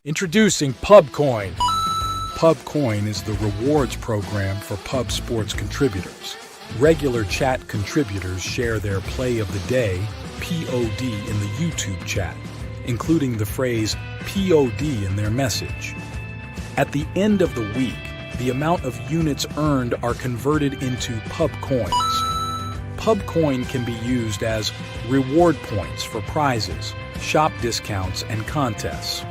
Introducing PubCoin. PubCoin is the rewards program for pub sports contributors. Regular chat contributors share their play of the day, POD, in the YouTube chat, including the phrase POD in their message. At the end of the week, the amount of units earned are converted into PubCoins. PubCoin can be used as reward points for prizes, shop discounts, and contests.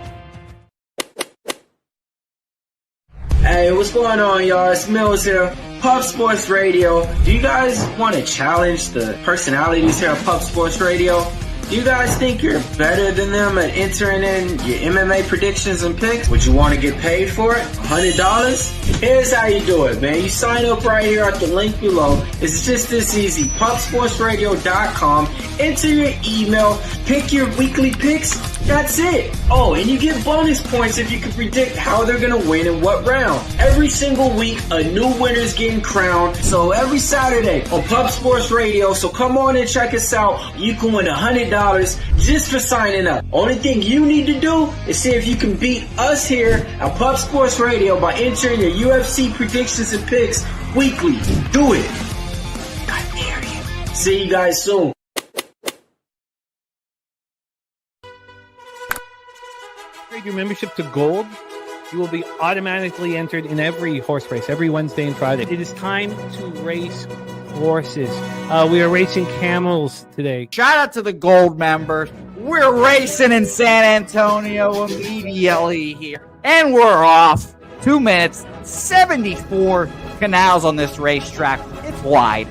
Hey, what's going on, y'all? It's Mills here, Pub Sports Radio. Do you guys want to challenge the personalities here at Pub Sports Radio? Do you guys think you're better than them at entering in your MMA predictions and picks? Would you want to get paid for it? $100? Here's how you do it, man. You sign up right here at the link below. It's just this easy. PubSportsRadio.com. Enter your email. Pick your weekly picks. That's it. Oh, and you get bonus points if you can predict how they're going to win in what round. Every single week, a new winner's getting crowned. So every Saturday on Pub Sports Radio. So come on and check us out. You can win $100 just for signing up. Only thing you need to do is see if you can beat us here at Pub Sports Radio by entering your UFC predictions and picks weekly. Do it. I dare you. See you guys soon. Your membership to Gold, you will be automatically entered in every horse race, every Wednesday and Friday. It is time to race horses. We are racing camels today. Shout out to the Gold members. We're racing in San Antonio immediately here. And we're off. 2 minutes, 74 canals on this racetrack. It's wide.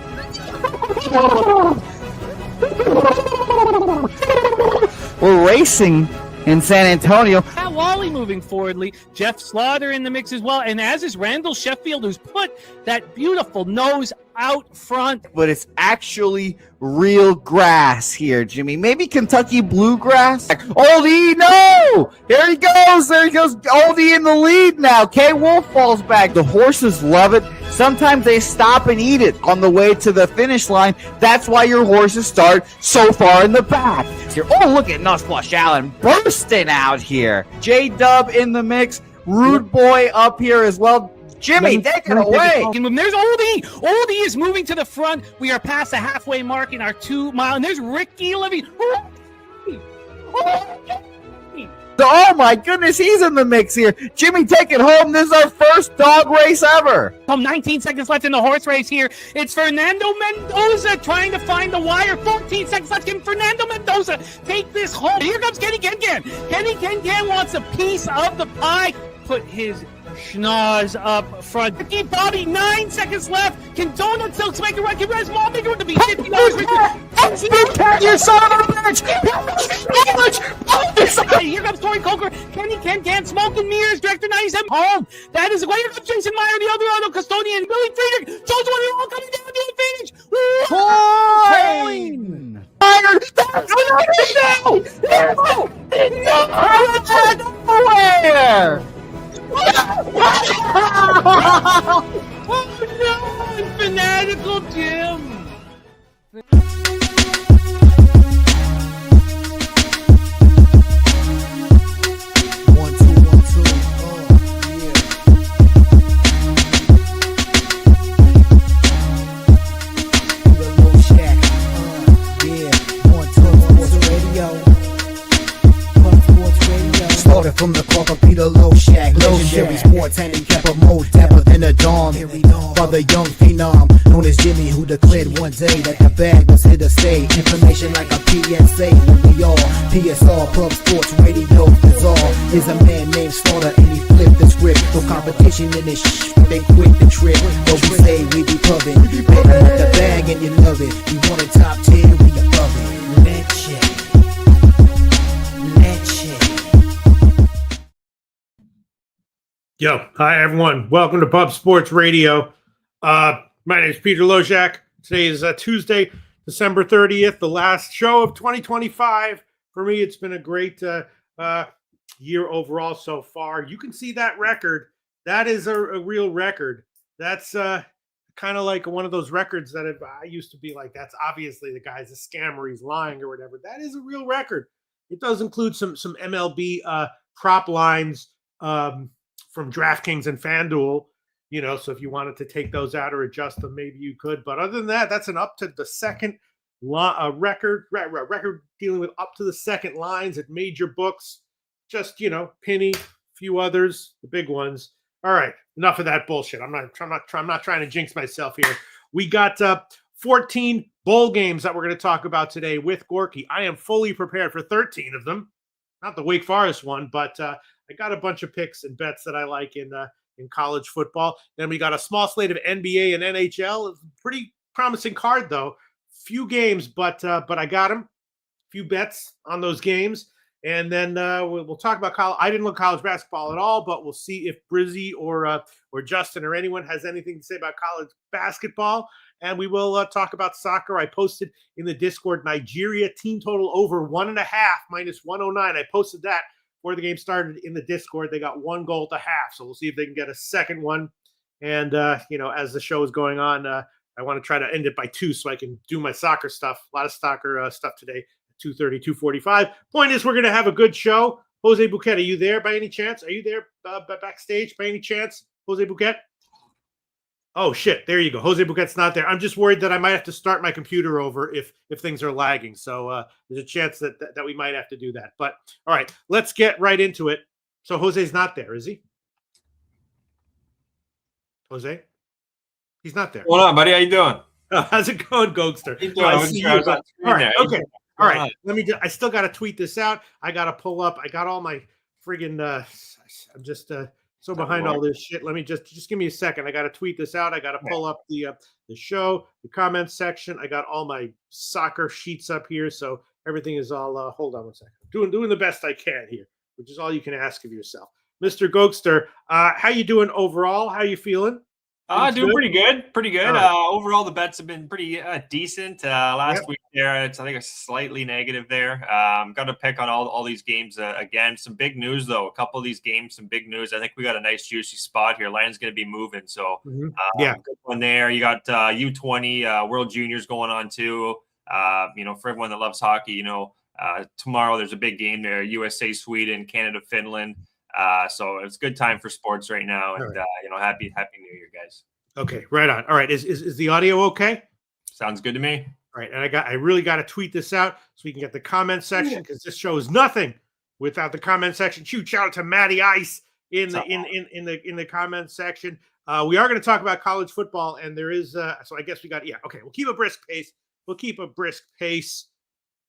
We're racing in San Antonio. Pat Wally moving forwardly. Jeff Slaughter in the mix as well. And as is Randall Sheffield, who's put that beautiful nose out front. But it's actually real grass here, Jimmy. Maybe Kentucky bluegrass. Oldie, no! There he goes. Oldie in the lead now. K. Wolf falls back. The horses love it. Sometimes they stop and eat it on the way to the finish line. That's why your horses start so far in the back. Here. Oh, look at Nussflush Allen bursting out here. J-Dub in the mix. Rude Boy up here as well. Jimmy, take it away. There's Oldie. Oldie is moving to the front. We are past the halfway mark in our 2 mile. And there's Ricky Levy. Oh my goodness, he's in the mix here. Jimmy, take it home. This is our first dog race ever. 19 seconds left in the horse race here. It's Fernando Mendoza trying to find the wire. 14 seconds left. Can Fernando Mendoza take this home? Here comes Kenny Can. Kenny Can wants a piece of the pie. Put his schnoz up front. Ricky Bobby, 9 seconds left. Can Donut Silks make a run? Can Res Mall make a run to be $50? You son of a bitch! Here comes Tori Coker. Kenny Can Smoke and Mirrors. Director 97 home. That is the way. Here comes Jason Meyer, the Eldorado custodian. Billy Friedrich. Jones one all coming down the finish. Coin! Nowhere! Oh no! Fanatical Jim! From the corporate Peter Loshak, legendary sports handicapper, more dapper than a Dom. Father young phenom, known as Jimmy, who declared one day that the bag was here to stay. Information like a PSA, when we all PSR, Pub Sports Radio, bizarre. Is a man named Slaughter and he flipped the script. No competition in this they quit the trip. But we say we be pubbing, better with the bag and you love it. We want a top 10, we above it. Let's check. Yo, hi everyone. Welcome to Pub Sports Radio. My name is Peter Loshak. Today is Tuesday, December 30th, the last show of 2025. For me, it's been a great year overall so far. You can see that record. That is a real record. That's kind of like one of those records that I used to be like, that's obviously the guy's a scammer, he's lying or whatever. That is a real record. It does include some MLB prop lines from DraftKings and FanDuel. So if you wanted to take those out or adjust them, maybe you could. But other than that, that's an up to the second record dealing with up to the second lines at major books. Just, Penny, a few others, the big ones. All right, enough of that bullshit. I'm not trying to jinx myself here. We got 14 bowl games that we're going to talk about today with Gorky. I am fully prepared for 13 of them. Not the Wake Forest one, but I got a bunch of picks and bets that I like in college football. Then we got a small slate of NBA and NHL. Pretty promising card, though. Few games, but I got them. Few bets on those games. And then we'll talk about college. I didn't look college basketball at all, but we'll see if Brizzy or Justin or anyone has anything to say about college basketball. And we will talk about soccer. I posted in the Discord Nigeria team total over 1.5 minus 109. I posted that before the game started in the Discord. They got 1 goal at the half, so we'll see if they can get a second one. And as the show is going on, I want to try to end it by 2 so I can do my soccer stuff. A lot of soccer stuff today. 2:30, 2:45. Point is, we're going to have a good show. Jose Bouquett, are you there by any chance? Are you there backstage by any chance, Jose Bouquett? Oh, shit. There you go. Jose Bouquet's not there. I'm just worried that I might have to start my computer over if things are lagging. So there's a chance that we might have to do that. But, all right, let's get right into it. So Jose's not there, is he? Jose? He's not there. What's up, buddy? How you doing? Oh, how's it going, Gokester? I see you. you, but, all right, okay. All right, on? let me. I still got to tweet this out. I got to pull up. I got all my friggin'. I'm just so behind all this shit. Let me just give me a second. I got to tweet this out. I got to pull up the show, the comments section. I got all my soccer sheets up here, so everything is all. Hold on one second. Doing the best I can here, which is all you can ask of yourself, Mr. Gokester. How you doing overall? How you feeling? Doing pretty good. Right. Overall, the bets have been pretty decent. Last week there, I think it's slightly negative there. Got to pick on all these games again. Some big news, though. A couple of these games, some big news. I think we got a nice juicy spot here. Lions going to be moving. So, good one there. You got U20 World Juniors going on, too. For everyone that loves hockey, tomorrow there's a big game there. USA, Sweden, Canada, Finland. So it's a good time for sports right now, and happy New Year, guys. Okay, right on. All right, is the audio okay? Sounds good to me. All right, and I really got to tweet this out so we can get the comment section because this show is nothing without the comment section. Huge shout out to Matty Ice in the comment section. We are going to talk about college football, and there is so I guess we got we'll keep a brisk pace.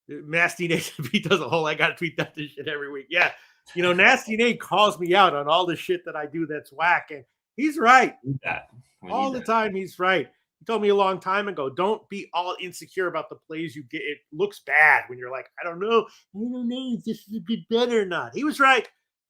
Nasty Nate does a whole. I got to tweet that this shit every week. Yeah. Nasty Nate calls me out on all the shit that I do that's whack, and he's right. All the time, he's right. He told me a long time ago, don't be all insecure about the plays you get. It looks bad when you're like, I don't know if this is a good bet or not. He was right.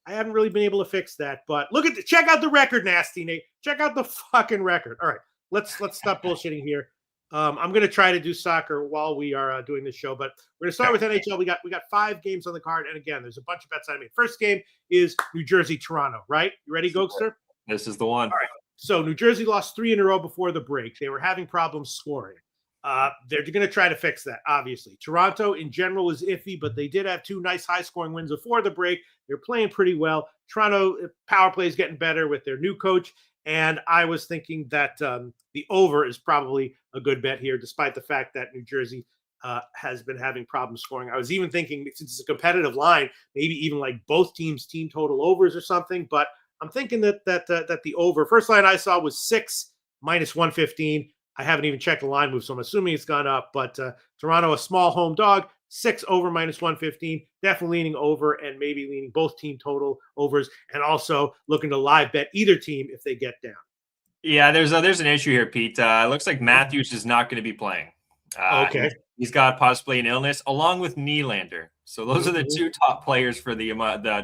I haven't really been able to fix that, but check out the record, Nasty Nate. Check out the fucking record. All right, let's stop bullshitting here. I'm going to try to do soccer while we are doing this show, but we're going to start with NHL. We got 5 games on the card, and again, there's a bunch of bets I made. First game is New Jersey, Toronto, right? You ready, Gokester? This is the one. All right. So New Jersey lost 3 in a row before the break. They were having problems scoring. They're going to try to fix that, obviously. Toronto, in general, is iffy, but they did have 2 nice high-scoring wins before the break. They're playing pretty well. Toronto power play is getting better with their new coach. And I was thinking that the over is probably a good bet here, despite the fact that New Jersey has been having problems scoring. I was even thinking, since it's a competitive line, maybe even like both teams' team total overs or something. But I'm thinking that the over, first line I saw was 6 minus 115. I haven't even checked the line move, so I'm assuming it's gone up. But Toronto, a small home dog, 6 over minus 115, definitely leaning over and maybe leaning both team total overs, and also looking to live bet either team if they get down. Yeah, there's an issue here, Pete. It looks like Matthews is not going to be playing. Okay. He's got possibly an illness along with Nylander. So those are the 2 top players for the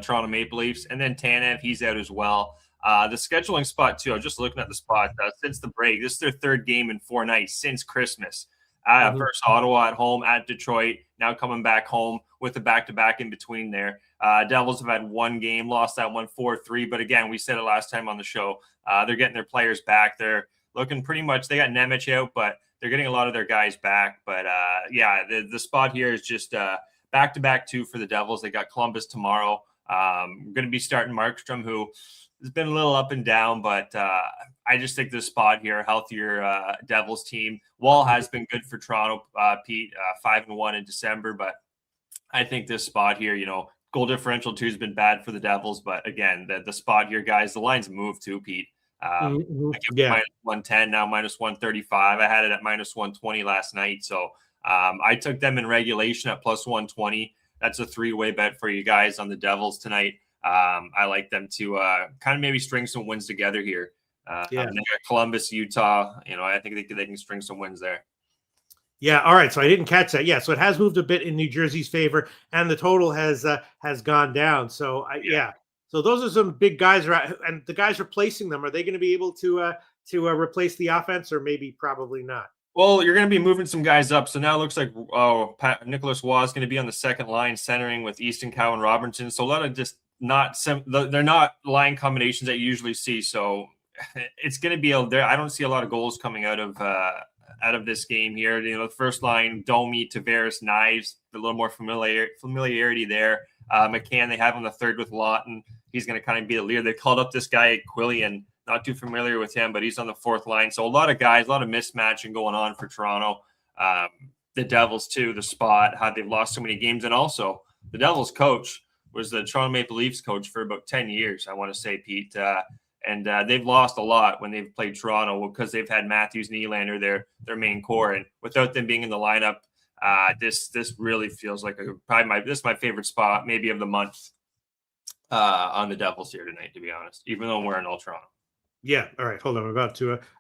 Toronto Maple Leafs. And then Tanev, he's out as well. The scheduling spot, too, I was just looking at the spot since the break. This is their 3rd game in 4 nights since Christmas. First Ottawa at home, at Detroit, now coming back home with the back-to-back in between there. Devils have had 1 game, lost that one 4-3. But again, we said it last time on the show. They're getting their players back. They're looking pretty much – they got Nemec out, but they're getting a lot of their guys back. But, the spot here is just back-to-back 2 for the Devils. They got Columbus tomorrow. Going to be starting Markstrom, who has been a little up and down, but I just think this spot here, a healthier Devils team. Wall has been good for Toronto, Pete, 5-1 in December, but I think this spot here, goal differential too has been bad for the Devils, but again, the spot here, guys, the line's moved too, Pete. I give minus 110, now minus 135. I had it at minus 120 last night, so I took them in regulation at plus 120. That's a three-way bet for you guys on the Devils tonight. I like them to kind of maybe string some wins together here. They got Columbus, Utah. I think they can string some wins there. Yeah. All right. So I didn't catch that. Yeah. So it has moved a bit in New Jersey's favor, and the total has gone down. So So those are some big guys, and the guys replacing them. Are they going to be able to replace the offense, or maybe probably not? Well, you're going to be moving some guys up. So now it looks like Nicholas Waugh is going to be on the second line, centering with Easton, Cow, and Robertson. So a lot of just they're not line combinations that you usually see. So it's going to be I don't see a lot of goals coming out of this game here. The first line, Domi, Tavares, Knives, a little more familiarity there. McCann, they have on the third with Lawton. He's going to kind of be the leader. They called up this guy, Quillian. Not too familiar with him, but he's on the fourth line. So a lot of guys, a lot of mismatching going on for Toronto. The Devils, too, the spot, how they've lost so many games. And also, the Devils coach was the Toronto Maple Leafs coach for about 10 years, I want to say, Pete. And they've lost a lot when they've played Toronto because they've had Matthews and Nylander, their main core. And without them being in the lineup, this really feels like this is my favorite spot, maybe of the month on the Devils here tonight, to be honest, even though we're in all Toronto. Yeah. All right. Hold on. I'm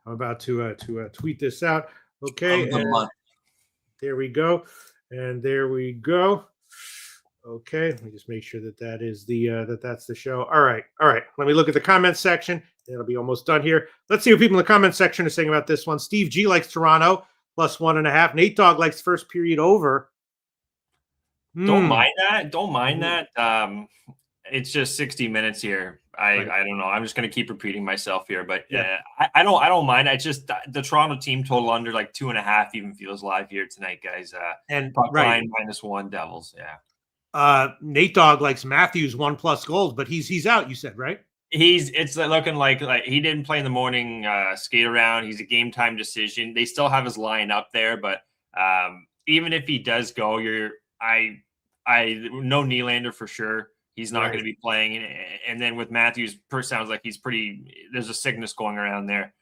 about to tweet this out. Okay. There we go. And there we go. Okay. Let me just make sure that is that's the show. All right. Let me look at the comments section. It'll be almost done here. Let's see what people in the comments section are saying about this one. Steve G likes Toronto plus 1.5. Nate Dogg likes first period over. Don't mind that. It's just 60 minutes here. I don't know. I'm just going to keep repeating myself here, but I don't mind. I just the Toronto team total under like 2.5 even feels live here tonight, guys. And line -1 Devils. Yeah. Nate Dogg likes Matthews 1+ goals, but he's out. You said right? It's looking like he didn't play in the morning skate around. He's a game time decision. They still have his line up there, but even if he does go, I know Nylander for sure. He's not going to be playing. And then with Matthews, sounds like there's a sickness going around there.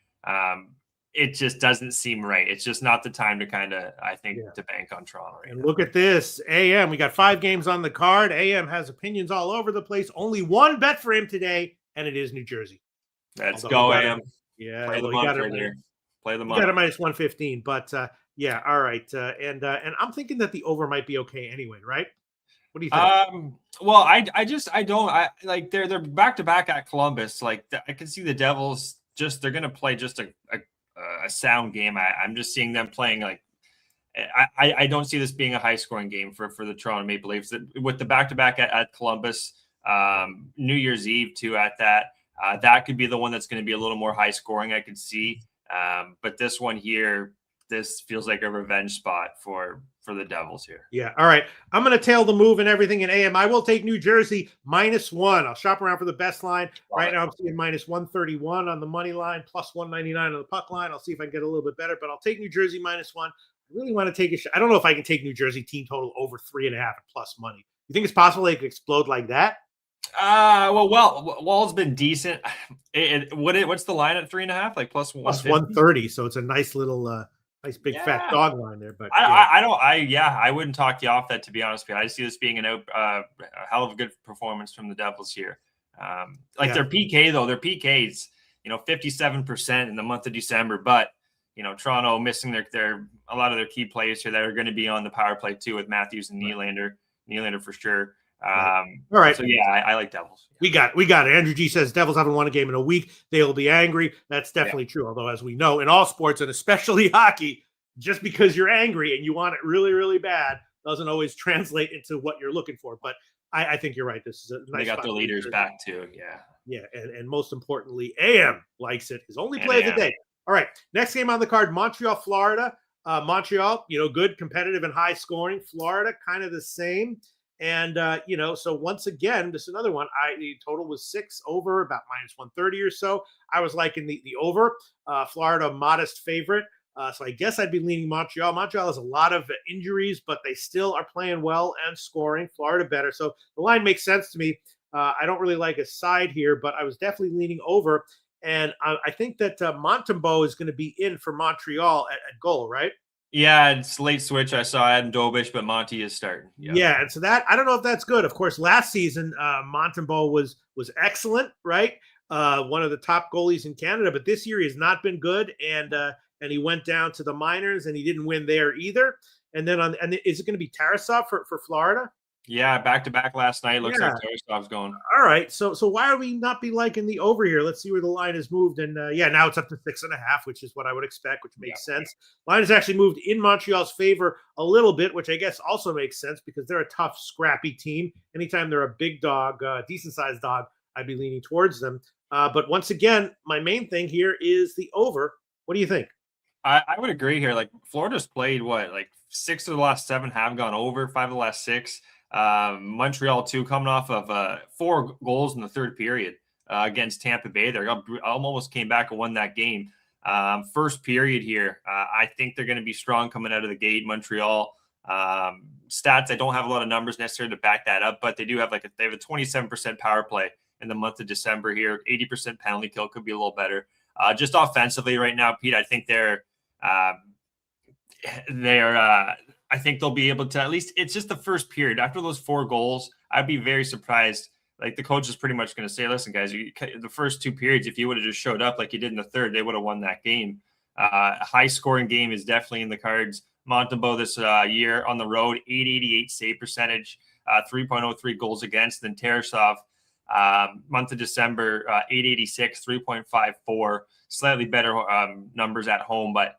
It just doesn't seem right. It's just not the time to to bank on Toronto right now. Look at this. AM, we got 5 games on the card. AM has opinions all over the place. Only one bet for him today, and it is New Jersey. Let's go, AM. Yeah. Play the month right here. Play the month. Got a -115, but all right. And I'm thinking that the over might be okay anyway, right? What do you think? Well, I like they're back to back at Columbus. Like I can see the Devils they're going to play just a sound game. I'm just seeing them playing like I don't see this being a high scoring game for the Toronto Maple Leafs with the back to back at Columbus. New Year's Eve too at that. That could be the one that's going to be a little more high scoring. I could see, but this one here, this feels like a revenge spot for the Devils here. Yeah. All right. I'm going to tail the move and everything in AM. I will take New Jersey -1. I'll shop around for the best line. Right now I'm seeing -131 on the money line, plus 199 on the puck line. I'll see if I can get a little bit better, but I'll take New Jersey -1. I really want to take a shot. I don't know if I can take New Jersey team total over 3.5 plus money. You think it's possible they could explode like that? Well, Wall's been decent. What's the line at 3.5? Like plus 130. So it's a nice little, nice big fat dog line there, but I wouldn't talk you off that, to be honest with you. I see this being a hell of a good performance from the Devils here. Their PK though, their PKs, 57% in the month of December, but Toronto missing a lot of their key players here that are going to be on the power play too with Matthews and Nylander for sure. All right. So I like Devils. We got it. Andrew G says Devils haven't won a game in a week. They'll be angry. That's definitely true. Although, as we know, in all sports and especially hockey, just because you're angry and you want it really, really bad doesn't always translate into what you're looking for. But I think you're right. This is a nice. They got the leaders back too. Yeah. Yeah, and most importantly, AM likes it. His only play of the day. All right. Next game on the card: Montreal, Florida. Montreal, good, competitive, and high scoring. Florida, kind of the same. And so once again, this is another one. The total was 6 over, about -130 or so. I was liking the over. Florida, modest favorite. So I guess I'd be leaning Montreal. Montreal has a lot of injuries, but they still are playing well and scoring. Florida better. So the line makes sense to me. I don't really like a side here, but I was definitely leaning over. And I think that Montembeault is going to be in for Montreal at goal, right? Yeah, it's late switch. I saw Adam Dobish, but Monty is starting. Yeah, and so that I don't know if that's good. Of course, last season Montembeault was excellent, right? One of the top goalies in Canada, but this year he has not been good, and he went down to the minors and he didn't win there either. And then is it going to be Tarasov for Florida? Yeah, back to back last night. Looks Yeah. like Tarasov's going. All right, so why are we not be liking the over here? Let's see where the line has moved, and now it's up to 6.5, which is what I would expect, which makes sense. Line has actually moved in Montreal's favor a little bit, which I guess also makes sense because they're a tough, scrappy team. Anytime they're a big dog, decent sized dog, I'd be leaning towards them. But once again, my main thing here is the over. What do you think? I would agree here. Like Florida's played like 6 of the last 7 have gone over, 5 of the last 6. Montreal too, coming off of 4 goals in the third period against Tampa Bay. They almost came back and won that game. First period here, I think they're going to be strong coming out of the gate. Montreal stats, I don't have a lot of numbers necessarily to back that up, but they do have they have a 27% power play in the month of December here. 80% penalty kill, could be a little better. Just offensively right now, Pete, I think I think they'll be able to, at least it's just the first period. After those 4 goals, I'd be very surprised. Like the coach is pretty much going to say, listen, guys, the first 2 periods, if you would have just showed up like you did in the third, they would have won that game. A high scoring game is definitely in the cards. Montembeault this year on the road, 888 save percentage, 3.03 goals against. Then Tarasov, month of December, 886, 3.54, slightly better numbers at home, but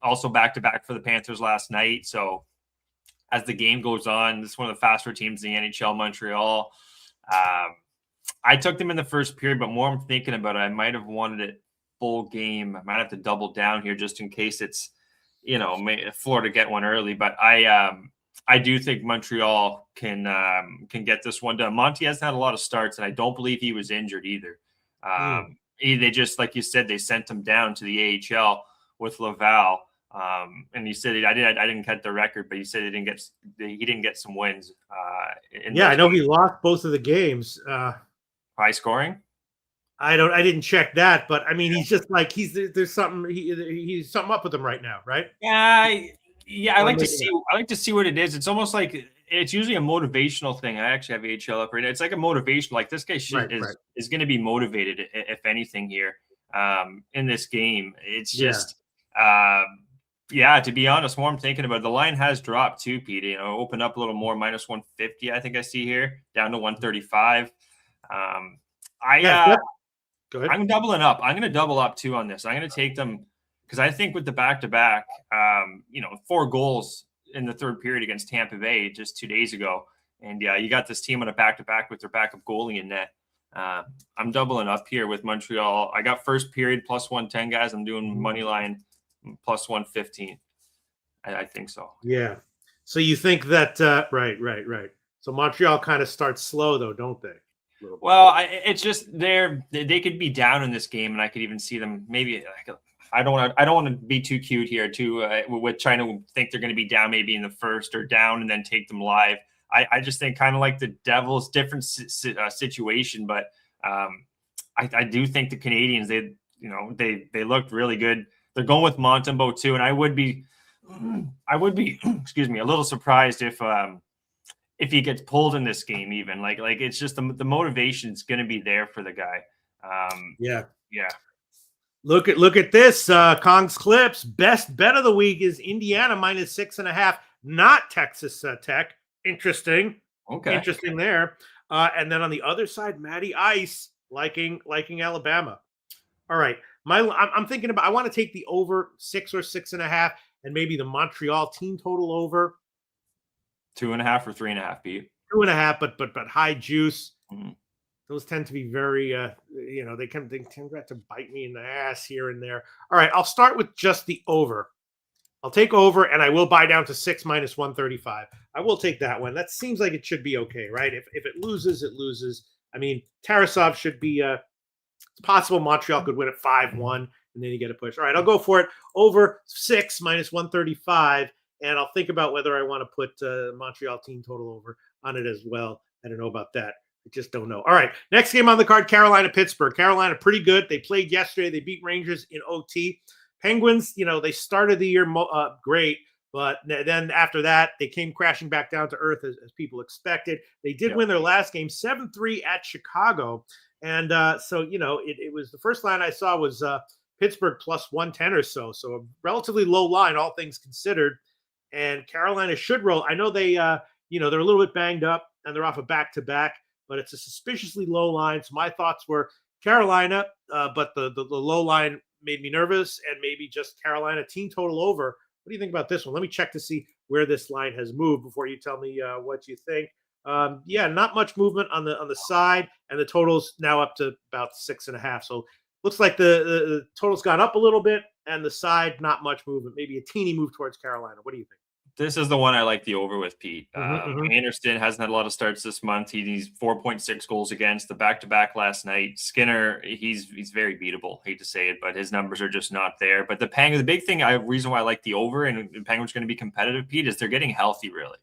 also back-to-back for the Panthers last night. So as the game goes on, this is one of the faster teams in the NHL, Montreal. I took them in the first period, but more I'm thinking about it, I might have wanted it full game. I might have to double down here just in case it's, Florida get one early. But I do think Montreal can get this one done. Monty hasn't had a lot of starts, and I don't believe he was injured either. They just, like you said, they sent him down to the AHL with Laval. And he said I didn't cut the record, but he said he didn't get some wins. I know he lost both of the games. High scoring. I didn't check that, but I mean, he's just there's something he's something up with him right now, right? Yeah. I like to see what it is. It's almost like it's usually a motivational thing. I actually have AHL up right now. It's like a motivation. Like this guy is going to be motivated, if anything, here in this game. It's just. To be honest, more I'm thinking about it, the line has dropped too, Pete. Opened up a little more, -150. I think I see here, down to 135. Go ahead. I'm doubling up. I'm going to double up too on this. I'm going to take them because I think with the back-to-back, 4 goals in the third period against Tampa Bay just 2 days ago, and you got this team on a back-to-back with their backup goalie in net. I'm doubling up here with Montreal. I got first period +110, guys. I'm doing money line +115. I think so. Yeah. So you think that right. So Montreal kind of starts slow though, don't they? Well, it's just they could be down in this game, and I could even see them maybe. I don't want to be too cute here with trying to think they're going to be down maybe in the first or down and then take them live. I just think kind of like the Devils, different situation, but I do think the Canadians they looked really good. They're going with Montembeault too, and I would be excuse me, a little surprised if he gets pulled in this game. Even like it's just the motivation is going to be there for the guy. Yeah. Look at this. Kong's Clips best bet of the week is Indiana -6.5, not Texas Tech. Interesting. Okay. Interesting there. And then on the other side, Matty Ice liking Alabama. All right. I'm thinking about, I want to take the over 6 or 6.5 and maybe the Montreal team total over 2.5 or 3.5, Pete. 2.5, but high juice. Mm-hmm. Those tend to be very, they tend to bite me in the ass here and there. All right. I'll start with just the over. I'll take over, and I will buy down to 6 minus 135. I will take that one. That seems like it should be okay, right? If it loses, it loses. I mean, Tarasov should be it's possible Montreal could win at 5-1, and then you get a push. All right, I'll go for it. Over 6 minus 135, and I'll think about whether I want to put Montreal team total over on it as well. I don't know about that. I just don't know. All right, next game on the card, Carolina-Pittsburgh. Carolina pretty good. They played yesterday. They beat Rangers in OT. Penguins, they started the year great, but then after that, they came crashing back down to earth as people expected. They did win their last game 7-3 at Chicago. And so, it was the first line I saw was Pittsburgh plus 110 or so. So a relatively low line, all things considered. And Carolina should roll. I know they're a little bit banged up and they're off a back-to-back, but it's a suspiciously low line. So my thoughts were Carolina, but the low line made me nervous, and maybe just Carolina team total over. What do you think about this one? Let me check to see where this line has moved before you tell me what you think. Not much movement on the side, and the total's now up to about 6.5. So looks like the total's gone up a little bit, and the side not much movement. Maybe a teeny move towards Carolina. What do you think? This is the one I like the over with, Pete. Anderson hasn't had a lot of starts this month. He's 4.6 goals against. The back-to-back last night. Skinner, he's very beatable. Hate to say it, but his numbers are just not there. But the big thing, reason why I like the over and the Penguins going to be competitive, Pete, is they're getting healthy, really.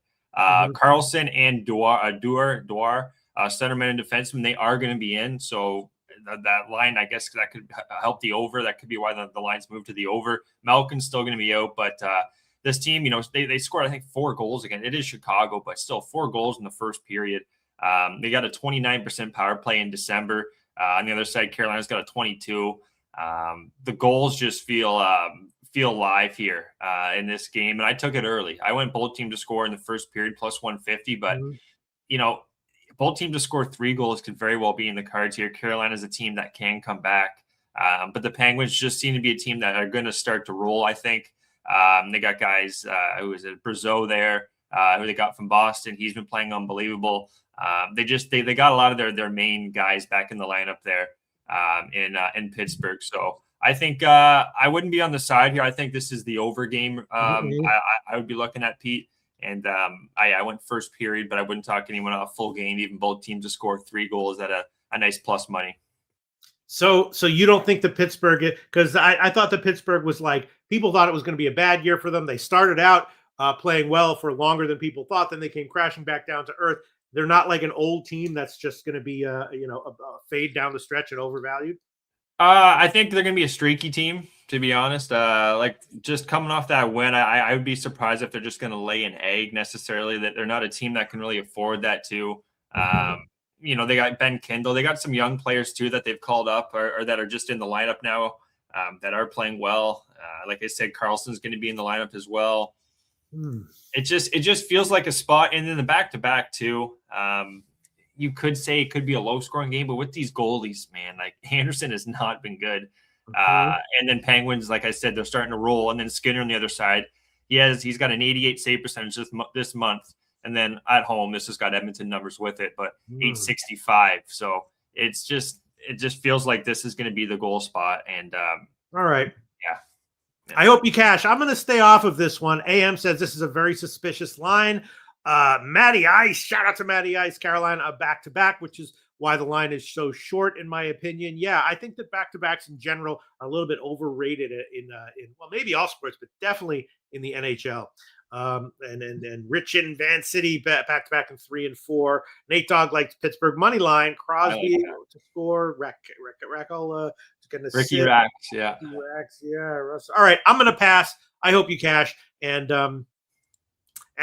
Carlson and Duar, centerman and defenseman, they are going to be in. So that line, I guess that could help the over. That could be why the lines moved to the over. Malkin's still going to be out, but this team, they scored, I think, 4 goals again. It is Chicago, but still 4 goals in the first period. They got a 29% power play in December. On the other side, Carolina's got a 22. The goals just feel live here in this game, and I took it early. I went both teams to score in the first period plus 150, but both teams to score 3 goals could very well be in the cards here. Carolina's a team that can come back, but the Penguins just seem to be a team that are going to start to roll, I think. They got guys who is it, Brazeau there, who they got from Boston. He's been playing unbelievable. They got a lot of their main guys back in the lineup there in Pittsburgh. So I think I wouldn't be on the side here. I think this is the over game. I would be looking at, Pete. And I went first period, but I wouldn't talk anyone on a full game. Even both teams to score 3 goals at a nice plus money. So you don't think the Pittsburgh, because I thought the Pittsburgh was like, people thought it was going to be a bad year for them. They started out playing well for longer than people thought. Then they came crashing back down to earth. They're not like an old team that's just going to be a fade down the stretch and overvalued. I think they're going to be a streaky team, to be honest. Like just coming off that win, I would be surprised if they're just going to lay an egg necessarily. That they're not a team that can really afford that too. They got Ben Kindle. They got some young players too that they've called up or that are just in the lineup now that are playing well. Like I said, Carlson's going to be in the lineup as well. It just feels like a spot. And then the back-to-back too. You could say it could be a low-scoring game, but with these goalies, man, like Anderson has not been good. And then Penguins, like I said, they're starting to roll. And then Skinner on the other side, he's got an 88 save percentage this month. And then at home, this has got Edmonton numbers with it, but 865. So it just feels like this is going to be the goal spot. And all right. Yeah. I hope you cash. I'm going to stay off of this one. AM says this is a very suspicious line. Matty Ice, shout out to Matty Ice, Carolina, back-to-back, which is why the line is so short, in my opinion. Yeah, I think that back-to-backs in general are a little bit overrated in maybe all sports, but definitely in the NHL. And Rich in Van City back-to-back in 3 and 4. Nate Dogg likes Pittsburgh money line. Crosby to score. Rackle Ricky Racks, yeah. Racks, yeah. Russ. All right, I'm going to pass. I hope you cash. And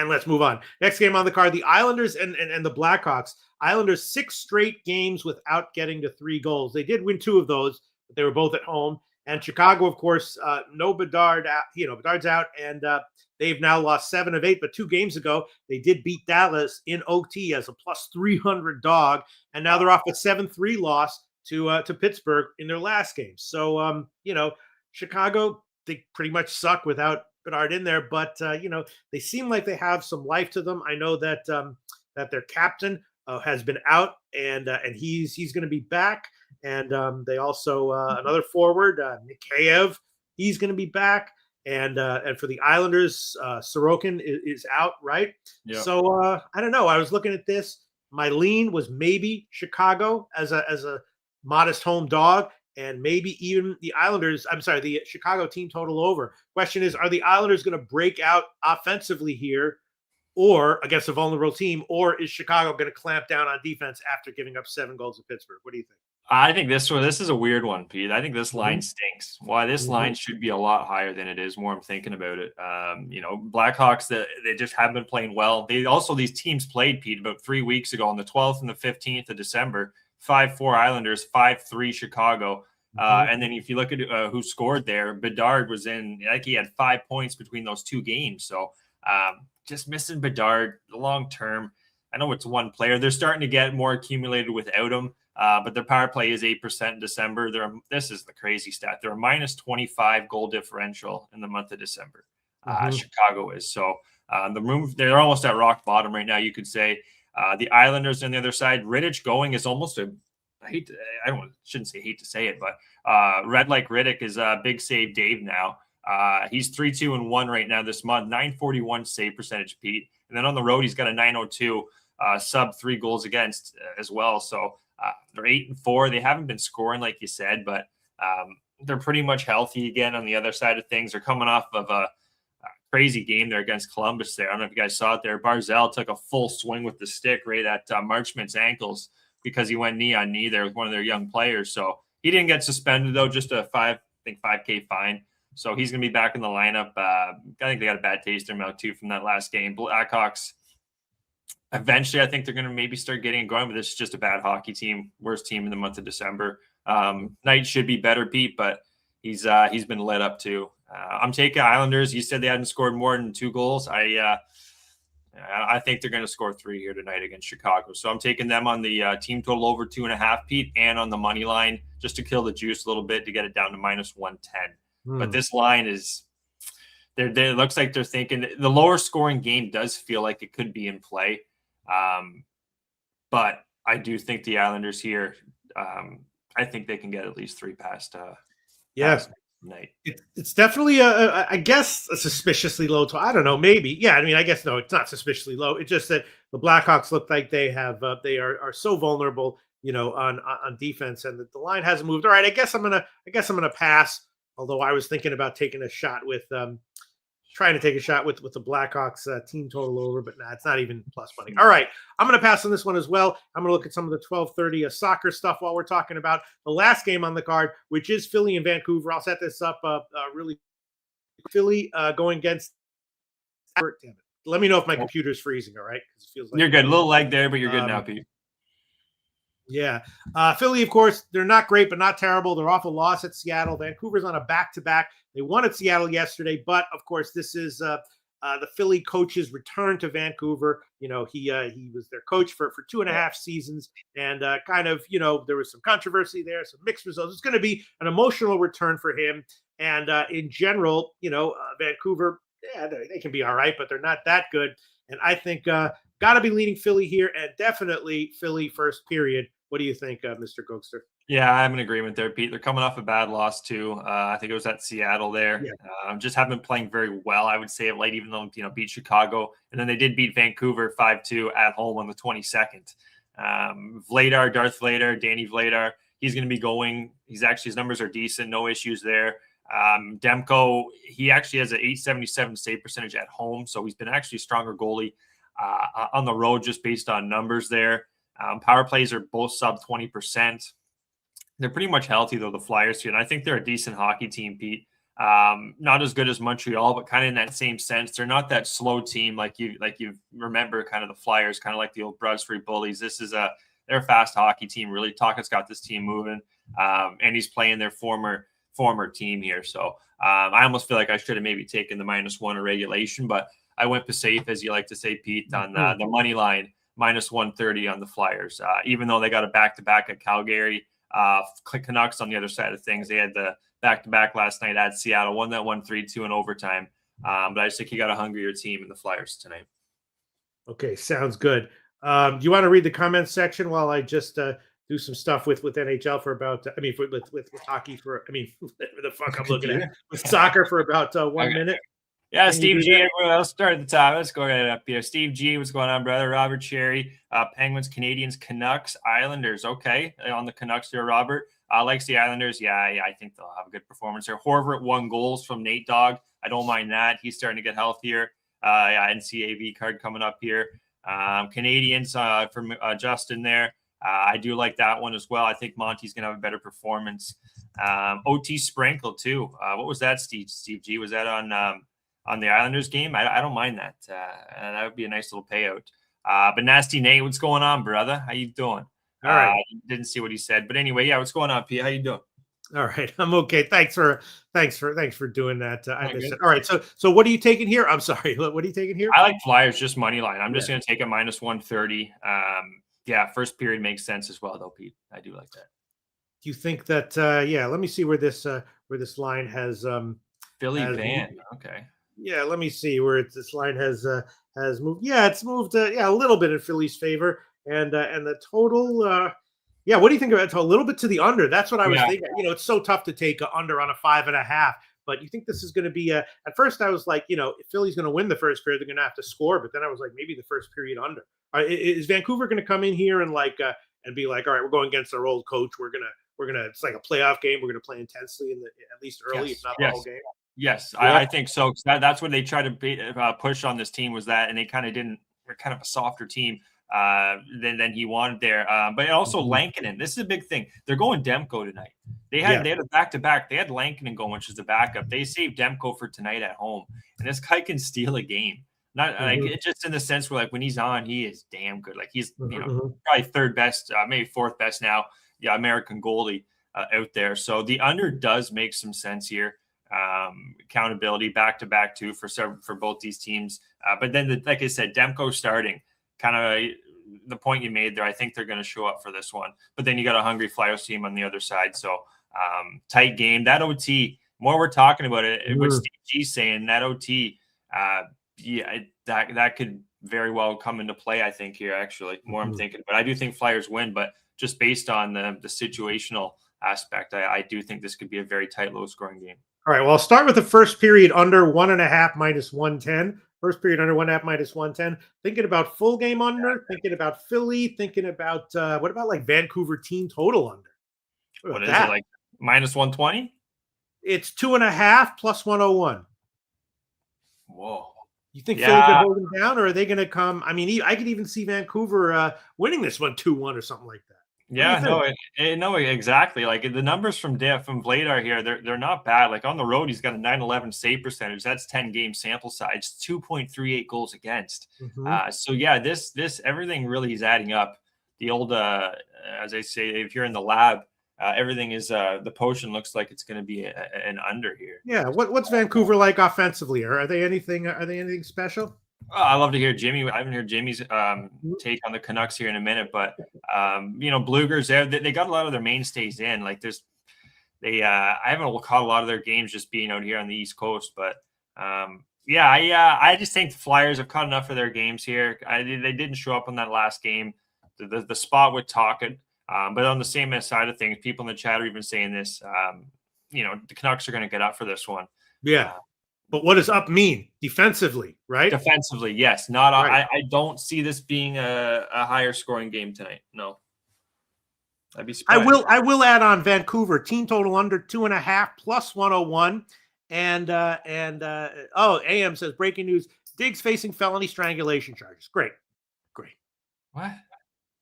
let's move on. Next game on the card, the Islanders and the Blackhawks. Islanders 6 straight games without getting to 3 goals. They did win 2 of those, but they were both at home. And Chicago, of course, no Bedard. Bedard's out, and they've now lost 7 of 8. But 2 games ago, they did beat Dallas in OT as a plus 300 dog, and now they're off a 7-3 loss to Pittsburgh in their last game. So, Chicago, they pretty much suck without Bedard in there, but they seem like they have some life to them. I know that that their captain has been out, and he's going to be back. And they also another forward, Mikheyev, he's going to be back. and for the Islanders, Sorokin is out, right? Yeah. So I don't know. I was looking at this. My lean was maybe Chicago as a modest home dog, and maybe even the Islanders. I'm sorry, the Chicago team total over. Question is, are the Islanders going to break out offensively here, or against a vulnerable team, or is Chicago going to clamp down on defense after giving up 7 goals to Pittsburgh? What do you think? I think this is a weird one, Pete. I think this line Mhm. stinks. Why this line should be a lot higher than it is. More I'm thinking about it. Blackhawks, they just haven't been playing well. These teams played, Pete, about 3 weeks ago on the 12th and the 15th of December. 5-4 Islanders, 5-3 Chicago. And then if you look at who scored there, Bedard was he had 5 points between those 2 games. So just missing Bedard long term. I know it's one player. They're starting to get more accumulated without him. But their power play is 8% in December. This is the crazy stat. They're a minus 25 goal differential in the month of December. Chicago is. So they're almost at rock bottom right now, you could say. The Islanders on the other side, Rittich going is almost shouldn't say hate to say it, but Red like Riddick is a big save Dave now. He's 3-2-1 right now this month, 941 save percentage, Pete. And then on the road, he's got a 902 sub 3 goals against as well. So they're 8-4. They haven't been scoring, like you said, but they're pretty much healthy again on the other side of things. They're coming off of a crazy game there against Columbus there. I don't know if you guys saw it there. Barzal took a full swing with the stick right at Marchment's ankles because he went knee on knee there with one of their young players. So he didn't get suspended, though, just a $5K fine. So he's going to be back in the lineup. I think they got a bad taste in their mouth, too, from that last game. Blackhawks, eventually, I think they're going to maybe start getting going, but this is just a bad hockey team, worst team in the month of December. Knight should be better, Pete, but he's been lit up too. I'm taking Islanders. You said they hadn't scored more than 2 goals. I think they're going to score 3 here tonight against Chicago. So I'm taking them on the team total over 2.5, Pete, and on the money line just to kill the juice a little bit to get it down to minus 110. But this line is. It looks like they're thinking the lower scoring game does feel like it could be in play. But I do think the Islanders here, I think they can get at least 3 past night. It's definitely I guess a suspiciously low. I don't know, maybe. Yeah, I mean, I guess no, it's not suspiciously low. It's just that the Blackhawks look like they are so vulnerable, on defense, and that the line hasn't moved. All right, I guess I'm gonna pass. Although I was thinking about taking a shot with trying to take a shot with the Blackhawks team total over, but it's not even plus money. All right, I'm going to pass on this one as well. I'm going to look at some of the 12:30 soccer stuff while we're talking about the last game on the card, which is Philly and Vancouver. I'll set this up really. Philly going against. Damn it. Let me know if my computer's freezing. All right, because it feels like you're good. A little lag there, but you're good now, Pete. Yeah. Philly, of course, they're not great, but not terrible. They're off a loss at Seattle. Vancouver's on a back-to-back. They won at Seattle yesterday, but, of course, this is the Philly coach's return to Vancouver. He was their coach for 2.5 seasons, and there was some controversy there, some mixed results. It's going to be an emotional return for him. And in general, Vancouver, they can be all right, but they're not that good. And I think got to be leaning Philly here, and definitely Philly first period. What do you think, Mr. Gokster? Yeah, I'm in agreement there, Pete. They're coming off a bad loss too. I think it was at Seattle there. Yeah. Just haven't been playing very well, I would say, of late, even though beat Chicago, and then they did beat Vancouver 5-2 at home on the 22nd. Darth Vladar, Danny Vladar, he's going to be going. His numbers are decent, no issues there. Demko, he actually has an 877 save percentage at home, so he's been actually a stronger goalie on the road just based on numbers there. Power plays are both sub 20%. They're pretty much healthy, though, the Flyers here, and I think they're a decent hockey team, Pete. Not as good as Montreal, but kind of in that same sense. They're not that slow team like you remember kind of the Flyers, kind of like the old Broad Street Bullies. They're a fast hockey team, really. Talkett's got this team moving, and he's playing their former team here. So I almost feel like I should have maybe taken the -1 in regulation, but I went safe, as you like to say, Pete, on the money line, -130 on the Flyers. Even though they got a back-to-back at Calgary, Canucks on the other side of things. They had the back-to-back last night at Seattle, won that 1-3-2 in overtime. But I just think you got a hungrier team in the Flyers tonight. Okay, sounds good. Do you want to read the comments section while I just do do some stuff with NHL for about. I mean, with hockey for. I mean, whatever the fuck I'm looking at with soccer for about 1 minute. Yeah, Can Steve G. Everyone else start at the top. Let's go right up here. Steve G. What's going on, brother? Robert Cherry, Penguins, Canadians, Canucks, Islanders. Okay, on the Canucks here, Robert. Likes the Islanders. Yeah, I think they'll have a good performance here. Horvat 1 goals from Nate Dogg. I don't mind that. He's starting to get healthier. NCAAB card coming up here. Canadians from Justin there. I do like that one as well. I think Monty's going to have a better performance. OT Sprinkle too. What was that, Steve G? Was that on the Islanders game? I don't mind that. That would be a nice little payout. But Nasty Nate, what's going on, brother? How you doing? All right. Didn't see what he said, but anyway, yeah. What's going on, P? How you doing? All right, I'm okay. Thanks for doing that. I missed it. All right, so what are you taking here? I'm sorry. What are you taking here? I like Flyers just money line. I'm just going to take a -130. Yeah, first period makes sense as well, though, Pete. I do like that. Do you think that? Yeah, let me see where this line has Philly Van. Okay. Yeah, let me see where this line has moved. Yeah, it's moved. A little bit in Philly's favor, and the total. Yeah, what do you think about it? A little bit to the under. That's what I was thinking. You know, it's so tough to take a under on a 5.5. But you think this is going to be at first I was like, if Philly's going to win the first period, they're going to have to score. But then I was like, maybe the first period under. Is Vancouver going to come in here and and be like, all right, we're going against our old coach. We're gonna. It's like a playoff game. We're going to play intensely at least early, if not the whole game. Yes, yeah. I think so. That's what they tried to push on this team was that, and they kind of didn't. We're kind of a softer team than he wanted there. But also Lankinen. This is a big thing. They're going Demko tonight. They had a back-to-back. They had Lankinen going, which is the backup. They saved Demko for tonight at home, and this guy can steal a game. Not like it's just in the sense where when he's on, he is damn good. Like he's probably third best, maybe fourth best now. Yeah, American goalie out there. So the under does make some sense here. Accountability back-to-back too for both these teams. But then, like I said, Demko starting, kind of the point you made there. I think they're going to show up for this one. But then you got a hungry Flyers team on the other side. So tight game. That OT, more we're talking about it, what Steve G's saying, that OT, that could very well come into play, I think, here, actually, more I'm thinking. But I do think Flyers win, but just based on the situational aspect, I do think this could be a very tight, low-scoring game. All right, well, I'll start with the first period under 1.5 -110. First period under 1.5 -110. Thinking about full game under, thinking about Philly, thinking about what about like Vancouver team total under? What is it, like -120? It's 2.5 plus 101. Whoa. You think Philly could hold them down, or are they going to come? I mean, I could even see Vancouver winning this one 2-1 or something like that. Yeah, no, exactly. Like the numbers from Vladar here, they're not bad. Like on the road, he's got a 911 save percentage. That's 10 game sample size, 2.38 goals against. So yeah, this everything really is adding up. The old, as I say, if you're in the lab, everything is the potion looks like it's going to be an under here. Yeah, what's Vancouver like offensively? Are they anything special? I love to hear Jimmy. I haven't heard Jimmy's take on the Canucks here in a minute, but Blueger's there. They got a lot of their mainstays in. Like I haven't caught a lot of their games just being out here on the East Coast, but I just think the Flyers have caught enough of their games here. They didn't show up on that last game. The spot with Tocchet, but on the same side of things, people in the chat are even saying this. The Canucks are going to get up for this one. Yeah. But what does up mean defensively, right? Defensively, yes. Not. Right. I don't see this being a higher scoring game tonight. No, I'd be surprised. I will add on Vancouver team total under 2.5 plus 101, and AM says breaking news: Diggs facing felony strangulation charges. Great. What?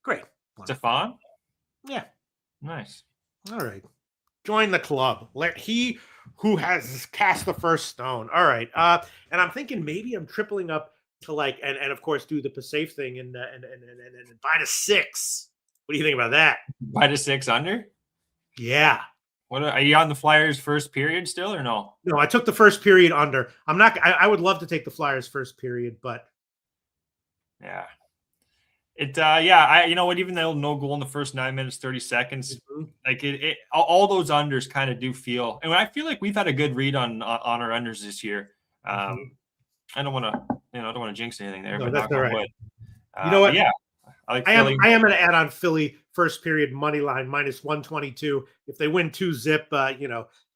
Great. Stefan? Yeah. Nice. All right. Join the club. Let he who has cast the first stone. All right. And I'm thinking maybe I'm tripling up to and of course do the safe thing and buy to 6. What do you think about that? Buy to 6 under? Yeah. What are you on the Flyers first period still or no? No, I took the first period under. I'm not. I would love to take the Flyers first period, but yeah. You know what? Even though no goal in the first 9 minutes, 30 seconds, like all those unders kind of do feel. And I feel like we've had a good read on our unders this year. I don't want to jinx anything there, but that's all right. you know what? Yeah, I like I Philly. am going to add on Philly first period money line minus 122. If they win 2-zip,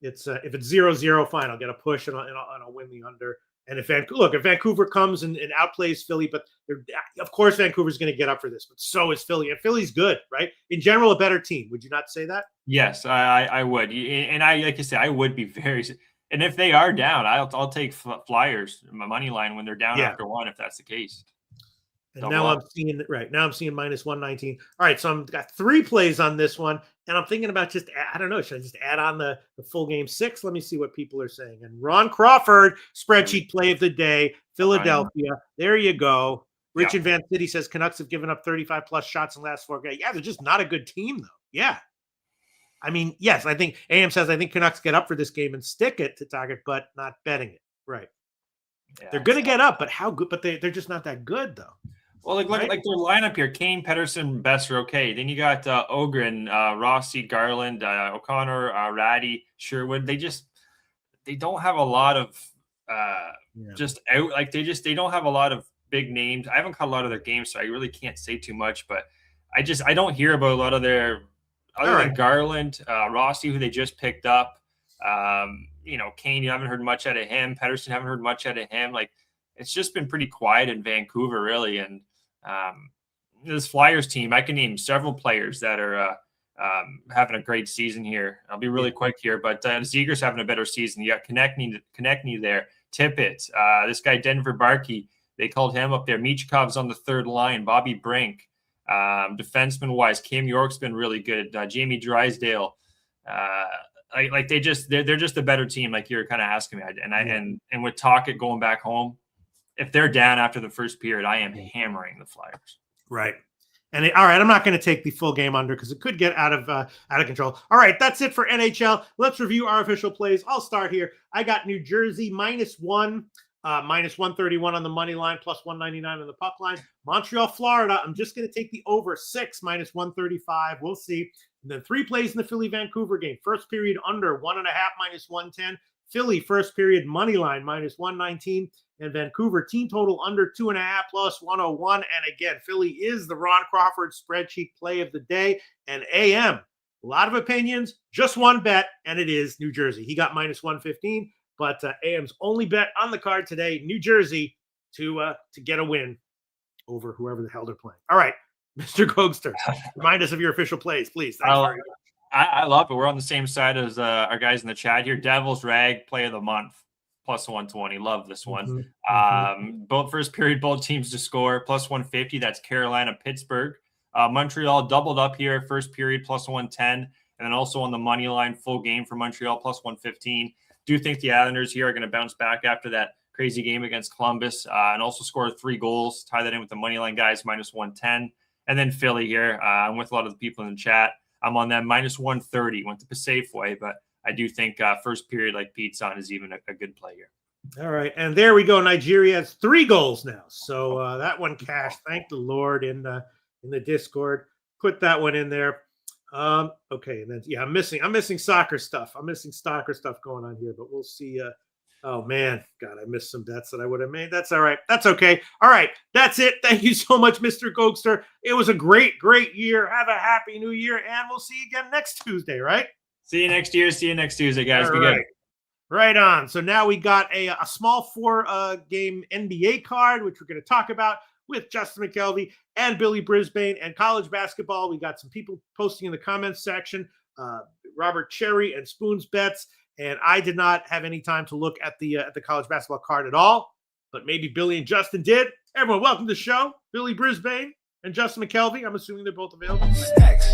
it's if it's 0-0, fine. I'll get a push and I'll win the under. And if Vancouver comes and outplays Philly, but of course Vancouver's going to get up for this, but so is Philly, and Philly's good, right? In general, a better team. Would you not say that? Yes, I would, and I like you said, I would be very. And if they are down, I'll take Flyers my money line when they're down after one, if that's the case. And now I'm seeing minus 119. All right, so I've got 3 plays on this one, and I'm thinking about should I just add on the full game 6? Let me see what people are saying. And Ron Crawford, spreadsheet play of the day, Philadelphia. There you go. Rich in Van City says Canucks have given up 35-plus shots in the last 4 games. Yeah, they're just not a good team, though. Yeah. I mean, yes, I think AM says I think Canucks get up for this game and stick it to target, but not betting it. Right. Yeah, they're going to get up, but how good? But they're just not that good, though. Well, look their lineup here: Kane, Pettersson, Besser. Okay, then you got Ogren, Rossi, Garland, O'Connor, Ratty, Sherwood. They don't have a lot of they don't have a lot of big names. I haven't caught a lot of their games, so I really can't say too much. But I don't hear about a lot of their other than Garland, Rossi, who they just picked up. Kane, you haven't heard much out of him. Pettersson, haven't heard much out of him. Like, it's just been pretty quiet in Vancouver, really. And this Flyers team, I can name several players that are having a great season here. I'll be really quick here, but Zegras having a better season. You got Konechny there, Tippett, this guy Denver Barkey, they called him up there. Michkov's on the third line, Bobby Brink. Defenseman-wise, Cam York's been really good. Jamie Drysdale. They're just a better team, like you're kind of asking me. And with Tocchet going back home, if they're down after the first period, I am hammering the Flyers. Right. And all right, I'm not going to take the full game under because it could get out of control. All right, that's it for NHL. Let's review our official plays. I'll start here. I got New Jersey -1, minus 131 on the money line, plus 199 on the puck line. Montreal, Florida. I'm just going to take the over 6, minus 135. We'll see. And then 3 plays in the Philly Vancouver game. First period under 1.5, minus 110. Philly first period money line minus 119, and Vancouver team total under 2.5 plus 101. And again, Philly is the Ron Crawford spreadsheet play of the day. And AM, a lot of opinions, just one bet, and it is New Jersey. He got minus 115, but AM's only bet on the card today, New Jersey, to get a win over whoever the hell they're playing. All right, Mr. Gogster, remind us of your official plays, please. Thanks very much. I love it. We're on the same side as our guys in the chat here. Devils Rag play of the month, plus 120. Love this one. Both first period, both teams to score, plus 150. That's Carolina, Pittsburgh. Montreal doubled up here, first period, plus 110. And then also on the money line, full game for Montreal, plus 115. Do think the Islanders here are going to bounce back after that crazy game against Columbus and also score 3 goals. Tie that in with the money line guys, minus 110. And then Philly here. I'm with a lot of the people in the chat. I'm on that minus 130. Went the safe way, but I do think first period, like Pete's on, is even a good play here. All right, and there we go. Nigeria has 3 goals now, so that one cashed. Thank the Lord in the Discord. Put that one in there. Okay, and then I'm missing soccer stuff. I'm missing soccer stuff going on here, but we'll see. Oh man, God, I missed some bets that I would have made. That's all right. That's okay. All right, that's it. Thank you so much, Mr. Gogster. It was a great year. Have a happy new year, and we'll see you again next Tuesday, right? See you next year. See you next Tuesday, guys. Be good. Right on. So now we got a small 4-game NBA card, which we're going to talk about with Justin McKelvey and Billy Brisbane, and college basketball. We got some people posting in the comments section, Robert Cherry and Spoon's bets. And I did not have any time to look at the college basketball card at all, but maybe Billy and Justin did. Everyone, welcome to the show. Billy Brisbane and Justin McKelvey. I'm assuming they're both available. Stacks.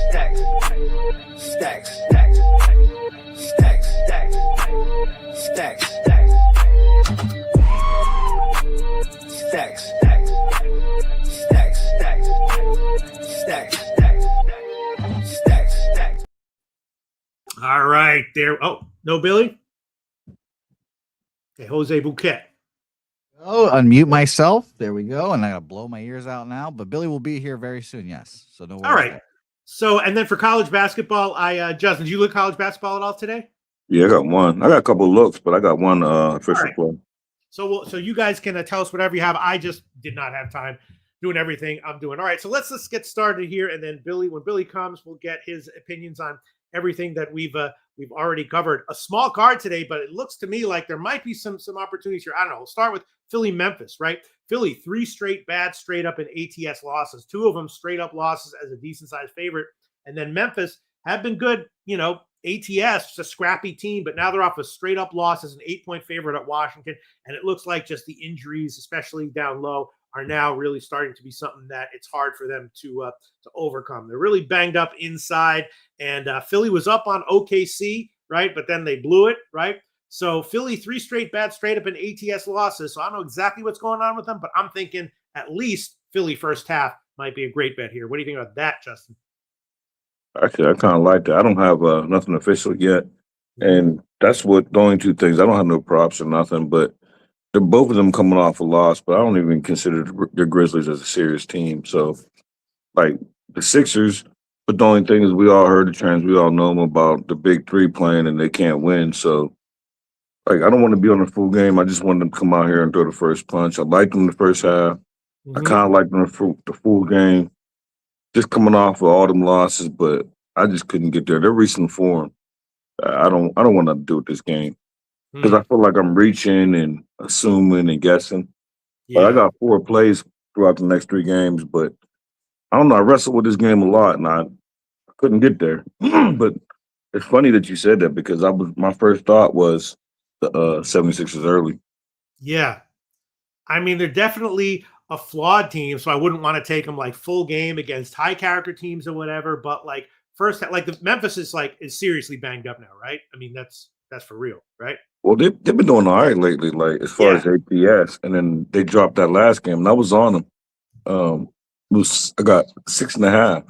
All right, there. Oh, no, Billy? Okay, Jose Bouquett. Oh, unmute myself. There we go. And I got to blow my ears out now. But Billy will be here very soon, yes. So no worries. All right. So, and then for college basketball, Justin, did you look college basketball at all today? Yeah, I got one. I got a couple of looks, but I got one official play. So you guys can tell us whatever you have. I just did not have time doing everything I'm doing. All right, so let's get started here, and then when Billy comes, we'll get his opinions on everything that we've already covered. A small card today, but it looks to me like there might be some opportunities here. I don't know. We'll start with Philly Memphis, right? Philly 3 straight bad straight up in ATS losses, 2 of them straight up losses as a decent sized favorite, and then Memphis have been good, ATS, a scrappy team, but now they're off a straight up loss as an 8-point favorite at Washington. And it looks like just the injuries, especially down low, are now really starting to be something that it's hard for them to overcome. They're really banged up inside. And Philly was up on OKC, right? But then they blew it, right? So Philly 3 straight bad straight up in ATS losses. So I don't know exactly what's going on with them, but I'm thinking at least Philly first half might be a great bet here. What do you think about that, Justin? Actually, I kind of like that. I don't have nothing official yet, and that's what the only 2 things. I don't have no props or nothing, but they're both of them coming off a loss. But I don't even consider the Grizzlies as a serious team. So, like the Sixers, but the only thing is we all heard the trends. We all know them about the big 3 playing and they can't win. So, like I don't want to be on the full game. I just want them to come out here and throw the first punch. I like them the first half. I kind of like them the full game. Just coming off of all them losses, but I just couldn't get there. Their recent form, I don't want to do it this game because I feel like I'm reaching and assuming and guessing. Yeah. But I got 4 plays throughout the next 3 games, but I don't know. I wrestled with this game a lot, and I couldn't get there. But it's funny that you said that because my first thought was the 76ers early. Yeah. I mean, they're definitely a flawed team, so I wouldn't want to take them like full game against high character teams or whatever. But like first, like the Memphis is seriously banged up now, right? I mean, that's for real, right? Well, they've been doing all right lately, like as far as APS, and then they dropped that last game, and I was on them. I got 6.5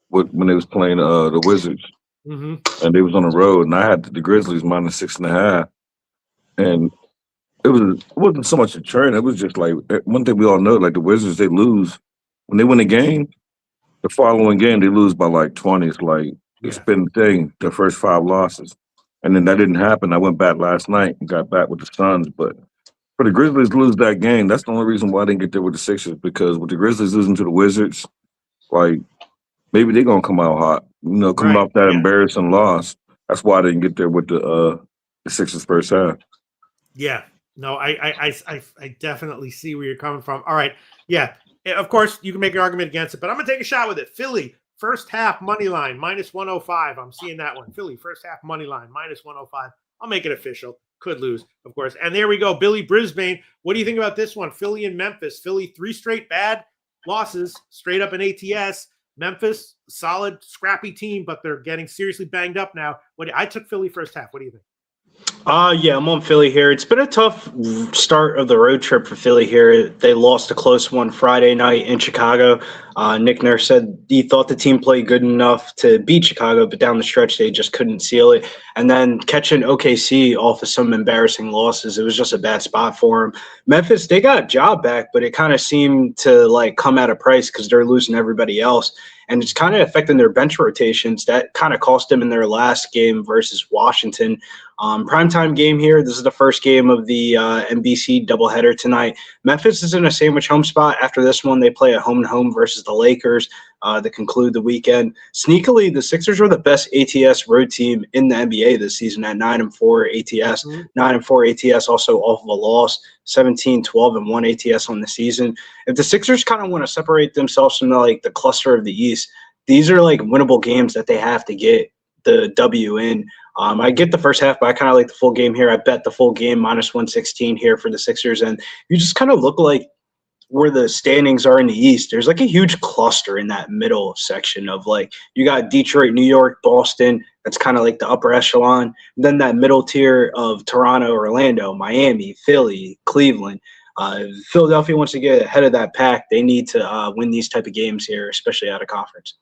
when they was playing the Wizards, and they was on the road, and I had the Grizzlies minus 6.5, and it wasn't so much a trend. It was just like one thing we all know, like the Wizards, they lose when they win a game. The following game, they lose by like 20. It's like it's been the thing. The first 5 losses, and then that didn't happen. I went back last night and got back with the Suns, but for the Grizzlies to lose that game, that's the only reason why I didn't get there with the Sixers. Because with the Grizzlies losing to the Wizards, like maybe they're gonna come out hot. Coming off that embarrassing loss. That's why I didn't get there with the Sixers first half. Yeah. No, I definitely see where you're coming from. All right. Yeah. Of course, you can make an argument against it, but I'm going to take a shot with it. Philly, first half money line, minus 105. I'm seeing that one. Philly, first half money line, minus 105. I'll make it official. Could lose, of course. And there we go. Billy Brisbane. What do you think about this one? Philly and Memphis. Philly, 3 straight bad losses, straight up in ATS. Memphis, solid, scrappy team, but they're getting seriously banged up now. I took Philly first half. What do you think? Yeah, I'm on Philly here. It's been a tough start of the road trip for Philly here. They lost a close one Friday night in Chicago. Nick Nurse said he thought the team played good enough to beat Chicago, but down the stretch they just couldn't seal it. And then catching OKC off of some embarrassing losses, it was just a bad spot for them. Memphis, they got a job back, but it kind of seemed to like come at a price because they're losing everybody else. And it's kind of affecting their bench rotations. That kind of cost them in their last game versus Washington. Primetime game here. This is the first game of the NBC doubleheader tonight. Memphis is in a sandwich home spot. After this one, they play at home and home versus the Lakers to conclude the weekend. Sneakily, the Sixers were the best ATS road team in the NBA this season at 9-4 ATS. 9-4 ATS also off of a loss. 17-12-1 ATS on the season. If the Sixers kind of want to separate themselves from the cluster of the East, these are like winnable games that they have to get the W in. I get the first half, but I kind of like the full game here. I bet the full game minus 116 here for the Sixers. And you just kind of look like where the standings are in the East. There's like a huge cluster in that middle section of like you got Detroit, New York, Boston. That's kind of like the upper echelon. And then that middle tier of Toronto, Orlando, Miami, Philly, Cleveland. Philadelphia wants to get ahead of that pack. They need to win these type of games here, especially out of conference.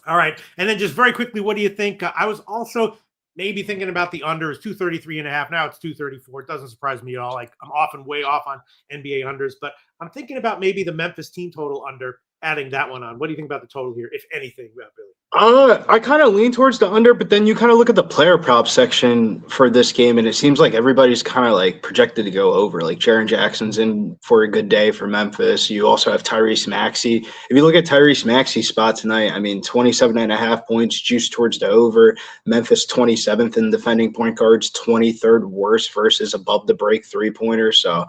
All right. And then just very quickly, what do you think? I was also maybe thinking about the under. Is 233.5. Now it's 234. It doesn't surprise me at all. Like I'm often way off on NBA unders, but I'm thinking about maybe the Memphis team total under adding that one on. What do you think about the total here, if anything, Billy? I kind of lean towards the under, but then you kind of look at the player prop section for this game, and it seems like everybody's kind of like projected to go over. Like Jaren Jackson's in for a good day for Memphis. You also have Tyrese Maxey. If you look at Tyrese Maxey's spot tonight, I mean, 27.5 points, juiced towards the over. Memphis 27th in defending point guards, 23rd worst versus above the break 3-pointer. So,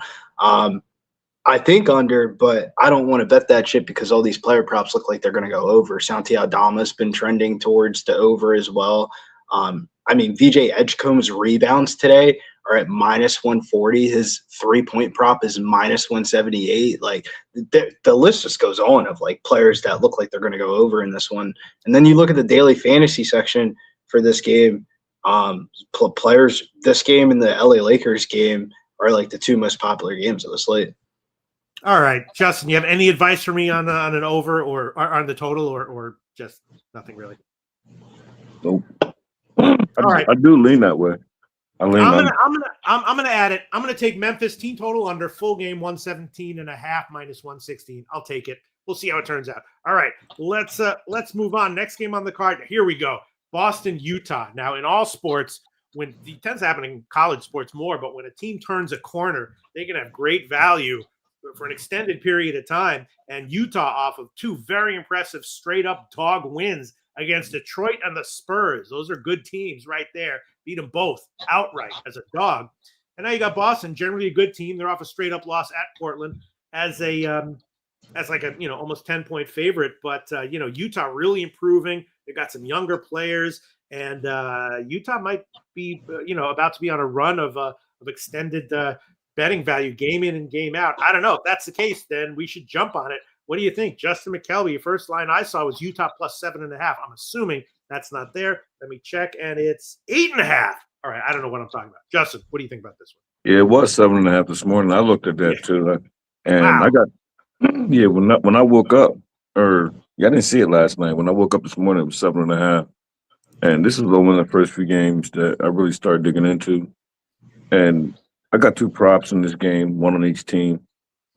I think under, but I don't want to bet that shit because all these player props look like they're going to go over. Santi Aldama's been trending towards the over as well. I mean, VJ Edgecombe's rebounds today are at -140. His 3-point prop is -178. Like the list just goes on of like players that look like they're going to go over in this one. And then you look at the daily fantasy section for this game. Players, this game and the LA Lakers game are like the two most popular games of the slate. All right, Justin, you have any advice for me on an over or on the total or just nothing really? Nope. All right. I do lean that way. I'm gonna add it. I'm gonna take Memphis team total under, full game 117.5 -116. I'll take it. We'll see how it turns out. All right, let's move on. Next game on the card. Here we go. Boston, Utah. Now in all sports, when it tends to happen in college sports more, but when a team turns a corner, they can have great value for an extended period of time. And Utah, off of two very impressive straight up dog wins against Detroit and the Spurs. Those are good teams right there. Beat them both outright as a dog. And now you got Boston, generally a good team. They're off a straight up loss at Portland as like a almost 10-point favorite. But Utah really improving. They've got some younger players, and Utah might be about to be on a run of extended betting value game in and game out. I don't know. If that's the case, then we should jump on it. What do you think? Justin McKelvey, your first line I saw was Utah plus 7.5. I'm assuming that's not there. Let me check, and it's 8.5. All right, I don't know what I'm talking about. Justin, what do you think about this one? Yeah, it was 7.5 this morning. I looked at that too. And wow. I got when I woke up, I didn't see it last night. When I woke up this morning, it was 7.5. And this is one of the first few games that I really started digging into. And I got two props in this game, one on each team.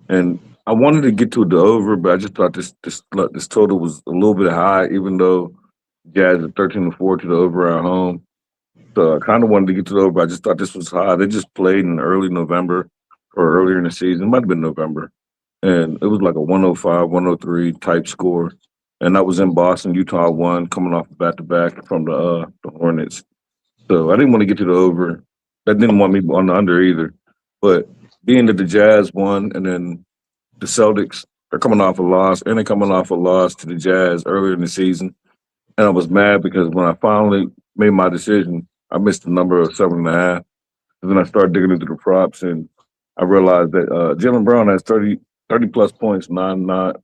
And I wanted to get to the over, but I just thought this total was a little bit high, even though Jazz are 13-4 to the over at home. So I kind of wanted to get to the over. I just thought this was high. They just played in early November or earlier in the season. It might have been November. And it was like a 105, 103 type score. And that was in Boston. Utah won, coming off the back-to-back from the Hornets. So I didn't want to get to the over. That didn't want me on the under either. But being that the Jazz won and then the Celtics are coming off a loss, and they're coming off a loss to the Jazz earlier in the season. And I was mad because when I finally made my decision, I missed the number of 7.5. And then I started digging into the props, and I realized that Jaylen Brown has 30-plus points, 9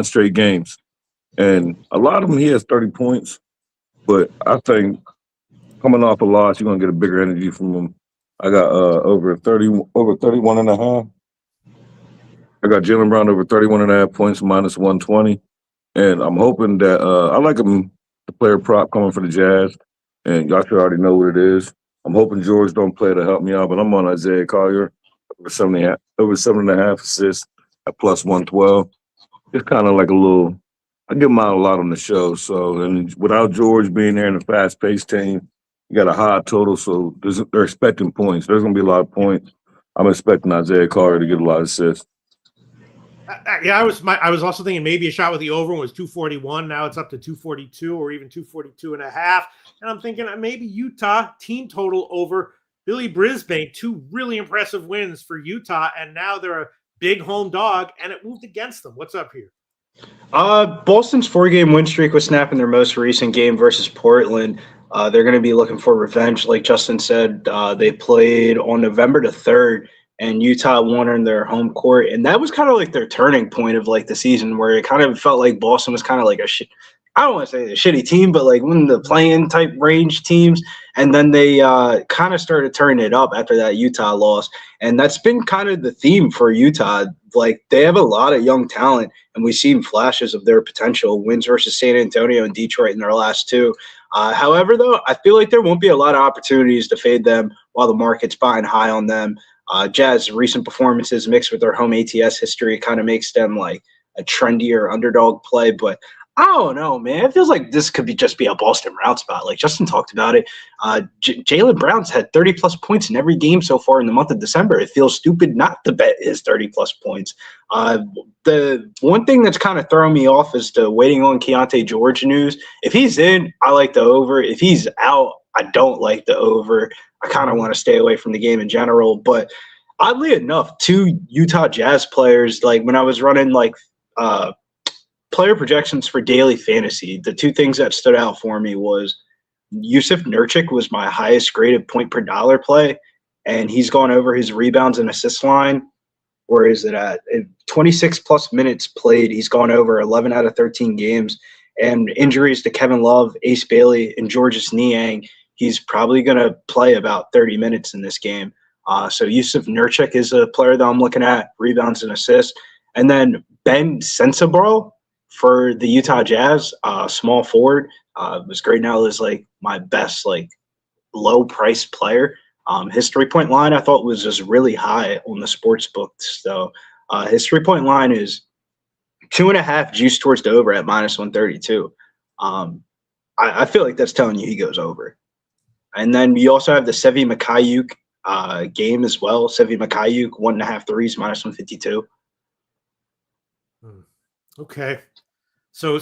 straight games. And a lot of them, he has 30 points. But I think coming off a loss, you're going to get a bigger energy from him. I got over 31.5. I got Jaylen Brown over 31.5 points, -120. And I'm hoping that I like him, the player prop coming for the Jazz. And y'all should already know what it is. I'm hoping George don't play to help me out, but I'm on Isaiah Collier over 7.5 assists at +112. It's kind of like a little, I give him out a lot on the show. So, and without George being there in a fast-paced team, you got a high total, so they're expecting points. There's going to be a lot of points. I'm expecting Isaiah Collier to get a lot of assists. Yeah, I was also thinking maybe a shot with the over was 241. Now it's up to 242 or even 242.5. And I'm thinking maybe Utah team total over Billy Brisbane. Two really impressive wins for Utah, and now they're a big home dog, and it moved against them. What's up here? Boston's 4-game win streak was snapping their most recent game versus Portland. They're going to be looking for revenge. Like Justin said, they played on November the 3rd. And Utah won in their home court. And that was kind of like their turning point of like the season, where it kind of felt like Boston was kind of like I don't want to say a shitty team, but like one of the play-in type range teams. And then they kind of started turning it up after that Utah loss. And that's been kind of the theme for Utah. Like they have a lot of young talent, and we've seen flashes of their potential. Wins versus San Antonio and Detroit in their last two. However, though, I feel like there won't be a lot of opportunities to fade them while the market's buying high on them. Jazz recent performances mixed with their home ATS history kind of makes them like a trendier underdog play. But I don't know, man. It feels like this could just be a Boston Brown spot. Like Justin talked about it. Jaylen Brown's had 30-plus points in every game so far in the month of December. It feels stupid not to bet his 30-plus points. The one thing that's kind of throwing me off is the waiting on Keontae George news. If he's in, I like the over. If he's out, I don't like the over. I kind of want to stay away from the game in general. But oddly enough, 2 Utah Jazz players, like when I was running player projections for daily fantasy, the 2 things that stood out for me was Yusuf Nurkic was my highest graded point per dollar play, and he's gone over his rebounds and assist line. Where is it at? 26-plus minutes played. He's gone over 11 out of 13 games. And injuries to Kevin Love, Ace Bailey, and Georges Niang, he's probably going to play about 30 minutes in this game. So Yusuf Nurkic is a player that I'm looking at, rebounds and assists. And then Ben Sensabaugh for the Utah Jazz, small forward, was great. Now is like my best low price player. His 3-point line I thought was just really high on the sports books. So his 3-point line is 2.5 juice towards the over at -132. I feel like that's telling you he goes over. And then you also have the Sevi Mikhailiuk game as well. Sevi Mikhailiuk 1.5 threes -152. Okay. So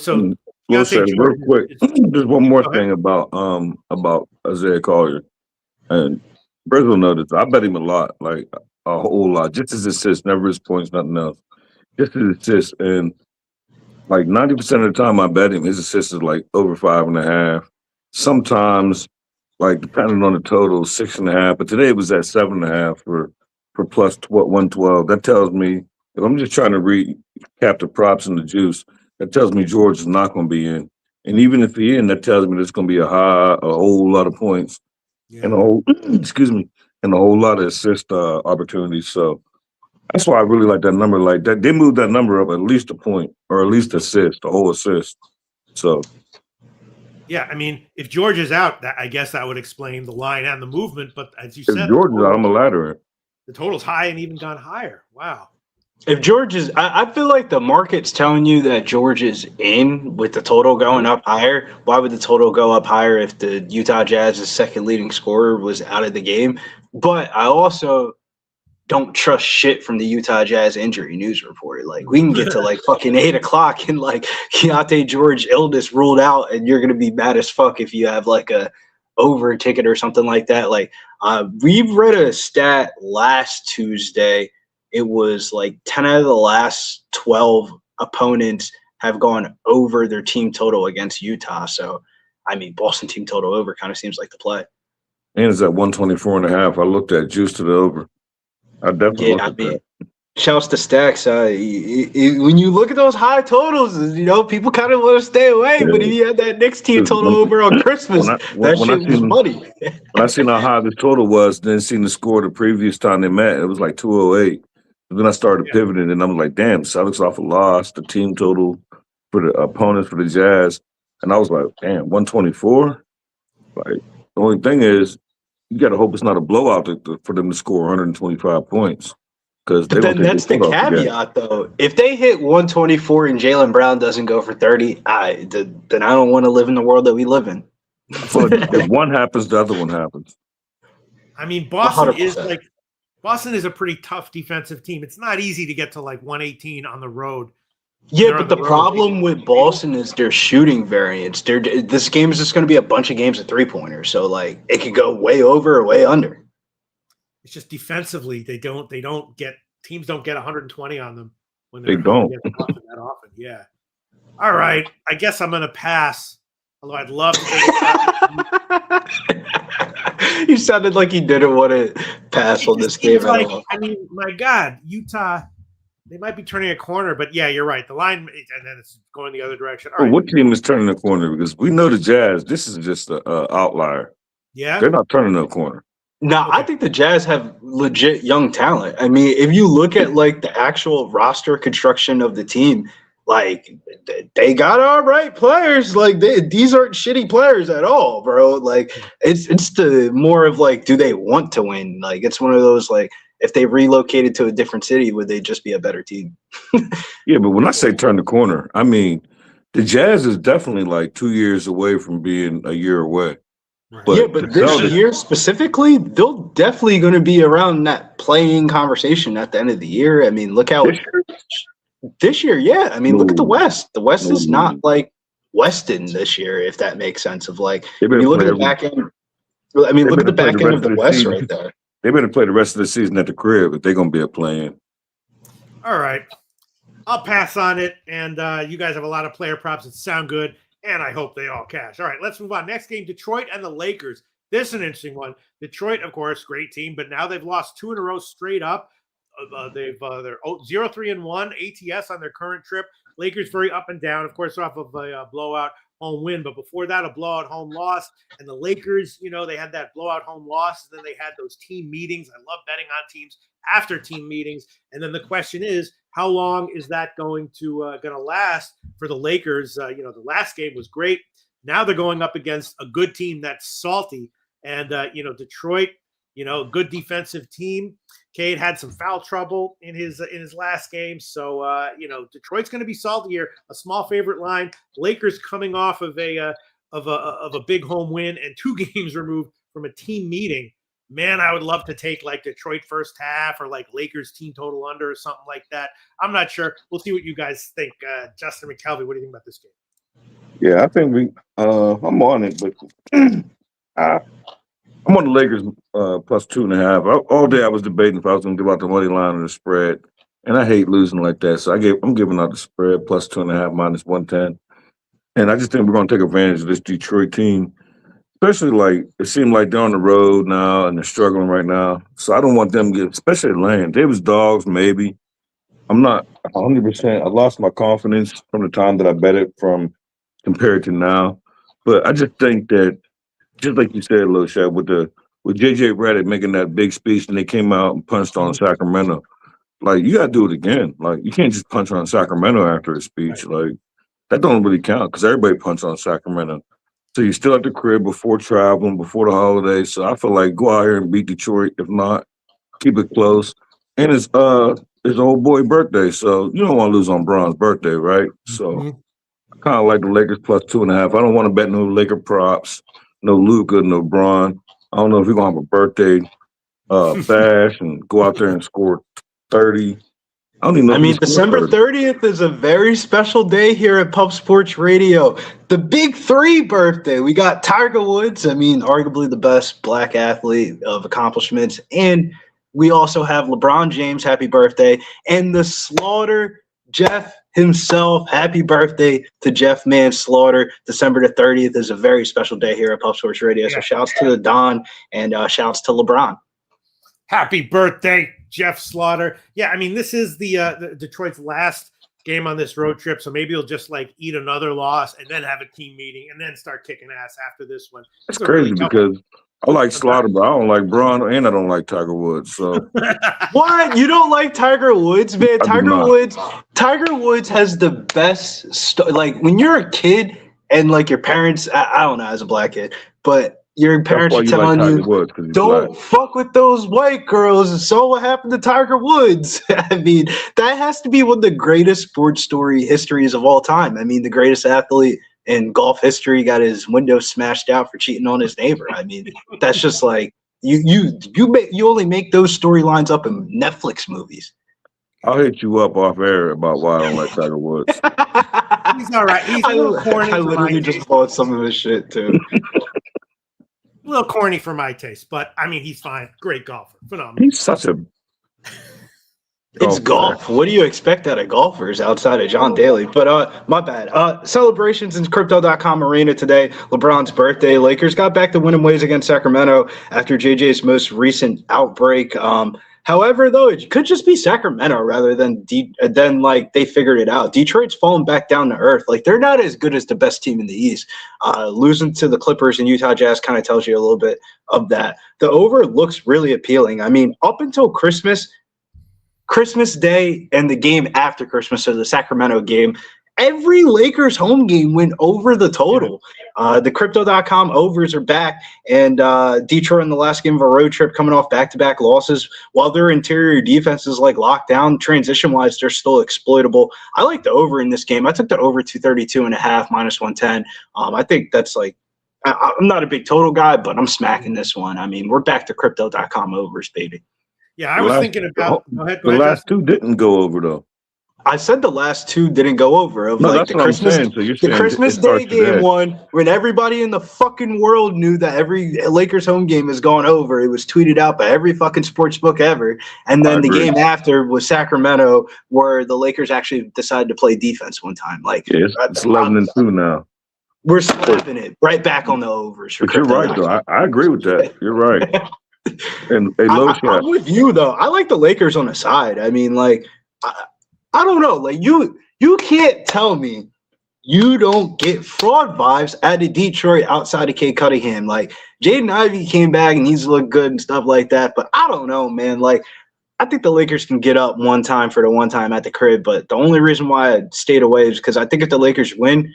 We'll say real quick. There's one more thing about Isaiah Collier, and Briz will know this. I bet him a lot, like a whole lot. Just his assists, never his points, nothing else. Just his assists, and like 90% of the time I bet him, his assists is like over 5.5. Sometimes, like depending on the total, 6.5. But today it was at 7.5 for plus 112. That tells me, if I'm just trying to recap the props and the juice, that tells me George is not going to be in. And even if he's in, that tells me there's going to be a whole lot of points and a whole lot of assist opportunities. So that's why I really like that number. Like that, they moved that number up at least a point or at least assist, a whole assist. So. Yeah, I mean, if George is out, I guess that would explain the line and the movement. But as you said, if George is out, I'm a ladder. The total's high and even gone higher. Wow. If George is, I feel like the market's telling you that George is in with the total going up higher. Why would the total go up higher if the Utah Jazz's second leading scorer was out of the game? But I also don't trust shit from the Utah Jazz injury news report. Like we can get to like fucking 8 o'clock and like Keontae George illness ruled out, and you're gonna be mad as fuck if you have like a over ticket or something like that. Like we've read a stat last Tuesday. It was like 10 out of the last 12 opponents have gone over their team total against Utah. So, I mean, Boston team total over kind of seems like the play. And it's at 124.5. I looked at juice to the over. I definitely looked at that. Shouts to Stacks. When you look at those high totals, you know, people kind of want to stay away. Yeah. But if you had that Knicks team total over on Christmas, that shit was money. When I seen how high the total was, then seen the score the previous time they met, it was like 208. And then I started pivoting, and I'm like, damn, Celtics off a loss, the team total for the opponents for the Jazz. And I was like, damn, 124? Like, the only thing is, you got to hope it's not a blowout for them to score 125 points. But then that's the caveat, though. If they hit 124 and Jaylen Brown doesn't go for 30, then I don't want to live in the world that we live in. If one happens, the other one happens. I mean, Boston 100%. Boston is a pretty tough defensive team. It's not easy to get to like 118 on the road. Yeah, but the problem with Boston is their shooting variance. This game is just going to be a bunch of games of three-pointers, so like it could go way over or way under. It's just defensively teams don't get 120 on them when they don't that often. Yeah. All right, I guess I'm going to pass. Although I'd love to. You sounded like you didn't want to pass on this game at all. I mean, my God, Utah, they might be turning a corner, but yeah, you're right. The line, and then it's going the other direction. All right. What team is turning the corner? Because we know the Jazz, this is just an outlier. Yeah. They're not turning the corner. No, I think the Jazz have legit young talent. I mean, if you look at like the actual roster construction of the team, like they got all right players. Like these aren't shitty players at all, bro. Like it's the more of like, do they want to win? Like it's one of those like if they relocated to a different city, would they just be a better team? Yeah, but when I say turn the corner, I mean the Jazz is definitely like 2 years away from being a year away. But this year specifically, they're definitely going to be around that playing conversation at the end of the year. I mean, look how this year, yeah. I mean, look at the West. The West is not like Weston this year, if that makes sense. Of like, when you look at the back end. I mean, look at the back end of the West right there. They better play the rest of the season at the crib if they're going to be a play-in. All right. I'll pass on it, and you guys have a lot of player props that sound good, and I hope they all cash. All right, let's move on. Next game, Detroit and the Lakers. This is an interesting one. Detroit, of course, great team, but now they've lost 2 in a row straight up. They're 0-3-1 ATS on their current trip. Lakers very up and down, of course, off of a blowout home win, but before that, a blowout home loss. And the Lakers, they had that blowout home loss, and then they had those team meetings. I love betting on teams after team meetings. And then the question is, how long is that going to last for the Lakers? The last game was great. Now they're going up against a good team that's salty. And, Detroit, good defensive team. Cade had some foul trouble in his last game. So, Detroit's going to be salty here. A small favorite line. Lakers coming off of a big home win and 2 games removed from a team meeting. Man, I would love to take like Detroit first half or like Lakers team total under or something like that. I'm not sure. We'll see what you guys think. Justin McKelvey, what do you think about this game? Yeah, I think I'm on it, but I'm on the Lakers plus 2.5. All day I was debating if I was going to give out the money line or the spread, and I hate losing like that. So I'm giving out the spread plus 2.5 minus 110, and I just think we're going to take advantage of this Detroit team. Especially like it seemed like they're on the road now and they're struggling right now. So I don't want them to get, especially Atlanta. They was dogs, maybe. I'm not 100%. I lost my confidence from the time that I bet it from compared to now. But I just think that, just like you said, Loshak, with JJ Redick making that big speech and they came out and punched on Sacramento. Like, you got to do it again. Like, you can't just punch on Sacramento after a speech. Like, that don't really count because everybody punched on Sacramento. So you're still at the crib before traveling, before the holidays. So I feel like go out here and beat Detroit. If not, keep it close. And it's old boy birthday, so you don't want to lose on Braun's birthday, right? So I kind of like the Lakers plus 2.5. I don't want to bet no Laker props, no Luka, no Braun. I don't know if we're gonna have a birthday bash and go out there and score 30. I don't even know. I mean, December 30th is a very special day here at Pub Sports Radio. The Big 3 birthday. We got Tiger Woods, I mean, arguably the best black athlete of accomplishments. And we also have LeBron James, happy birthday. And the Slaughter, Jeff himself, happy birthday to Jeff Slaughter. December the 30th is a very special day here at Pub Sports Radio. So shouts to the Don and shouts to LeBron. Happy birthday, Jeff Slaughter. Yeah, I mean, this is the Detroit's last game on this road trip, so maybe he'll just like eat another loss and then have a team meeting and then start kicking ass after this one. It's crazy because I like Slaughter, but I don't like Braun and I don't like Tiger Woods. So what? You don't like Tiger Woods, man? Tiger Woods has the best like when you're a kid and like your parents, I don't know, as a black kid, but your parents are telling you, don't fuck with those white girls. So what happened to Tiger Woods? I mean, that has to be one of the greatest sports story histories of all time. I mean, the greatest athlete in golf history got his window smashed out for cheating on his neighbor. I mean, that's just like you only make those storylines up in Netflix movies. I'll hit you up off air about why I don't like Tiger Woods. He's all right. He's a little corny. I literally just bought some of his shit too. A little corny for my taste, but I mean, he's fine. Great golfer. Phenomenal. He's such a... It's golf. What do you expect out of golfers outside of John Daly? But my bad. Celebrations in Crypto.com Arena today. LeBron's birthday. Lakers got back to winning ways against Sacramento after JJ's most recent outbreak. However, though, it could just be Sacramento rather than like they figured it out. Detroit's fallen back down to earth. Like they're not as good as the best team in the East. Losing to the Clippers and Utah Jazz kind of tells you a little bit of that. The over looks really appealing. I mean, up until Christmas Day and the game after Christmas, so the Sacramento game, every Lakers home game went over the total. The Crypto.com overs are back, and Detroit in the last game of a road trip coming off back-to-back losses. While their interior defense is like locked down, transition-wise, they're still exploitable. I like the over in this game. I took the over 232.5 minus 110. I think that's like, I'm not a big total guy, but I'm smacking this one. I mean, we're back to Crypto.com overs, baby. Yeah, I was thinking about the last two didn't go over though. I said the last two didn't go over. No, that's what I'm saying. So you're saying the Christmas Day game one, when everybody in the fucking world knew that every Lakers home game is going over. It was tweeted out by every fucking sports book ever. And then the game after was Sacramento, where the Lakers actually decided to play defense one time. Like, yeah, it's 11-2 now. We're slapping it right back on the overs. But you're right, though. I agree with that. You're right. And I'm with you, though. I like the Lakers on the side. I mean, like, I don't know. Like, you can't tell me you don't get fraud vibes out of Detroit outside of Kate Cunningham. Like, Jaden Ivey came back and he's looked good and stuff like that. But I don't know, man. Like, I think the Lakers can get up one time for the one time at the crib. But the only reason why I stayed away is because I think if the Lakers win,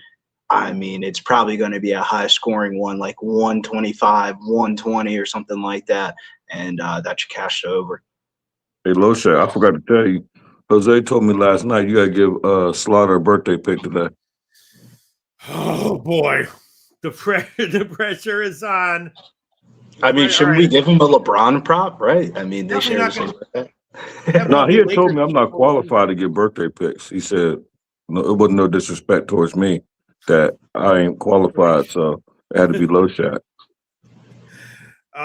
I mean, it's probably going to be a high-scoring one, like 125, 120 or something like that, and that should cash over. Hey, Loshak, I forgot to tell you. Jose told me last night you got to give Slaughter a birthday pick today. Oh, boy. The pressure is on. I mean, shouldn't we give him a LeBron prop, right? I mean, they share the same birthday. No, he had told me I'm not qualified to give birthday picks. He said it wasn't no disrespect towards me that I ain't qualified, so it had to be Loshak.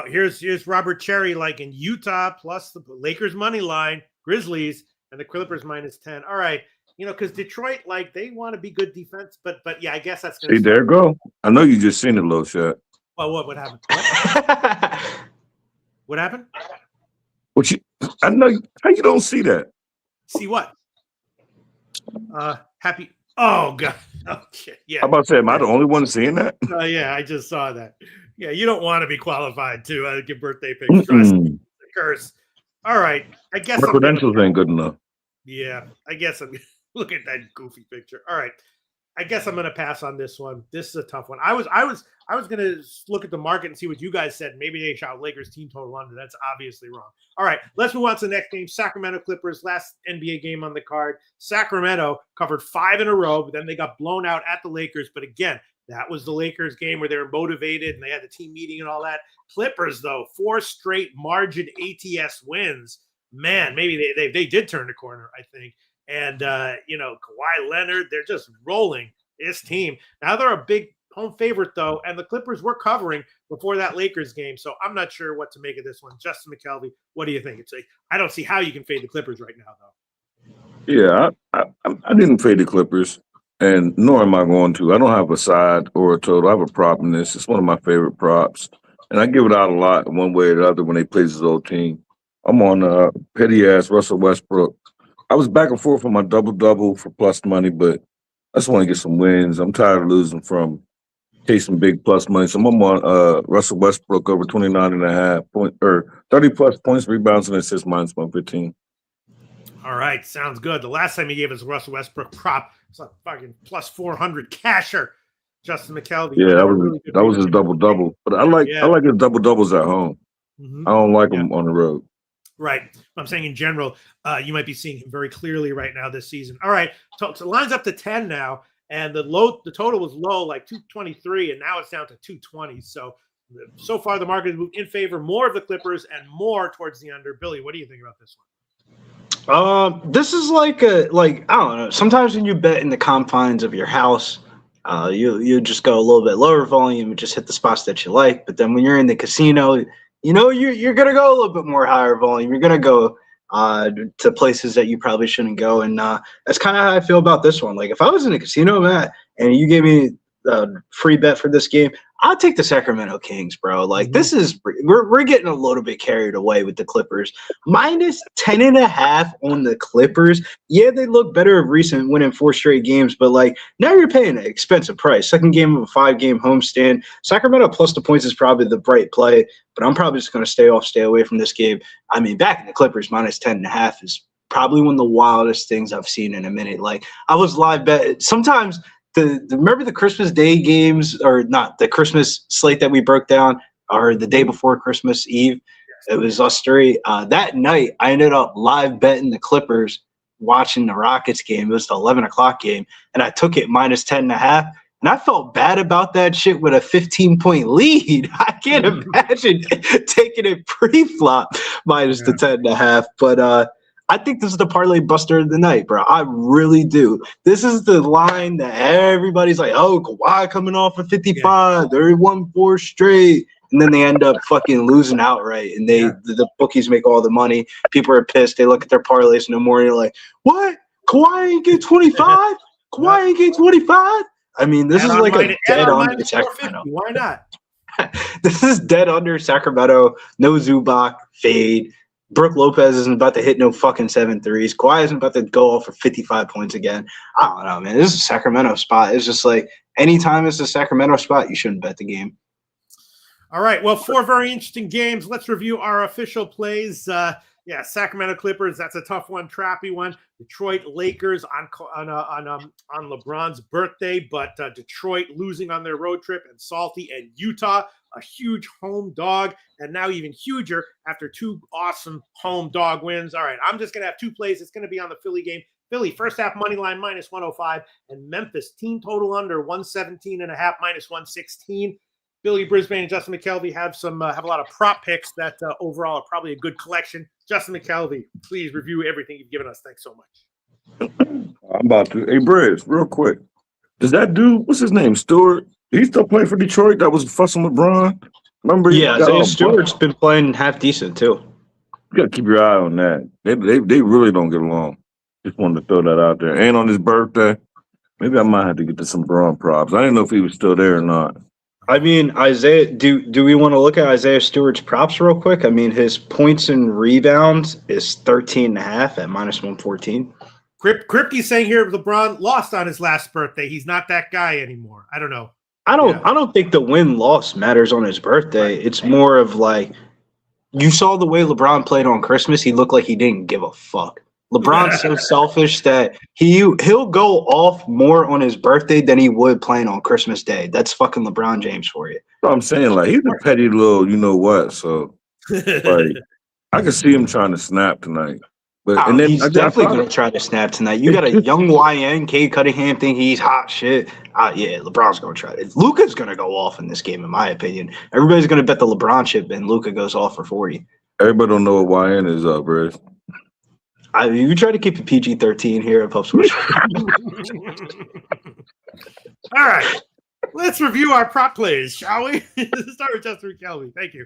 Here's Robert Cherry, like in Utah, plus the Lakers money line, Grizzlies, and the Clippers -10. All right, because Detroit, like, they want to be good defense, but yeah, I guess that's going to. See, there you go. I know you just seen it, Loshak. Well, what happened? What happened? I know how you don't see that. See what? Happy. Oh God. Okay. Yeah. How about to say, am I the only one seeing that? Yeah, I just saw that. Yeah, you don't want to be qualified to give birthday picks. Trust me. It's a curse. All right. I guess my credentials ain't good enough. Yeah, I guess I'm look at that goofy picture. All right. I guess I'm gonna pass on this one. This is a tough one. I was gonna look at the market and see what you guys said. Maybe they shot Lakers team total under. That's obviously wrong. All right, let's move on to the next game. Sacramento Clippers, last NBA game on the card. Sacramento covered 5 in a row, but then they got blown out at the Lakers. But again, that was the Lakers game where they were motivated and they had the team meeting and all that. Clippers, though, 4 straight margin ATS wins. Man, maybe they did turn the corner, I think. And, Kawhi Leonard, they're just rolling this team. Now they're a big home favorite, though, and the Clippers were covering before that Lakers game. So I'm not sure what to make of this one. Justin McKelvey, what do you think? I don't see how you can fade the Clippers right now, though. Yeah, I didn't fade the Clippers, and nor am I going to. I don't have a side or a total. I have a prop in this. It's one of my favorite props, and I give it out a lot one way or the other when they play his old team. I'm on petty-ass Russell Westbrook. I was back and forth on my double-double for plus money, but I just want to get some wins. I'm tired of losing from chasing big plus money. So I'm on Russell Westbrook over 29.5 or 30-plus points, rebounds, and assists minus 115. All right, sounds good. The last time he gave us Russell Westbrook prop, it's like fucking plus 400 casher. Justin McKelvey. Yeah, that was his double-double. But I like his double-doubles at home. Mm-hmm. I don't like them on the road. Right. I'm saying in general, you might be seeing him very clearly right now this season. All right. So lines up to 10 now, and the total was low, like 223, and now it's down to 220. So far the market has moved in favor more of the Clippers and more towards the under. Billy, what do you think about this one? This is like I don't know. Sometimes when you bet in the confines of your house, you just go a little bit lower volume and just hit the spots that you like. But then when you're in the casino, you're going to go a little bit more higher volume. You're going to go to places that you probably shouldn't go. And that's kind of how I feel about this one. Like, if I was in a casino, Matt, and you gave me a free bet for this game, I'll take the Sacramento Kings, bro. Like, this is – we're getting a little bit carried away with the Clippers. Minus 10.5 on the Clippers. Yeah, they look better of recent, winning 4 straight games, but, like, now you're paying an expensive price. Second game of a 5-game homestand. Sacramento plus the points is probably the bright play, but I'm probably just going to stay away from this game. I mean, back in the Clippers, minus 10.5 is probably one of the wildest things I've seen in a minute. Like, I was live bet. Sometimes remember the Christmas Day games, or not the Christmas slate that we broke down, or the day before Christmas Eve. It was us three. That night, I ended up live betting the Clippers, watching the Rockets game. It was the 11 o'clock game, and I took it minus 10.5. And I felt bad about that shit with a 15-point lead. I can't imagine taking it pre-flop minus the 10.5. But I think this is the parlay buster of the night, bro. I really do. This is the line that everybody's like, oh, Kawhi coming off of 55. They won 4 straight. And then they end up fucking losing outright. And the bookies make all the money. People are pissed. They look at their parlays in the morning like, what? Kawhi ain't get 25? Kawhi ain't get 25? I mean, this is like a dead under Sacramento. Why not? This is dead under Sacramento. No Zubac, fade. Brooke Lopez isn't about to hit no fucking 7 threes. Kawhi isn't about to go off for 55 points again. I don't know, man. This is a Sacramento spot. It's just like anytime it's a Sacramento spot, you shouldn't bet the game. All right. Well, 4 very interesting games. Let's review our official plays. Sacramento Clippers. That's a tough one, trappy one. Detroit Lakers on LeBron's birthday, but Detroit losing on their road trip, and salty, and Utah, a huge home dog, and now even huger after 2 awesome home dog wins. All right, I'm just gonna have 2 plays. It's gonna be on the Philly game. Philly first half money line minus 105, and Memphis team total under 117.5 minus 116. Billy Brisbane and Justin McKelvey have a lot of prop picks that overall are probably a good collection. Justin McKelvey, please review everything you've given us. Thanks so much. I'm about to. Hey, Briz, real quick. Does that dude, what's his name, Stewart? He still playing for Detroit? That was fussing with Bron? Remember? Yeah, Isaiah Stewart's been playing half decent, too. You got to keep your eye on that. They really don't get along. Just wanted to throw that out there. And on his birthday, maybe I might have to get to some Bron props. I didn't know if he was still there or not. I mean, Isaiah, do we want to look at Isaiah Stewart's props real quick? I mean, his points and rebounds is 13.5 at minus 114. Kripke's saying here LeBron lost on his last birthday. He's not that guy anymore. I don't know. I don't think the win-loss matters on his birthday. Right. It's more of like, you saw the way LeBron played on Christmas. He looked like he didn't give a fuck. LeBron's so selfish that he'll go off more on his birthday than he would playing on Christmas Day. That's fucking LeBron James for you. So I'm saying, like, he's a petty little, you know what? So, like, I can see him trying to snap tonight. But and then he's definitely going to try to snap tonight. You got a young YN, Cade Cunningham, think he's hot shit. Yeah, LeBron's going to try it. Luka's going to go off in this game, in my opinion. Everybody's going to bet the LeBron chip, and Luka goes off for 40. Everybody don't know what YN is, Briz. I mean, we try to keep it PG-13 here at Pub Sports. All right. Let's review our prop plays, shall we? Start with Justin McKelvey. Thank you.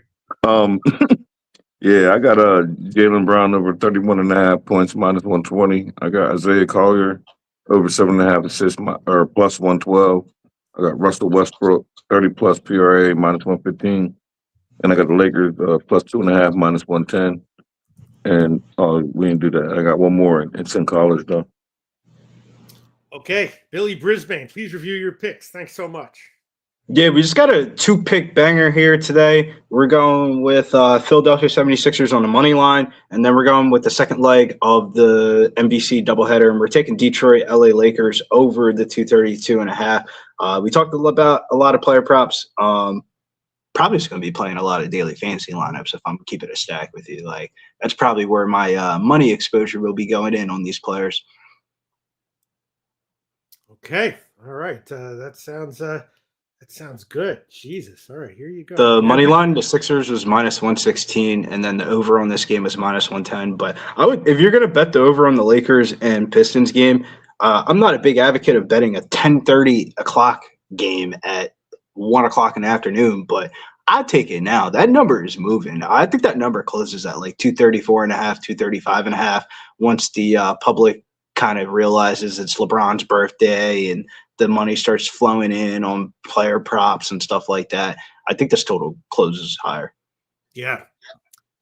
Yeah, I got Jaylen Brown over 31.5 points, minus 120. I got Isaiah Collier over 7.5 assists, or plus 112. I got Russell Westbrook 30+ PRA, minus 115. And I got the Lakers plus 2.5, minus 110. And we didn't do that. I got one more. It's in college, though. Okay. Billy Brisbane, please review your picks. Thanks so much. Yeah, we just got a 2-pick banger here today. We're going with Philadelphia 76ers on the money line, and then we're going with the second leg of the NBC doubleheader, and we're taking Detroit LA Lakers over the 232.5. We talked about a lot of player props. Probably just going to be playing a lot of daily fantasy lineups if I'm keeping a stack with you. Like, that's probably where my money exposure will be going in on these players. Okay. All right. That sounds good. Jesus. All right, here you go. The money line, the Sixers was minus 116, and then the over on this game was minus 110. But I would, if you're going to bet the over on the Lakers and Pistons game, I'm not a big advocate of betting a 10:30 o'clock game at 1 o'clock in the afternoon, but I take it now. That number is moving. I think that number closes at like 234.5, 235.5 once the public kind of realizes it's LeBron's birthday and the money starts flowing in on player props and stuff like that. I think this total closes higher. Yeah.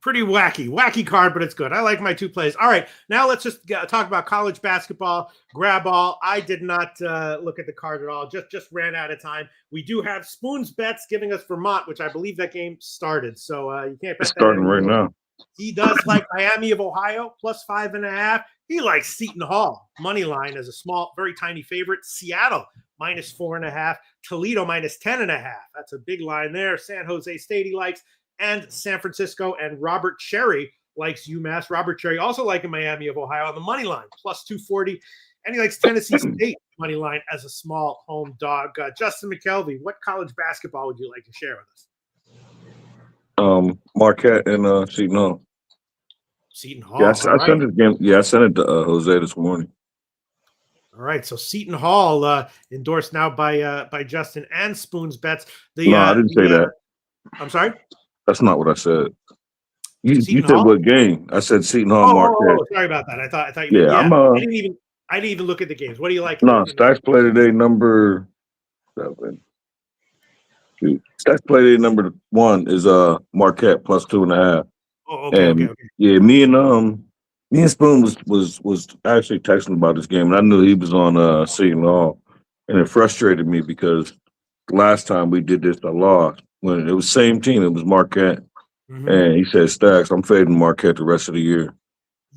Pretty wacky card, but it's good. I like my 2 plays. All right, now let's just talk about college basketball. Grab all. I did not look at the card at all. Just ran out of time. We do have Spoons Bets giving us Vermont, which I believe that game started. So you can't bet. It's starting right now. He does like Miami of Ohio, plus 5.5. He likes Seton Hall, money line as a small, very tiny favorite. Seattle, minus 4.5. Toledo, minus 10.5. That's a big line there. San Jose State he likes, and San Francisco, and Robert Cherry likes UMass. Robert Cherry also liking Miami of Ohio on the money line, plus 240. And he likes Tennessee State money line as a small home dog. Justin McKelvey, what college basketball would you like to share with us? Marquette and Seton Hall. Seton Hall. Yeah, I sent it again. Yeah, I sent it to Jose this morning. All right, so Seton Hall endorsed now by Justin and Spoon's Bets. No, I didn't say that. I'm sorry? That's not what I said. You said Hall? what game? I said Seton Hall, Marquette. Sorry about that. I thought you. Yeah, I didn't even look at the games. What do you like? No, Stacks play today number 7. Stacks play today number 1 is Marquette plus 2.5. Oh, okay. Yeah, me and Spoon was actually texting about this game, and I knew he was on Seton Hall, and it frustrated me because last time we did this, I lost when it was the same team. It was Marquette, and he said, "Stacks, I'm fading Marquette the rest of the year."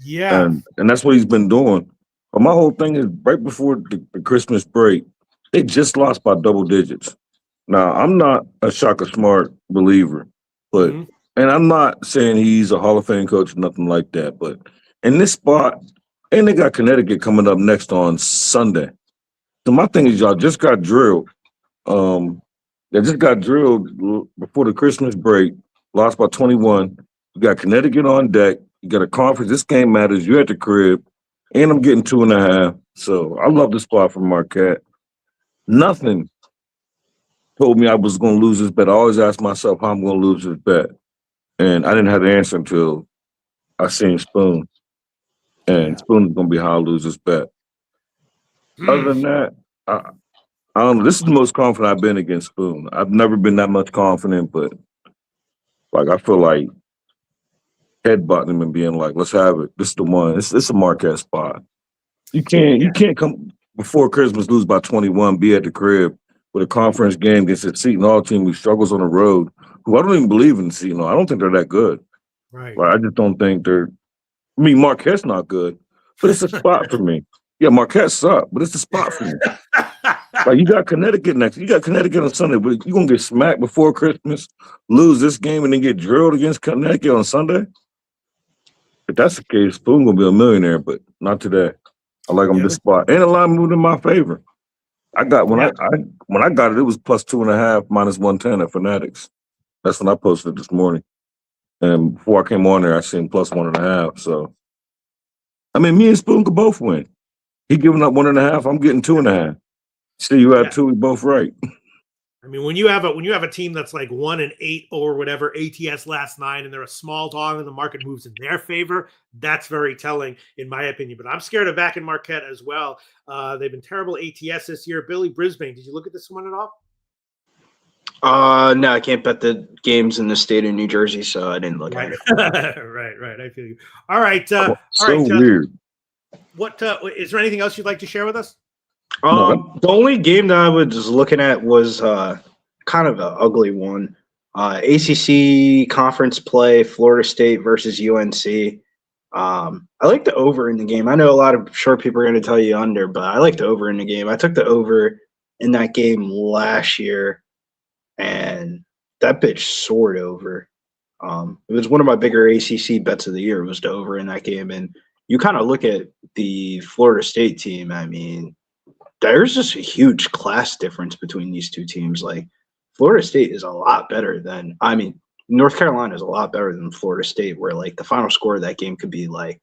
Yeah, and that's what he's been doing. But my whole thing is right before the Christmas break, they just lost by double digits. Now, I'm not a Shaka Smart believer, but and I'm not saying he's a Hall of Fame coach or nothing like that, but in this spot, and they got Connecticut coming up next on Sunday. So my thing is y'all just got drilled. They just got drilled before the Christmas break, lost by 21. You got Connecticut on deck. You got a conference. This game matters. You're at the crib. And I'm getting 2.5. So I love the spot from Marquette. Nothing told me I was going to lose this bet. I always ask myself how I'm going to lose this bet. And I didn't have the answer until I seen Spoon. And Spoon is going to be how I lose this bet. Other than that, I don't know. This is the most confident I've been against Spoon. I've never been that much confident, but like I feel like headbutting him and being like, let's have it. This is the one. It's a Marquette spot. You can't come before Christmas, lose by 21, be at the crib with a conference game against a Seton Hall team who struggles on the road, who I don't even believe in Seton Hall. I don't think they're that good. Right. Like, I just don't think they're – I mean, Marquette's not good, but it's a spot for me. Yeah, Marquette suck, but it's a spot for me. Like, you got Connecticut next. You got Connecticut on Sunday, but you're going to get smacked before Christmas, lose this game, and then get drilled against Connecticut on Sunday? If that's the case, Spoon going to be a millionaire, but not today. I like him this spot. And a line moved in my favor. I got when I got it, it was plus 2.5, minus 110 at Fanatics. That's when I posted it this morning. And before I came on there, I seen plus 1.5. So, I mean, me and Spoon could both win. He giving up 1.5. I'm getting 2.5. See, you have 2. We both right. I mean, when you have a team that's like 1-8 or whatever ATS last 9, and they're a small dog and the market moves in their favor, that's very telling in my opinion. But I'm scared of backing Marquette as well. They've been terrible ATS this year. Billy Brisbane, did you look at this one at all? No, I can't bet the games in the state of New Jersey, so I didn't look at it. right. I feel you. All right. Weird. What is there anything else you'd like to share with us? The only game that I was looking at was kind of an ugly one. ACC conference play, Florida State versus UNC. I like the over in the game. I know a lot of short people are going to tell you under, but I like the over in the game. I took the over in that game last year, and that bitch soared over. It was one of my bigger ACC bets of the year. It was the over in that game, and you kind of look at the Florida State team. I mean, there's just a huge class difference between these two teams. Like, Florida State is a lot better than, North Carolina is a lot better than Florida State, where like the final score of that game could be like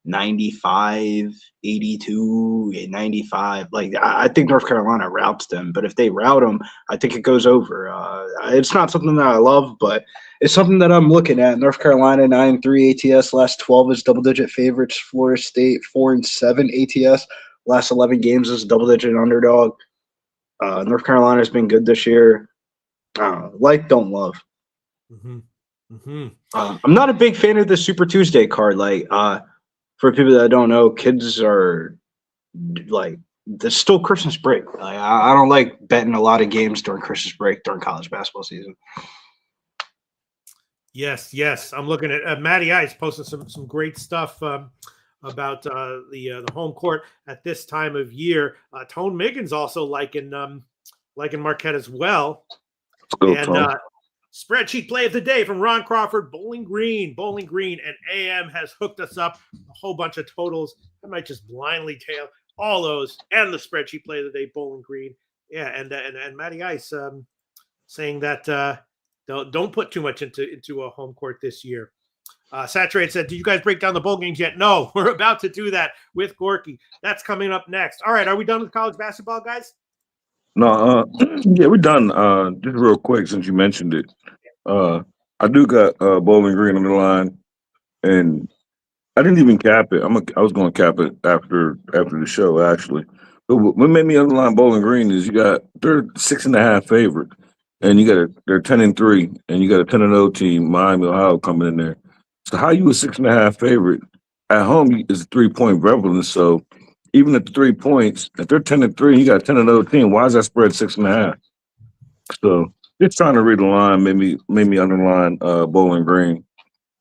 95, 82, 95. Like, I think North Carolina routes them, but if they route them, I think it goes over. It's not something that I love, but it's something that I'm looking at. North Carolina 9-3 ATS, last 12 is double-digit favorites. Florida State 4-7 ATS. Last 11 games is double-digit underdog. North Carolina has been good this year. Like, don't love. I'm not a big fan of the Super Tuesday card. Like, for people that don't know, kids are like, there's still Christmas break. Like, I don't like betting a lot of games during Christmas break during college basketball season. Yes. I'm looking at Matty Ice posting some great stuff about the home court at this time of year. Tone Miggins also liking Marquette as well. Let's go, And Tom. spreadsheet play of the day from Ron Crawford, Bowling Green, and AM has hooked us up a whole bunch of totals. I might just blindly tail all those and the spreadsheet play of the day, Bowling Green. Yeah, and Matty Ice saying that don't put too much into a home court this year. Saturate said, "Did you guys break down the bowl games yet?" No, we're about to do that with Gorky. That's coming up next. All right, are we done with college basketball, guys? No, yeah, we're done. Just real quick, since you mentioned it, I do got Bowling Green on the line, and I didn't even cap it. I was going to cap it after the show, actually. But what made me underline Bowling Green is they're 6.5 favorite, and they're 10-3, and you got a 10-0 team, Miami, Ohio, coming in there. So how you a 6.5 favorite at home is a 3-point prevalence. So even at the 3 points, if they're 10-3, and you got a 10-0 team. Why is that spread 6.5? So just trying to read the line, made me underline Bowling Green,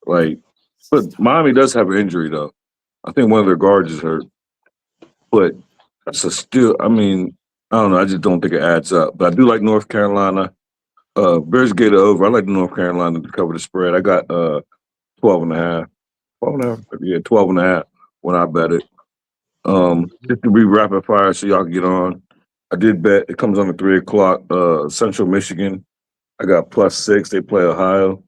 But Miami does have an injury, though. I think one of their guards is hurt. But that's I don't know. I just don't think it adds up. But I do like North Carolina. Bears get it over. I like North Carolina to cover the spread. I got 12.5. 12.5? Yeah, 12.5 when I bet it. Just to be rapid fire so y'all can get on. I did bet. It comes on at 3 o'clock. Central Michigan. I got +6. They play Ohio.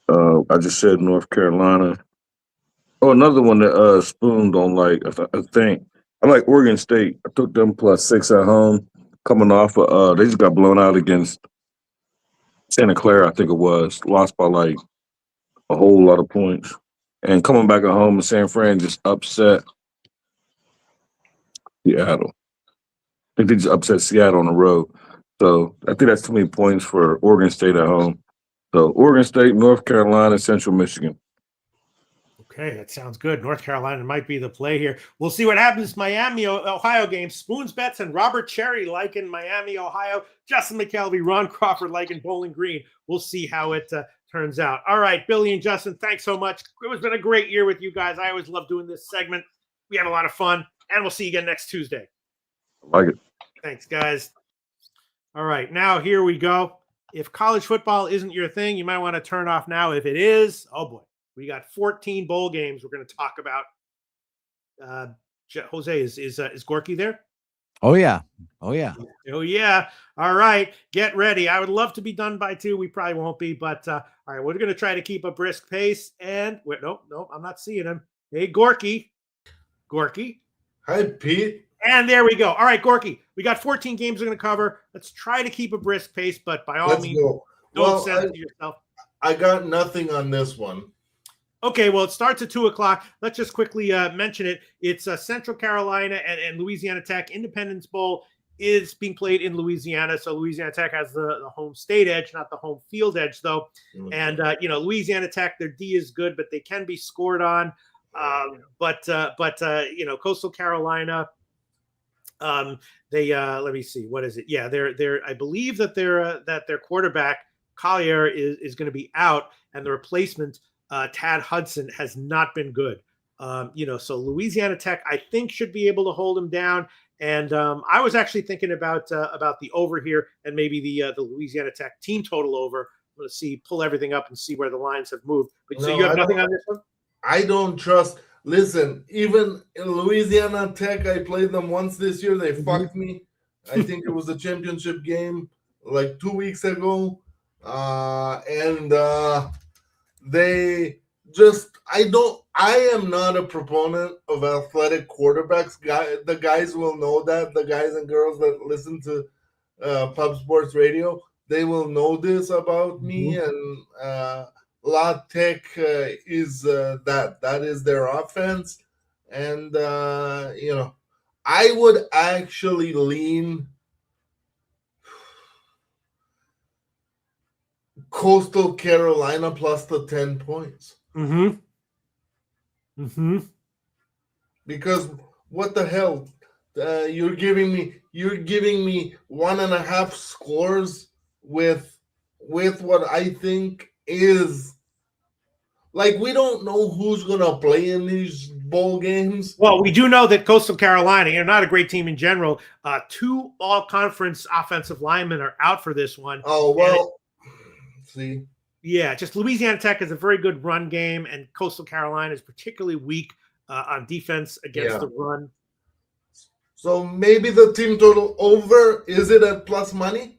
I just said North Carolina. Oh, another one that Spoon don't like. I think I like Oregon State. I took them +6 at home. Coming off they just got blown out against Santa Clara, I think it was. Lost by like a whole lot of points. And coming back at home, San Fran just upset Seattle. I think they just upset Seattle on the road. So I think that's too many points for Oregon State at home. So Oregon State, North Carolina, Central Michigan. Okay, that sounds good. North Carolina might be the play here. We'll see what happens. Miami, Ohio game. Spoons Bets and Robert Cherry liking Miami, Ohio. Justin McKelvey, Ron Crawford liking Bowling Green. We'll see how it turns out. All right, Billy and Justin, thanks so much. It's been a great year with you guys. I always love doing this segment. We had a lot of fun, and we'll see you again next Tuesday. I like it. Thanks, guys. All right, now here we go. If college football isn't your thing, you might want to turn off now. If it is, oh boy. We got 14 bowl games we're going to talk about. Jose, is Gorky there? Oh yeah. Oh yeah. All right, get ready. I would love to be done by 2. We probably won't be, but all right, we're going to try to keep a brisk pace. And wait, no, I'm not seeing him. Hey, Gorky. Hi, Pete. And there we go. All right, Gorky, we got 14 games we're going to cover. Let's try to keep a brisk pace, but by all means, don't censor yourself. I got nothing on this one. Okay, well, it starts at 2 o'clock. Let's just quickly mention it. It's Central Carolina and Louisiana Tech. Independence Bowl is being played in Louisiana, so Louisiana Tech has the home state edge, not the home field edge, though. Mm-hmm. And Louisiana Tech, their D is good, but they can be scored on. But Coastal Carolina, they let me see, what is it? Yeah, they're I believe that their quarterback Collier is going to be out, and the replacement. Tad Hudson has not been good. So Louisiana Tech, I think, should be able to hold him down. And I was actually thinking about the over here and maybe the Louisiana Tech team total over. I'm going to pull everything up and see where the lines have moved. But so you have nothing on this one? I don't trust. Listen, even in Louisiana Tech, I played them once this year. They fucked me. I think it was a championship game like 2 weeks ago. They just I am not a proponent of athletic quarterbacks. The guys will know that. The guys and girls that listen to Pub Sports Radio, they will know this about me. And La Tech is that is their offense. And I would actually lean Coastal Carolina plus the 10 points. Because what the hell? You're giving me 1.5 scores with what I think is like we don't know who's gonna play in these bowl games. Well, we do know that Coastal Carolina, you're not a great team in general. 2 all-conference offensive linemen are out for this one. Oh well, see. Yeah, just Louisiana Tech has a very good run game, and Coastal Carolina is particularly weak on defense against the run. So maybe the team total over, is it at plus money?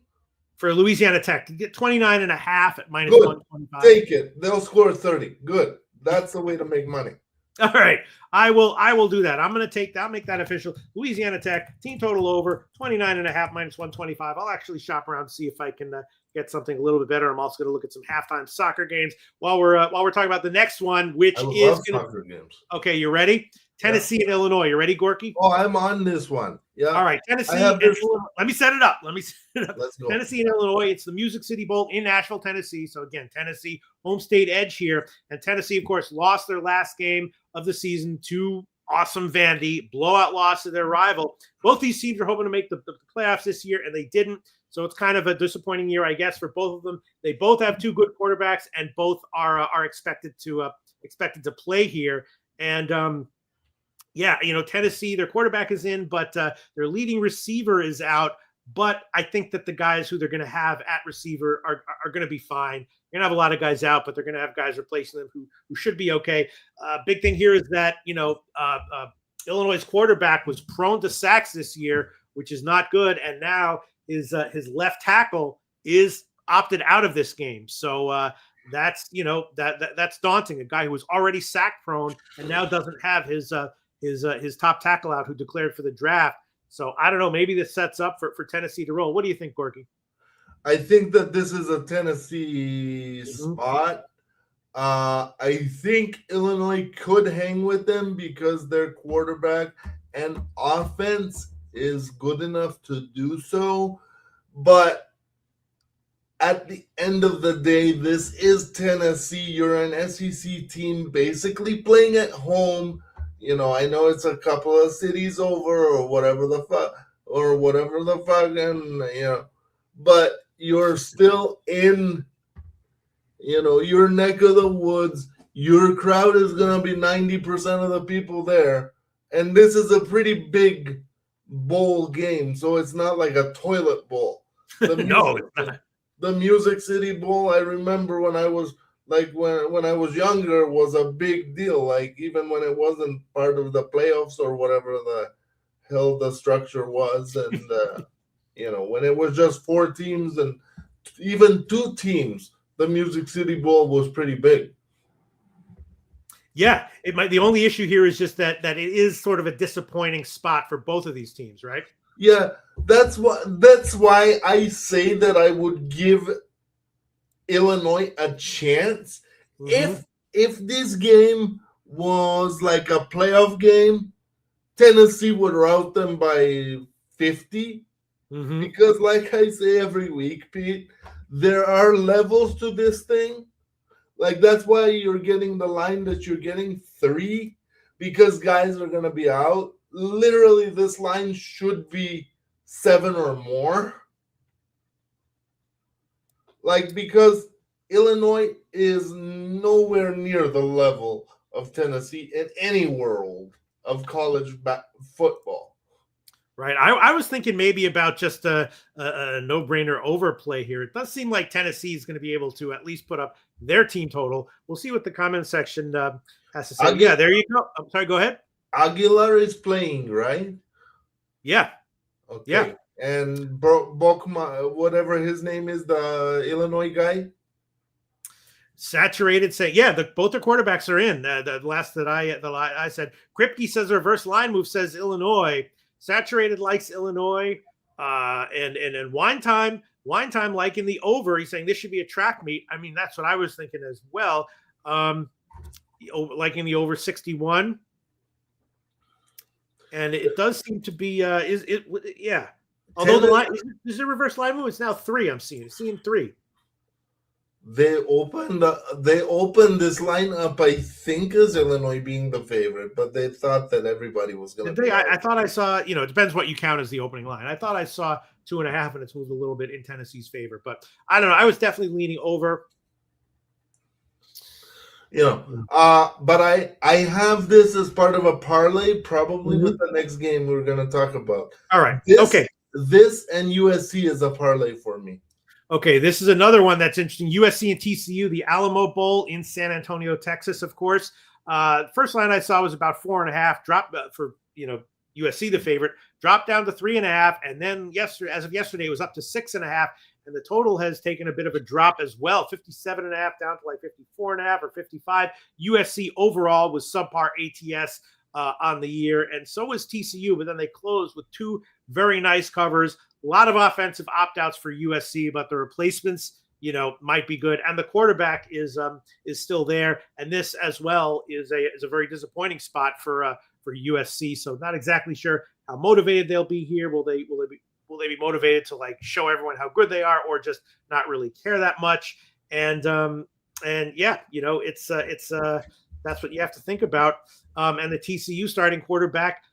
For Louisiana Tech, to get 29.5 at minus Good. 125. Take it. They'll score 30. Good. That's the way to make money. All right. I will do that. I'm going to take that. I'll make that official. Louisiana Tech, team total over, 29.5 minus 125. I'll actually shop around to see if I can get something a little bit better. I'm also going to look at some halftime soccer games while we're talking about the next one, which is soccer games. Okay, you ready? Tennessee and Illinois. You ready, Gorky? Oh, I'm on this one. Yeah. All right, Tennessee. Let me set it up. Let's go. Tennessee and Illinois. It's the Music City Bowl in Nashville, Tennessee. So again, Tennessee home state edge here, and Tennessee, of course, lost their last game of the season to awesome Vandy, blowout loss to their rival. Both these teams are hoping to make the playoffs this year, and they didn't. So it's kind of a disappointing year, I guess, for both of them. They both have 2 good quarterbacks, and both are expected to play here. And yeah, Tennessee, their quarterback is in, but their leading receiver is out. But I think that the guys who they're going to have at receiver are going to be fine. You're going to have a lot of guys out, but they're going to have guys replacing them who should be okay. Big thing here is that, Illinois' quarterback was prone to sacks this year, which is not good. And now his left tackle is opted out of this game. So that's daunting. A guy who was already sack prone and now doesn't have his top tackle out who declared for the draft. So I don't know. Maybe this sets up for Tennessee to roll. What do you think, Gorky? I think that this is a Tennessee spot. I think Illinois could hang with them because their quarterback and offense is good enough to do so. But at the end of the day, this is Tennessee. You're an SEC team basically playing at home. I know it's a couple of cities over or whatever the fuck, and but you're still in, your neck of the woods. Your crowd is gonna be 90% of the people there, and this is a pretty big bowl game, so it's not like a toilet bowl. No, it's not. The Music City Bowl, I remember when I was when I was younger, was a big deal. Like even when it wasn't part of the playoffs or whatever the hell the structure was, and when it was just 4 teams and even 2 teams, the Music City Bowl was pretty big. Yeah, the only issue here is just that it is sort of a disappointing spot for both of these teams, right? Yeah, that's why I say that I would give Illinois a chance. If this game was like a playoff game, Tennessee would rout them by 50. Because like I say every week, Pete, there are levels to this thing. Like that's why you're getting the line that you're getting 3, because guys are going to be out. Literally, this line should be 7 or more. Because Illinois is nowhere near the level of Tennessee in any world of college football. Right. I was thinking maybe about just a no-brainer overplay here. It does seem like Tennessee is going to be able to at least put up their team total. We'll see what the comment section has to say. Yeah, there you go. I'm sorry, go ahead. Aguilar is playing, right? Yeah. Okay. Yeah. And Bokma, whatever his name is, the Illinois guy. Saturated say, both their quarterbacks are in. The last that I said, Kripke says reverse line move says Illinois. Saturated likes Illinois, and wine time liking the over. He's saying this should be a track meet. I mean, that's what I was thinking as well. Liking the over 61, and it does seem to be yeah. Although the line is a reverse line move, it's now 3. I'm seeing 3. They opened this line up, I think, as Illinois being the favorite, but they thought that everybody was going to. I thought I saw. It depends what you count as the opening line. I thought I saw 2.5, and it's moved a little bit in Tennessee's favor, but I don't know. I was definitely leaning over. But I have this as part of a parlay, probably with the next game we're gonna talk about. All right. Okay. This and USC is a parlay for me. Okay, this is another one that's interesting. USC and TCU, the Alamo Bowl in San Antonio, Texas, of course. First line I saw was about 4.5, drop for USC, the favorite, dropped down to 3.5, and then as of yesterday, it was up to 6.5, and the total has taken a bit of a drop as well, 57.5 down to like 54.5 or 55. USC overall was subpar ATS on the year, and so was TCU, but then they closed with 2 very nice covers. A lot of offensive opt-outs for USC, but the replacements, might be good, and the quarterback is still there. And this as well is a very disappointing spot for USC. So not exactly sure how motivated they'll be here. Will they be motivated to like show everyone how good they are, or just not really care that much? And yeah, it's that's what you have to think about. And the TCU starting quarterback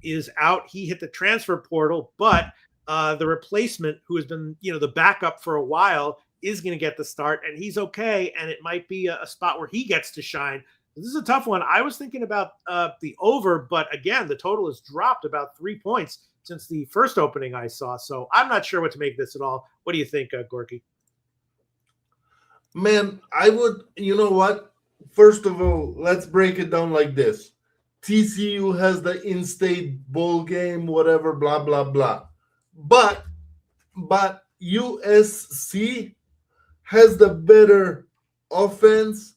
is out. He hit the transfer portal, but the replacement, who has been, the backup for a while, is going to get the start, and he's okay. And it might be a spot where he gets to shine. This is a tough one. I was thinking about the over, but again, the total has dropped about 3 points since the first opening I saw. So I'm not sure what to make this at all. What do you think, Gorky? Man, I would, you know what? First of all, let's break it down like this. TCU has the in-state bowl game, whatever, blah, blah, blah. But USC has the better offense,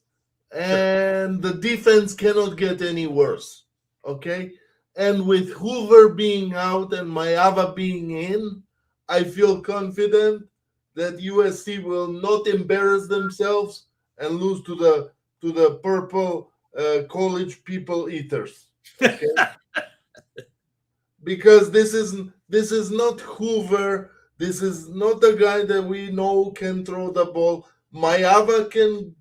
and the defense cannot get any worse, okay? And with Hoover being out and Mayava being in, I feel confident that USC will not embarrass themselves and lose to the purple college people eaters, okay? Because this is not Hoover. This is not the guy that we know can throw the ball. Mayava can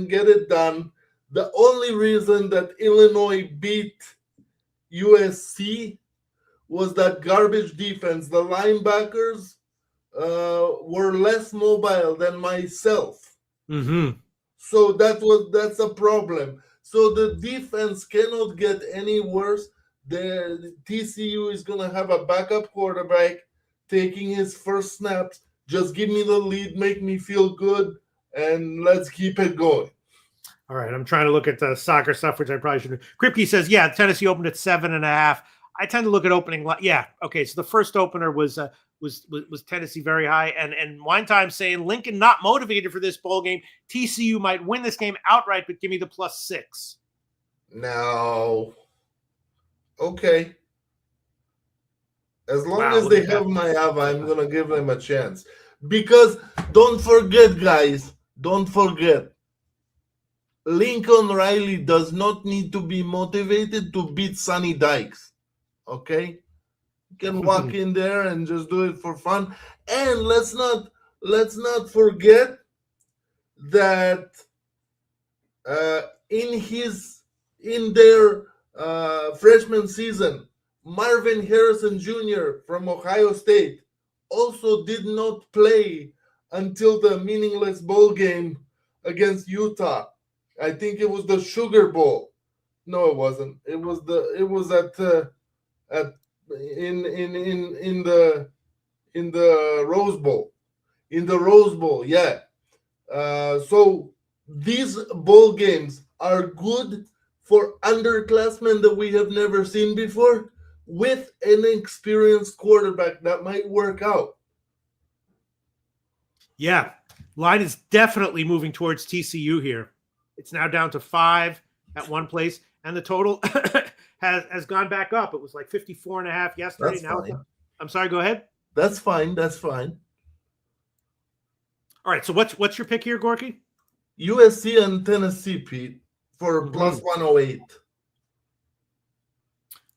get it done. The only reason that Illinois beat USC was that garbage defense. The linebackers were less mobile than myself. Mm-hmm. So that's a problem. So the defense cannot get any worse. The TCU is going to have a backup quarterback taking his first snaps. Just give me the lead, make me feel good, and let's keep it going. All right, I'm trying to look at the soccer stuff, which I probably shouldn't. Kripke says, yeah, Tennessee opened at 7.5. I tend to look at opening. Yeah, okay, so the first opener was Tennessee very high, and Wine Time saying Lincoln not motivated for this bowl game. TCU might win this game outright, but give me the +6. No. Okay. As long as they have Mayava, I'm going to give them a chance. Because don't forget, guys, Lincoln Riley does not need to be motivated to beat Sonny Dykes. Okay? You can walk in there and just do it for fun. And let's not forget that in their freshman season, Marvin Harrison Jr. from Ohio State also did not play until the meaningless bowl game against Utah. I think it was the Sugar Bowl. No, it wasn't. It was in the Rose Bowl. In the Rose Bowl, yeah. So these bowl games are good for underclassmen that we have never seen before, with an experienced quarterback that might work out. Yeah, line is definitely moving towards TCU here. It's now down to 5 at one place, and the total has gone back up. It was like 54.5 yesterday. That's now, fine. I'm sorry. Go ahead. That's fine. That's fine. All right. So what's your pick here, Gorky? USC and Tennessee, Pete, for +108.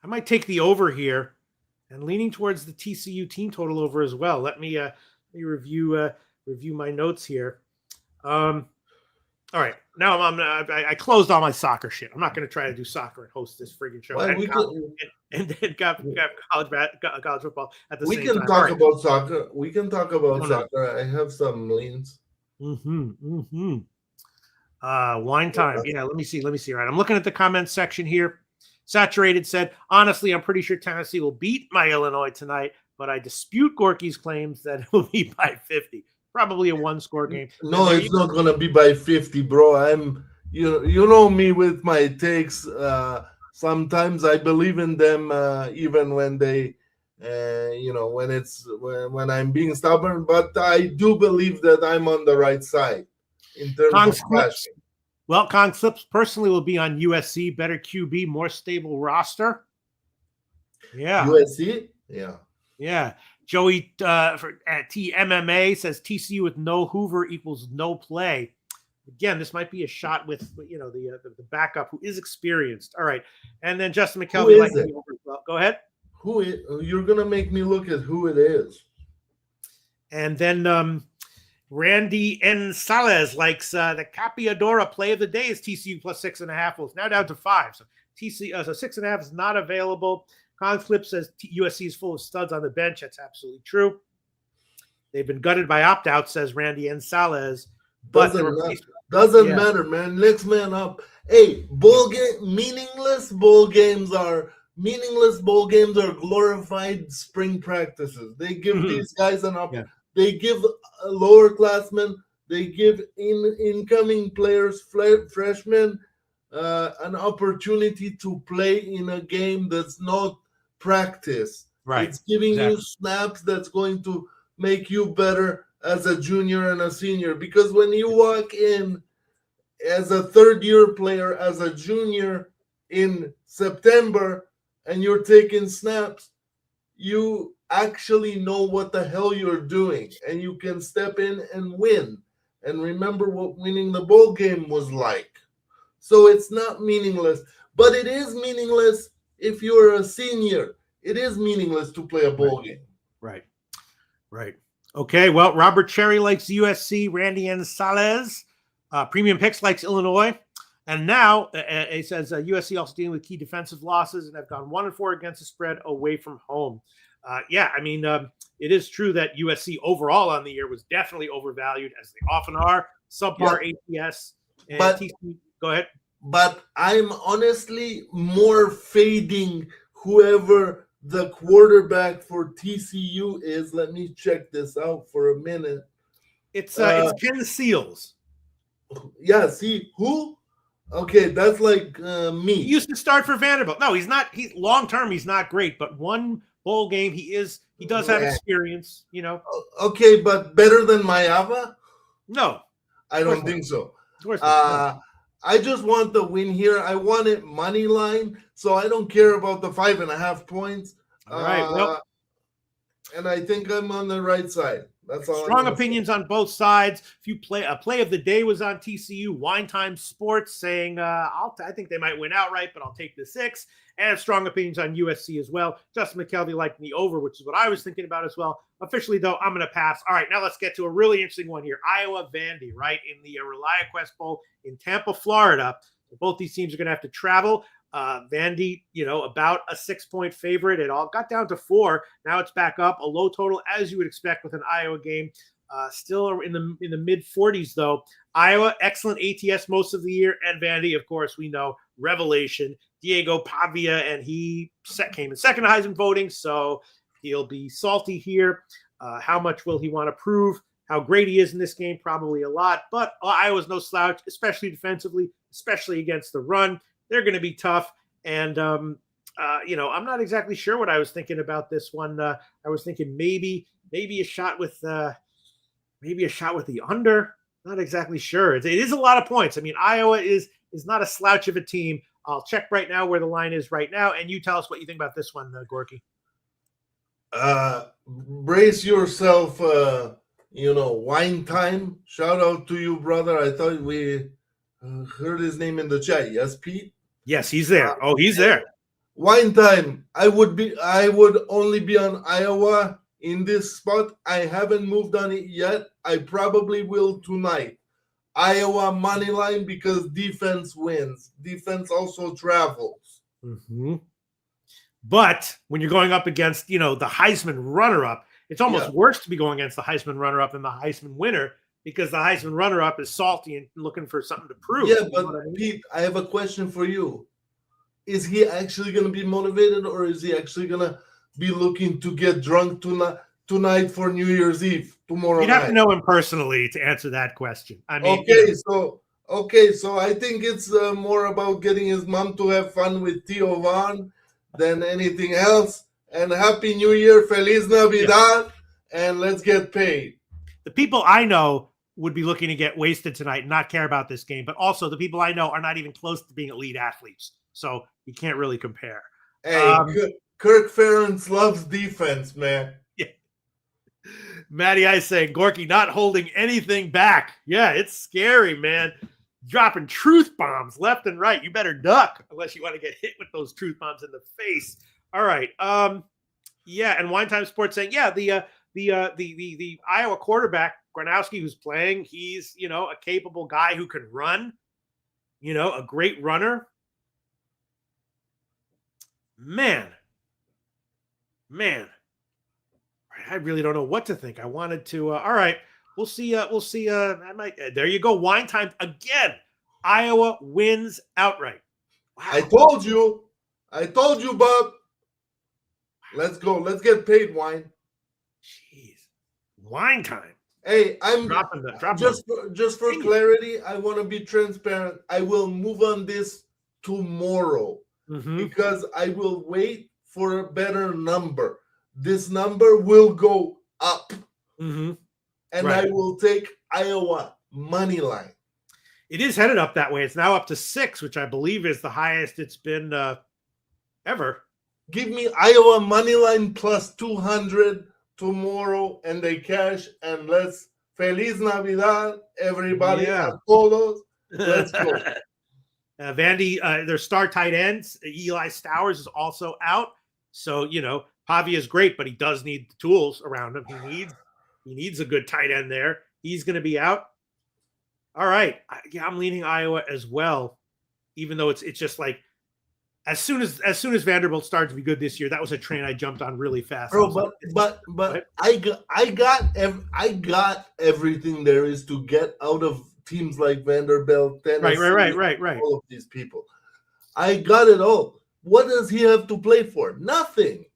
I might take the over here, and leaning towards the TCU team total over as well. Let me review my notes here. All right, now I closed all my soccer shit. I'm not going to try to do soccer and host this friggin' show. Well, and then got college football at the same time. We can talk about soccer. We can talk about soccer. I have some leans. Wine time. Yeah, let me see. All right, I'm looking at the comments section here. Saturated said, honestly, I'm pretty sure Tennessee will beat my Illinois tonight, but I dispute Gorky's claims that it will be by 50. Probably a one-score game. No, it's not gonna be by 50, bro. You know me with my takes. Sometimes I believe in them, even when they, when I'm being stubborn. But I do believe that I'm on the right side in terms of passion. Well, Kong Slips personally will be on USC, better QB, more stable roster. Yeah. USC? Yeah. Yeah. Joey at TMMA says TCU with no Hoover equals no play. Again, this might be a shot with the backup who is experienced. All right. And then Justin McKelvey likes me over as well. Go ahead. You're gonna make me look at who it is. And then Randy N. Salas likes the Capiadora play of the day is TCU plus 6.5. Well, it's now down to 5. So TCU, so 6.5 is not available. Conflip says USC is full of studs on the bench. That's absolutely true. They've been gutted by opt-out, says Randy N. Salas. But doesn't matter, man. Next man up. Hey, meaningless bowl games are glorified spring practices. They give these guys an opportunity. Yeah. They give lower classmen, they give incoming players, freshmen, an opportunity to play in a game that's not practice. Right. It's giving you snaps that's going to make you better as a junior and a senior. Because when you walk in as a third-year player, as a junior in September, and you're taking snaps, you actually know what the hell you're doing, and you can step in and win and remember what winning the bowl game was like. So it's not meaningless, but it is meaningless if you're a senior. It is meaningless to play a bowl game. Right. Okay, well, Robert Cherry likes USC, Randy N. Salas, Premium Picks likes Illinois, and now it says USC also dealing with key defensive losses and have gone 1-4 against the spread away from home. It is true that USC overall on the year was definitely overvalued, as they often are. Subpar ATS. Go ahead. But I'm honestly more fading whoever the quarterback for TCU is. Let me check this out for a minute. It's Ken Seals. Yeah, see who? Okay, that's like me. He used to start for Vanderbilt. No, he's not. He's long term. He's not great, but one bowl game, he does have experience. Okay, but better than Mayava? No, I don't think so. Of course not. I just want the win here. I want it money line, so I don't care about the 5.5 points. All right. And I think I'm on the right side. That's all. Strong opinions on both sides. If you play of the day was on TCU. Wine Time Sports saying I think they might win outright, but I'll take the 6. And strong opinions on USC as well. Justin McKelvey liked me over, which is what I was thinking about as well. Officially, though, I'm going to pass. All right, now let's get to a really interesting one here. Iowa Vandy, right, in the ReliaQuest Bowl in Tampa, Florida. So both these teams are going to have to travel. Vandy, about a 6-point favorite. It all got down to 4. Now it's back up. A low total, as you would expect with an Iowa game. Still in the mid 40s, though. Iowa, excellent ATS most of the year. And Vandy, of course, we know, revelation. Diego Pavia, and he came in second to Heisman voting, so he'll be salty here. How much will he want to prove? How great he is in this game? Probably a lot. But Iowa's no slouch, especially defensively, especially against the run. They're going to be tough. And, I'm not exactly sure what I was thinking about this one. I was thinking maybe a shot with the under. Not exactly sure. It is a lot of points. I mean, Iowa is not a slouch of a team. I'll check right now where the line is right now, and you tell us what you think about this one, Gorky. Brace yourself, Wine Time. Shout out to you, brother. I thought we heard his name in the chat. Yes, Pete? Yes, he's there. He's there. Wine Time. I would only be on Iowa in this spot. I haven't moved on it yet. I probably will tonight. Iowa money line because defense wins. Defense also travels. Mm-hmm. But when you're going up against, the Heisman runner-up, it's almost worse to be going against the Heisman runner-up than the Heisman winner because the Heisman runner-up is salty and looking for something to prove. Yeah, but Pete, I have a question for you. Is he actually going to be motivated, or is he actually going to be looking to get drunk tonight for New Year's Eve tomorrow You'd night? have to know him personally to answer that question. I mean, okay, so I think it's more about getting his mom to have fun with Tio Vaughn than anything else. And Happy New Year, Feliz Navidad, and let's get paid. The people I know would be looking to get wasted tonight and not care about this game, but also the people I know are not even close to being elite athletes, so you can't really compare. Hey, Kirk Ferentz loves defense, man. Yeah. Matty I saying Gorky not holding anything back. Yeah, it's scary, man. Dropping truth bombs left and right. You better duck unless you want to get hit with those truth bombs in the face. All right. Yeah, and Wine Time Sports saying, yeah, the Iowa quarterback, Gronowski, who's playing, he's, a capable guy who can run, a great runner. Man. I really don't know what to think. I wanted to, all right, we'll see. There you go. Wine Time again. Iowa wins outright. Wow. I told you, Bob. Let's go. Let's get paid, Wine. Jeez. Wine Time. Hey, I'm dropping just for clarity, I want to be transparent. I will move on this tomorrow because I will wait for a better number. This number will go up. And I will take Iowa money line. It is headed up that way. It's now up to 6, which I believe is the highest it's been ever. Give me Iowa money line plus 200 tomorrow, and they cash. And let's Feliz Navidad, everybody. Yeah. Todos. Let's go. Vandy, their star tight ends, Eli Stowers is also out. So, Pavia is great, but he does need the tools around him. He needs a good tight end there. He's going to be out. All right. I'm leaning Iowa as well, even though it's just like as soon as Vanderbilt started to be good this year, that was a train I jumped on really fast. Bro, but I got everything there is to get out of teams like Vanderbilt, Tennessee, right. all of these people. I got it all. What does he have to play for? Nothing.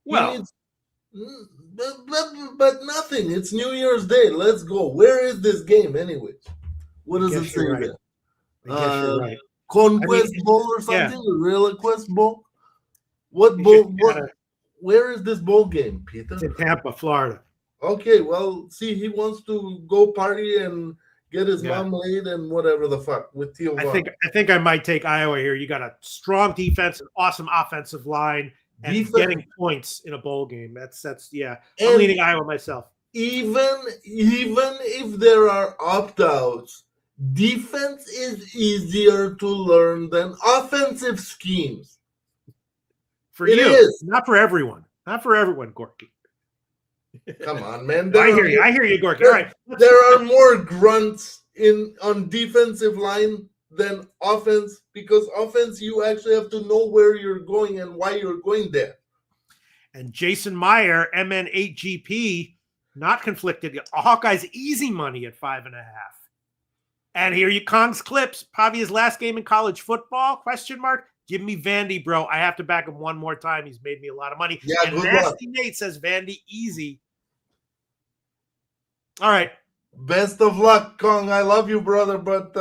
Well, but nothing. It's New Year's Day. Let's go. Where is this game anyway? What does it say there? I guess you're right. Conquest Bowl or something? Yeah. The Real Quest Bowl? What bowl? Where is this bowl game, Peter? It's in Tampa, Florida. Okay, well, see, he wants to go party and get his mom laid and whatever the fuck with Teal. I think I might take Iowa here. You got a strong defense, an awesome offensive line, and getting points in a bowl game. That's I'm leaning Iowa myself. Even if there are opt-outs, defense is easier to learn than offensive schemes. For you, not for everyone. Not for everyone, Gorky. Come on, man. I hear you, Gorky. All right. There are more grunts on defensive line than offense, because offense, you actually have to know where you're going and why you're going there. And Jason Meyer, MN8GP, not conflicted. Hawkeyes easy money at 5.5. And here you Kong's clips. Pavia's last game in college football? Question mark. Give me Vandy, bro. I have to back him one more time. He's made me a lot of money. Yeah, and Nasty Nate says Vandy easy. All right. Best of luck, Kong. I love you, brother, but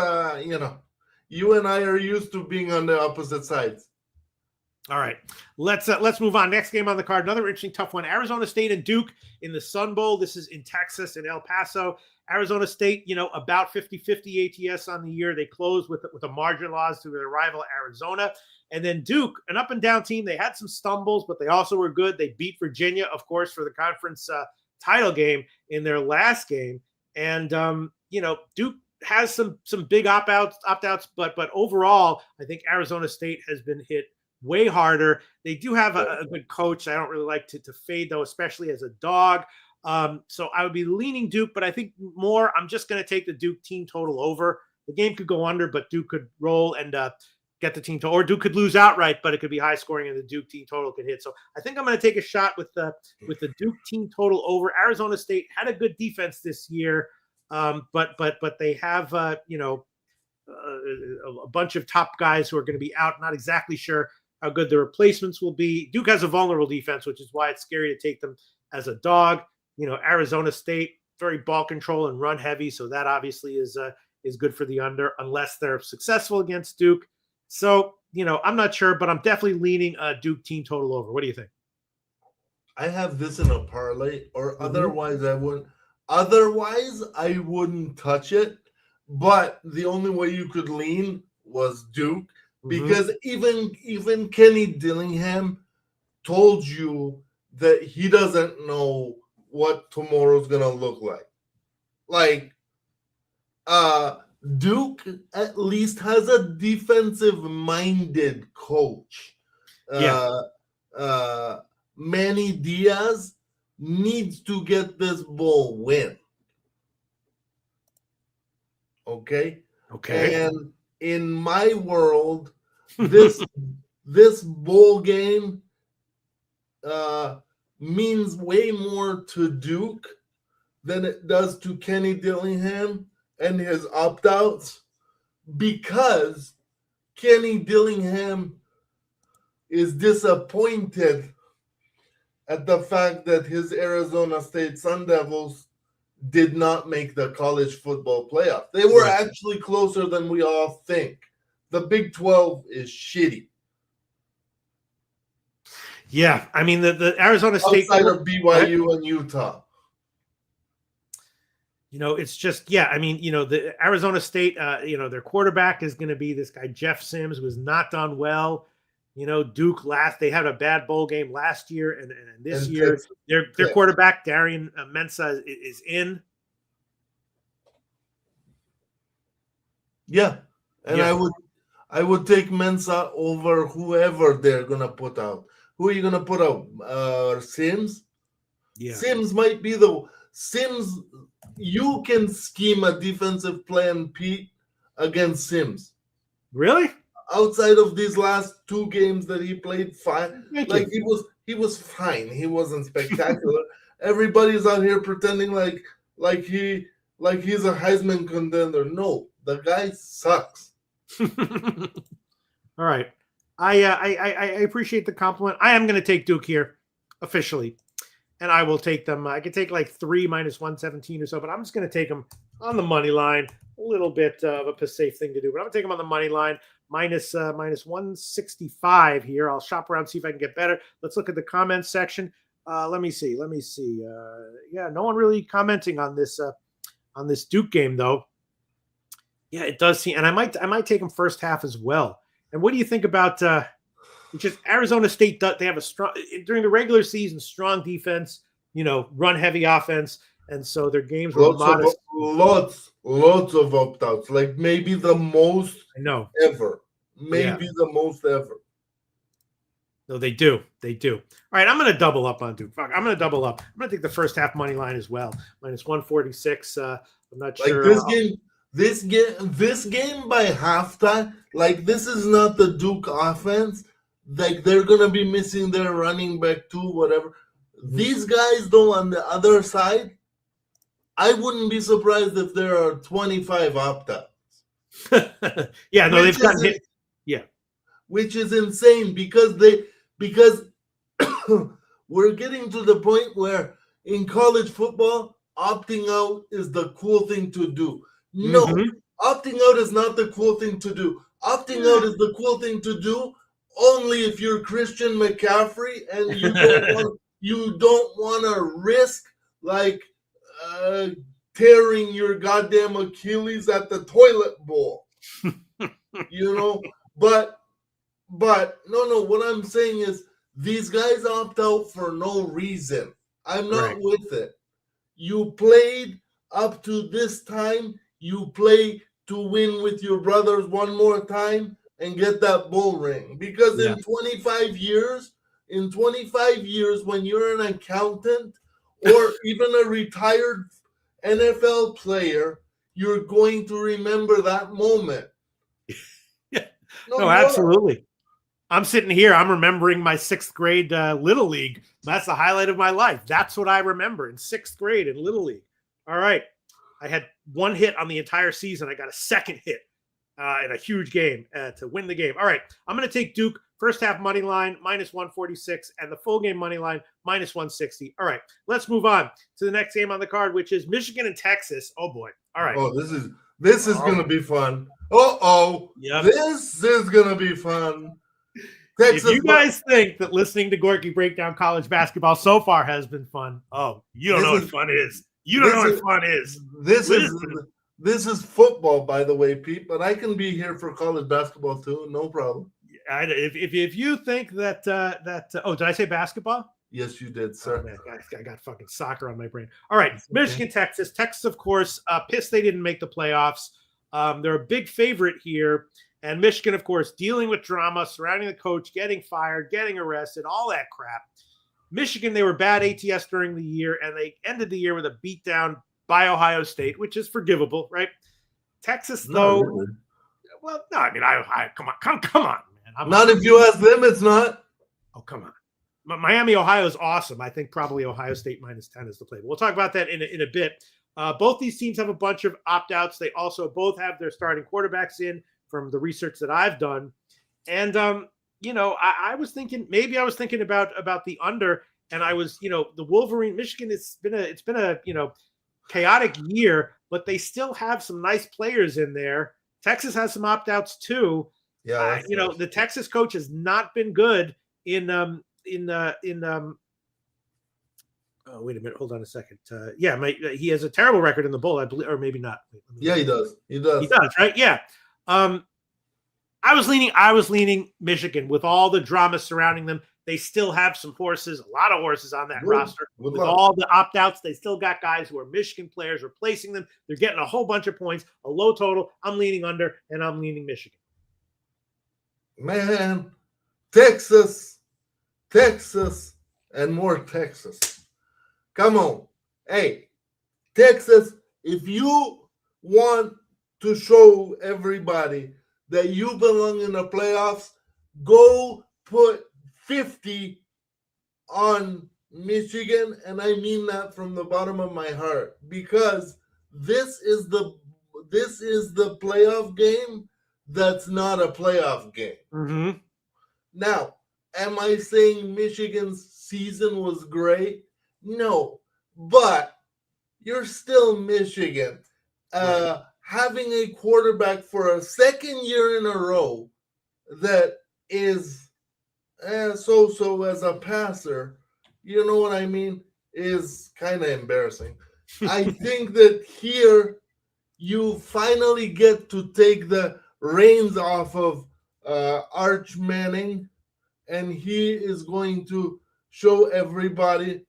you and I are used to being on the opposite sides. All right. Let's move on. Next game on the card. Another interesting tough one. Arizona State and Duke in the Sun Bowl. This is in Texas, in El Paso. Arizona State, about 50-50 ATS on the year. They closed with a margin loss to their rival Arizona. And then Duke, an up and down team. They had some stumbles, but they also were good. They beat Virginia, of course, for the conference title game in their last game. And, Duke has some big opt-outs, but overall, I think Arizona State has been hit way harder. They do have a good coach. I don't really like to fade, though, especially as a dog. So I would be leaning Duke, but I think more, I'm just going to take the Duke team total over. The game could go under, but Duke could roll and get the team total, or Duke could lose outright, but it could be high scoring and the Duke team total could hit. So I think I'm going to take a shot with the Duke team total over. Arizona State had a good defense this year. But they have a bunch of top guys who are going to be out. Not exactly sure how good the replacements will be. Duke has a vulnerable defense, which is why it's scary to take them as a dog. Arizona State, very ball control and run heavy, so that obviously is good for the under unless they're successful against Duke. So, I'm not sure, but I'm definitely leaning Duke team total over. What do you think? I have this in a parlay, or otherwise I wouldn't. Otherwise, I wouldn't touch it. But the only way you could lean was Duke, because even Kenny Dillingham told you that he doesn't know what tomorrow's gonna look like. Like, Duke at least has a defensive-minded coach. Manny Diaz needs to get this bowl win. Okay. And in my world, this bowl game means way more to Duke than it does to Kenny Dillingham and his opt-outs, because Kenny Dillingham is disappointed at the fact that his Arizona State Sun Devils did not make the college football playoff. They were actually closer than we all think. The Big 12 is shitty. Yeah, I mean the Arizona State outside of BYU and Utah. It's just the Arizona State. Their quarterback is going to be this guy Jeff Sims, who has not done well. Duke they had a bad bowl game last year, and this year their quarterback Darian Mensah is in. Yeah, and I would take Mensah over whoever they're gonna put out. Who are you gonna put out? Sims. Yeah, Sims might be Sims. You can scheme a defensive plan, Pete, against Sims. Really? Outside of these last two games that he played, fine. He was fine. He wasn't spectacular. Everybody's out here pretending like he's a Heisman contender. No, the guy sucks. All right, I appreciate the compliment. I am going to take Duke here officially, and I will take them. I could take like 3 minus 117 or so, but I'm just going to take them on the money line. A little bit of a safe thing to do, but I'm going to take them on the money line. Minus 165 here. I'll shop around, see if I can get better. Let's look at the comments section. Let me see. No one really commenting on this Duke game though. Yeah, it does seem, and I might take them first half as well. And what do you think about just Arizona State? They have a strong during the regular season, strong defense. Run heavy offense, and so their games were modest. Lots of opt-outs, like maybe the most ever. The most ever. No, they do. All right, I'm going to double up on Duke. I'm going to double up. I'm going to take the first half money line as well. Minus 146. I'm not sure. This game by halftime, like this is not the Duke offense. Like they're going to be missing their running back too, whatever. These guys, though, on the other side, I wouldn't be surprised if there are 25 opt-outs. Yeah, no, they've gotten hit. Yeah. Which is insane because we're getting to the point where in college football, opting out is the cool thing to do. No, opting out is not the cool thing to do. Opting out is the cool thing to do only if you're Christian McCaffrey and you don't want to risk like tearing your goddamn Achilles at the toilet bowl. But no, what I'm saying is these guys opt out for no reason. I'm not with it. You played up to this time, you play to win with your brothers one more time and get that bull ring. Because in 25 years, when you're an accountant or even a retired NFL player, you're going to remember that moment. No, absolutely. I'm sitting here. I'm remembering my 6th grade Little League. That's the highlight of my life. That's what I remember in 6th grade in Little League. All right. I had one hit on the entire season. I got a second hit in a huge game to win the game. All right, I'm going to take Duke first half money line -146 and the full game money line -160. All right, let's move on to the next game on the card, which is Michigan and Texas. Oh boy! All right. Oh, this is going to be fun. Yep. This is going to be fun. Texas, if you guys think that listening to Gorky break down college basketball so far has been fun, you don't know what fun is. You don't know what fun is. This is football, by the way, Pete. But I can be here for college basketball too, no problem. If you think that did I say basketball? Yes, you did, sir. Oh, man, I got fucking soccer on my brain. All right, okay. Michigan, Texas. Texas, of course, pissed they didn't make the playoffs. They're a big favorite here. And Michigan, of course, dealing with drama surrounding the coach, getting fired, getting arrested, all that crap. Michigan, they were bad ATS during the year, and they ended the year with a beatdown by Ohio State, which is forgivable, right? Texas, though, really. Well, no, I mean, I come on, man. Not if you ask them, it's not. Oh, come on. Miami, Ohio is awesome. I think probably Ohio State -10 is the play. But we'll talk about that in a bit. Both these teams have a bunch of opt-outs. They also both have their starting quarterbacks in from the research that I've done. And, I was thinking about the under, and I was, the Wolverine, Michigan, it's been a chaotic year, but they still have some nice players in there. Texas has some opt-outs too. Yeah. The Texas coach has not been good in oh, wait a minute. Hold on a second. He has a terrible record in the bowl, I believe, or maybe not. Yeah, he does. He does, right? Yeah. I was leaning Michigan with all the drama surrounding them. They still have some horses, a lot of horses on that roster. With all the opt-outs, they still got guys who are Michigan players replacing them. They're getting a whole bunch of points, a low total. I'm leaning under, and I'm leaning Michigan. Man, Texas, and more Texas. Come on. Hey, Texas, if you want to show everybody that you belong in the playoffs, go put 50 on Michigan, and I mean that from the bottom of my heart, because this is the playoff game that's not a playoff game. Mm-hmm. Now, am I saying Michigan's season was great? No, but you're still Michigan. Right. Having a quarterback for a second year in a row that is so as a passer, you know what I mean, is kind of embarrassing. I think that here you finally get to take the reins off of Arch Manning, and he is going to show everybody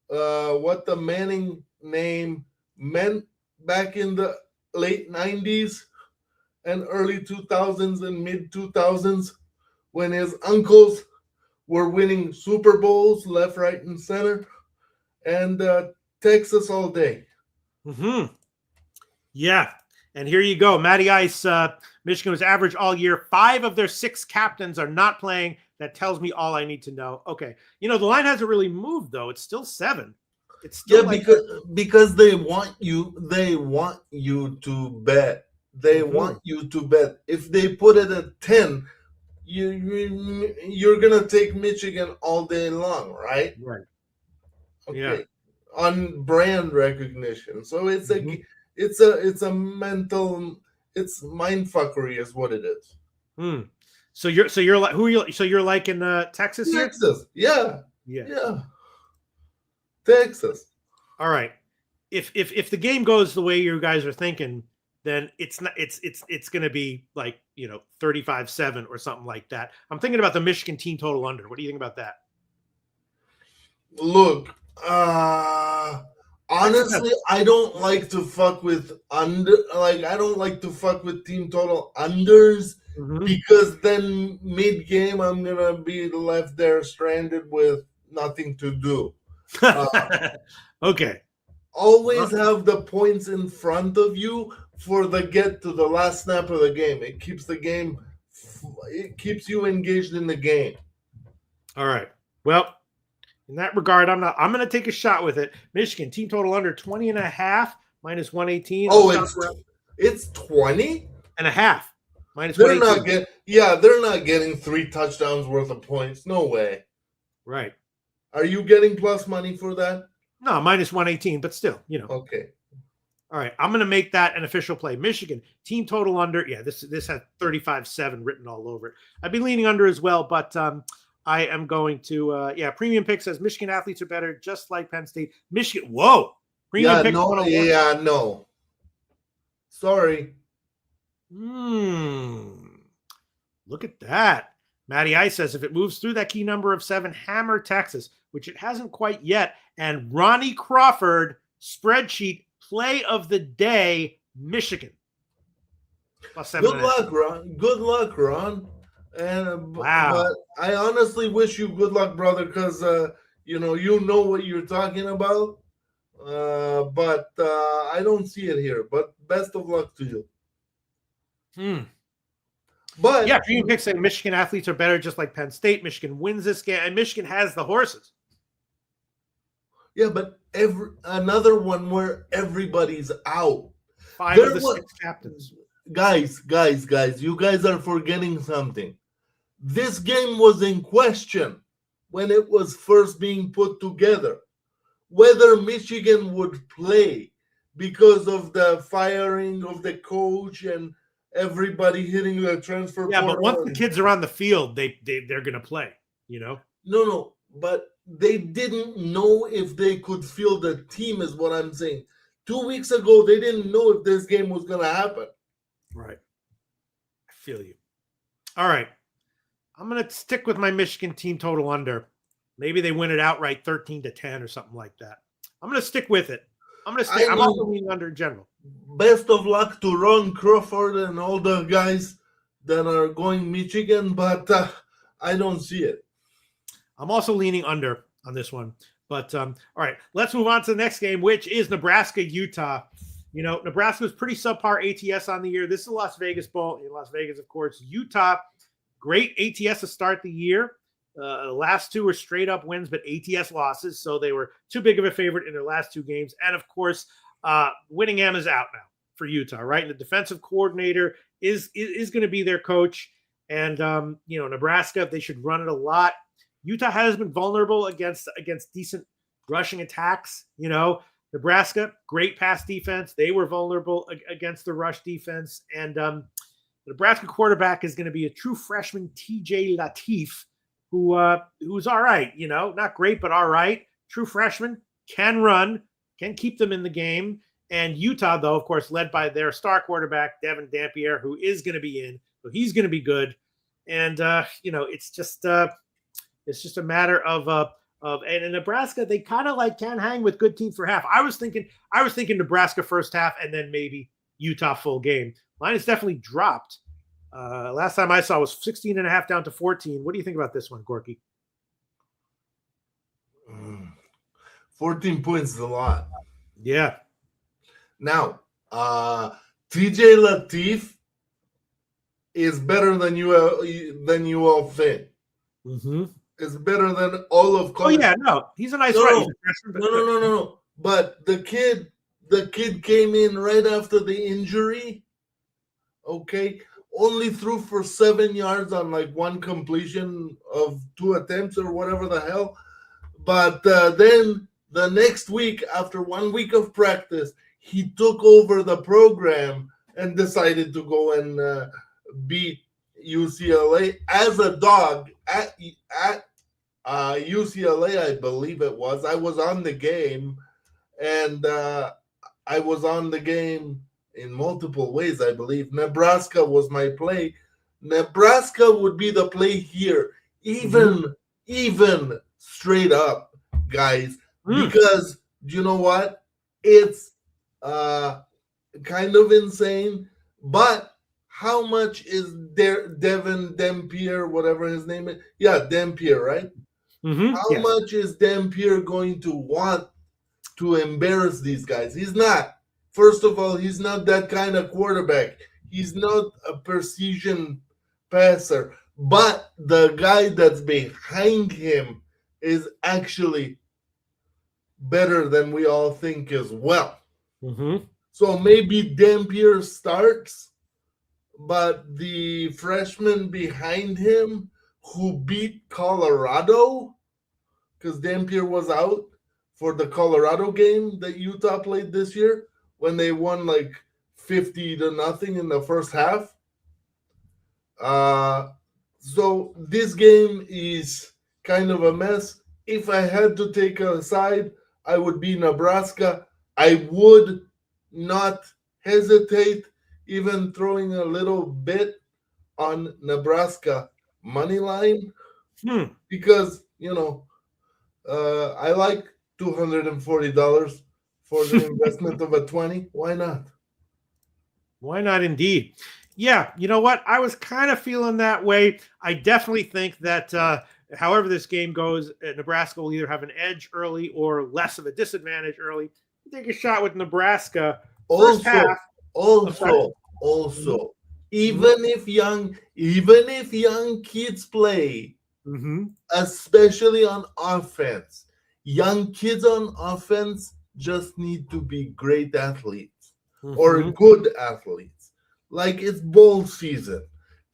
what the Manning name meant back in the late 90s and early 2000s and mid 2000s, when his uncles were winning Super Bowls left, right, and center, and Texas all day. Mm-hmm. Yeah, and here you go. Matty Ice, Michigan was average all year. 5 of their 6 captains are not playing. That tells me all I need to know. Okay, the line hasn't really moved though. It's still 7. It's still because they want you to bet. They want you to bet. If they put it at 10, you're gonna take Michigan all day long, right? Right. Okay. Yeah. On brand recognition. So it's a mental, it's mindfuckery is what it is. So you're like, who are you? So you're like in Texas here? Texas. Yeah. Yeah. Texas. All right. If the game goes the way you guys are thinking, then it's going to be like 35-7 or something like that. I'm thinking about the Michigan team total under. What do you think about that? Look, honestly, I don't like to fuck with under. Like, I don't like to fuck with team total unders, because then mid game I'm gonna be left there stranded with nothing to do. Okay. Always have the points in front of you for the get to the last snap of the game. It keeps the game. It keeps you engaged in the game. All right. Well, in that regard, I'm going to take a shot with it. Michigan team total under 20.5. minus 118. Oh, it's 20 and a half. Minus they're 118. they're not getting 3 touchdowns worth of points. No way. Right. Are you getting plus money for that? No, minus 118, but still, Okay. All right, I'm going to make that an official play. Michigan, team total under. Yeah, this has 35-7 written all over it. I'd be leaning under as well, but I am going to, premium pick says Michigan athletes are better, just like Penn State. Michigan, whoa. Premium pick 101. Yeah, no. Sorry. Look at that. Matty Ice says if it moves through that key number of 7, hammer Texas, which it hasn't quite yet. And Ronnie Crawford, spreadsheet, play of the day, Michigan. +7.5. Good luck, Ron. And wow. But I honestly wish you good luck, brother, because you know what you're talking about. But I don't see it here. But best of luck to you. But yeah, premium picks say Michigan athletes are better, just like Penn State. Michigan wins this game, and Michigan has the horses. Yeah, but another one where everybody's out. 5 of the 6 captains. Guys, you guys are forgetting something. This game was in question when it was first being put together. Whether Michigan would play because of the firing of the coach and everybody hitting the transfer portal. Yeah, but once the kids are on the field, they're going to play, No, but they didn't know if they could field the team is what I'm saying. 2 weeks ago, they didn't know if this game was going to happen. Right. I feel you. All right. I'm going to stick with my Michigan team total under. Maybe they win it outright 13-10 or something like that. I'm going to stick with it. I'm also leaning under in general. Best of luck to Ron Crawford and all the guys that are going Michigan, but I don't see it. I'm also leaning under on this one. But all right, let's move on to the next game, which is Nebraska-Utah. Nebraska was pretty subpar ATS on the year. This is a Las Vegas Bowl. In Las Vegas, of course. Utah, great ATS to start the year. The last 2 were straight up wins, but ATS losses. So they were too big of a favorite in their last 2 games. And of course, Whittingham is out now for Utah, right? And the defensive coordinator is going to be their coach. And, Nebraska, they should run it a lot. Utah has been vulnerable against decent rushing attacks. Nebraska, great pass defense. They were vulnerable against the rush defense. And the Nebraska quarterback is going to be a true freshman, TJ Latif, who's all right, not great, but all right. True freshman, can run, can keep them in the game. And Utah, though, of course, led by their star quarterback, Devin Dampier, who is going to be in. So he's going to be good. And, it's just a matter of and in Nebraska, they kind of can hang with good teams for half. I was thinking Nebraska first half and then maybe Utah full game. Line has definitely dropped. Last time I saw was 16.5 down to 14. What do you think about this one, Gorky? 14 points is a lot. Yeah. Now, TJ Latif is better than you all think. Mm-hmm. Is better than all of college. Oh yeah, no, he's a nice No. But the kid came in right after the injury. Okay, only threw for 7 yards on 1 completion of 2 attempts or whatever the hell. But then the next week, after 1 week of practice, he took over the program and decided to go and beat UCLA as a dog at UCLA, I believe it was. I was on the game, and I was on the game in multiple ways, I believe. Nebraska was my play. Nebraska would be the play here, even straight up, guys, because you know what? It's kind of insane, but how much is Devin Dampier, whatever his name is? Yeah, Dampier, right? Mm-hmm. How much is Dampier going to want to embarrass these guys? He's not. First of all, he's not that kind of quarterback. He's not a precision passer. But the guy that's behind him is actually better than we all think as well. Mm-hmm. So maybe Dampier starts, but the freshman behind him who beat Colorado, because Dampier was out for the Colorado game that Utah played this year when they won like 50-0 in the first half. So this game is kind of a mess. If I had to take a side, I would be Nebraska. I would not hesitate even throwing a little bit on Nebraska money line because, I like $240 for the investment of a 20. Why not? Why not indeed? Yeah, you know what? I was kind of feeling that way. I definitely think that however this game goes, Nebraska will either have an edge early or less of a disadvantage early. Take a shot with Nebraska. First half. Also, even if young kids play, especially on offense, young kids on offense just need to be great athletes or good athletes. Like it's bowl season.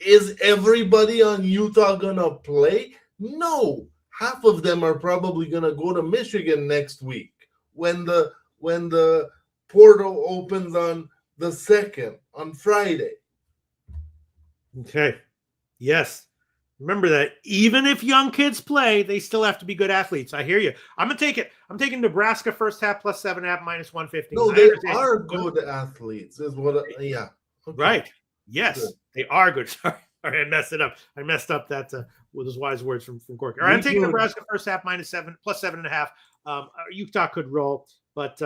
Is everybody on Utah gonna play? No. Half of them are probably gonna go to Michigan next week when the portal opens on the 2nd on Friday. Okay. Yes. Remember that even if young kids play, they still have to be good athletes. I hear you. I'm gonna take it. I'm taking Nebraska first half plus 7.5 minus 150. No, they are good athletes. Is what? Yeah. Okay. Right. Yes, Good. they are good. Sorry, I messed it up. I messed up that with those wise words from Corky. All right, I'm taking Nebraska first half minus 7 plus 7.5. Utah could roll, but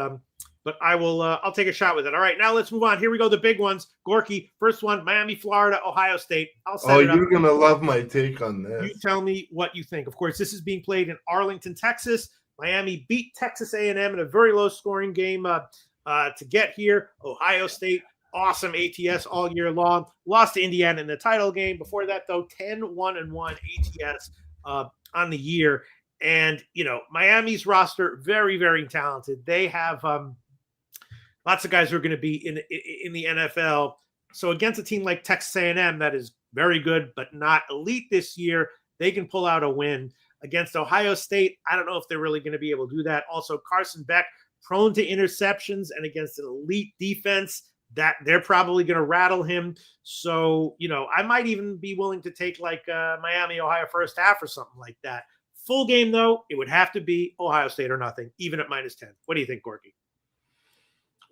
I will. I'll take a shot with it. All right, now let's move on. Here we go. The big ones. Gorky, first one: Miami, Florida, Ohio State. I'll set it up. You're gonna love my take on this. You tell me what you think. Of course, this is being played in Arlington, Texas. Miami beat Texas A&M in a very low-scoring game to get here. Ohio State. Awesome ATS all year long. Lost to Indiana in the title game. Before that, though, 10-1-1 ATS on the year. And, Miami's roster, very, very talented. They have lots of guys who are going to be in the NFL. So against a team like Texas A&M that is very good but not elite this year, they can pull out a win. Against Ohio State, I don't know if they're really going to be able to do that. Also, Carson Beck, prone to interceptions, and against an elite defense, that they're probably going to rattle him. So, I might even be willing to take like Miami, Ohio first half or something like that. Full game, though, it would have to be Ohio State or nothing, even at minus 10. What do you think, Gorky?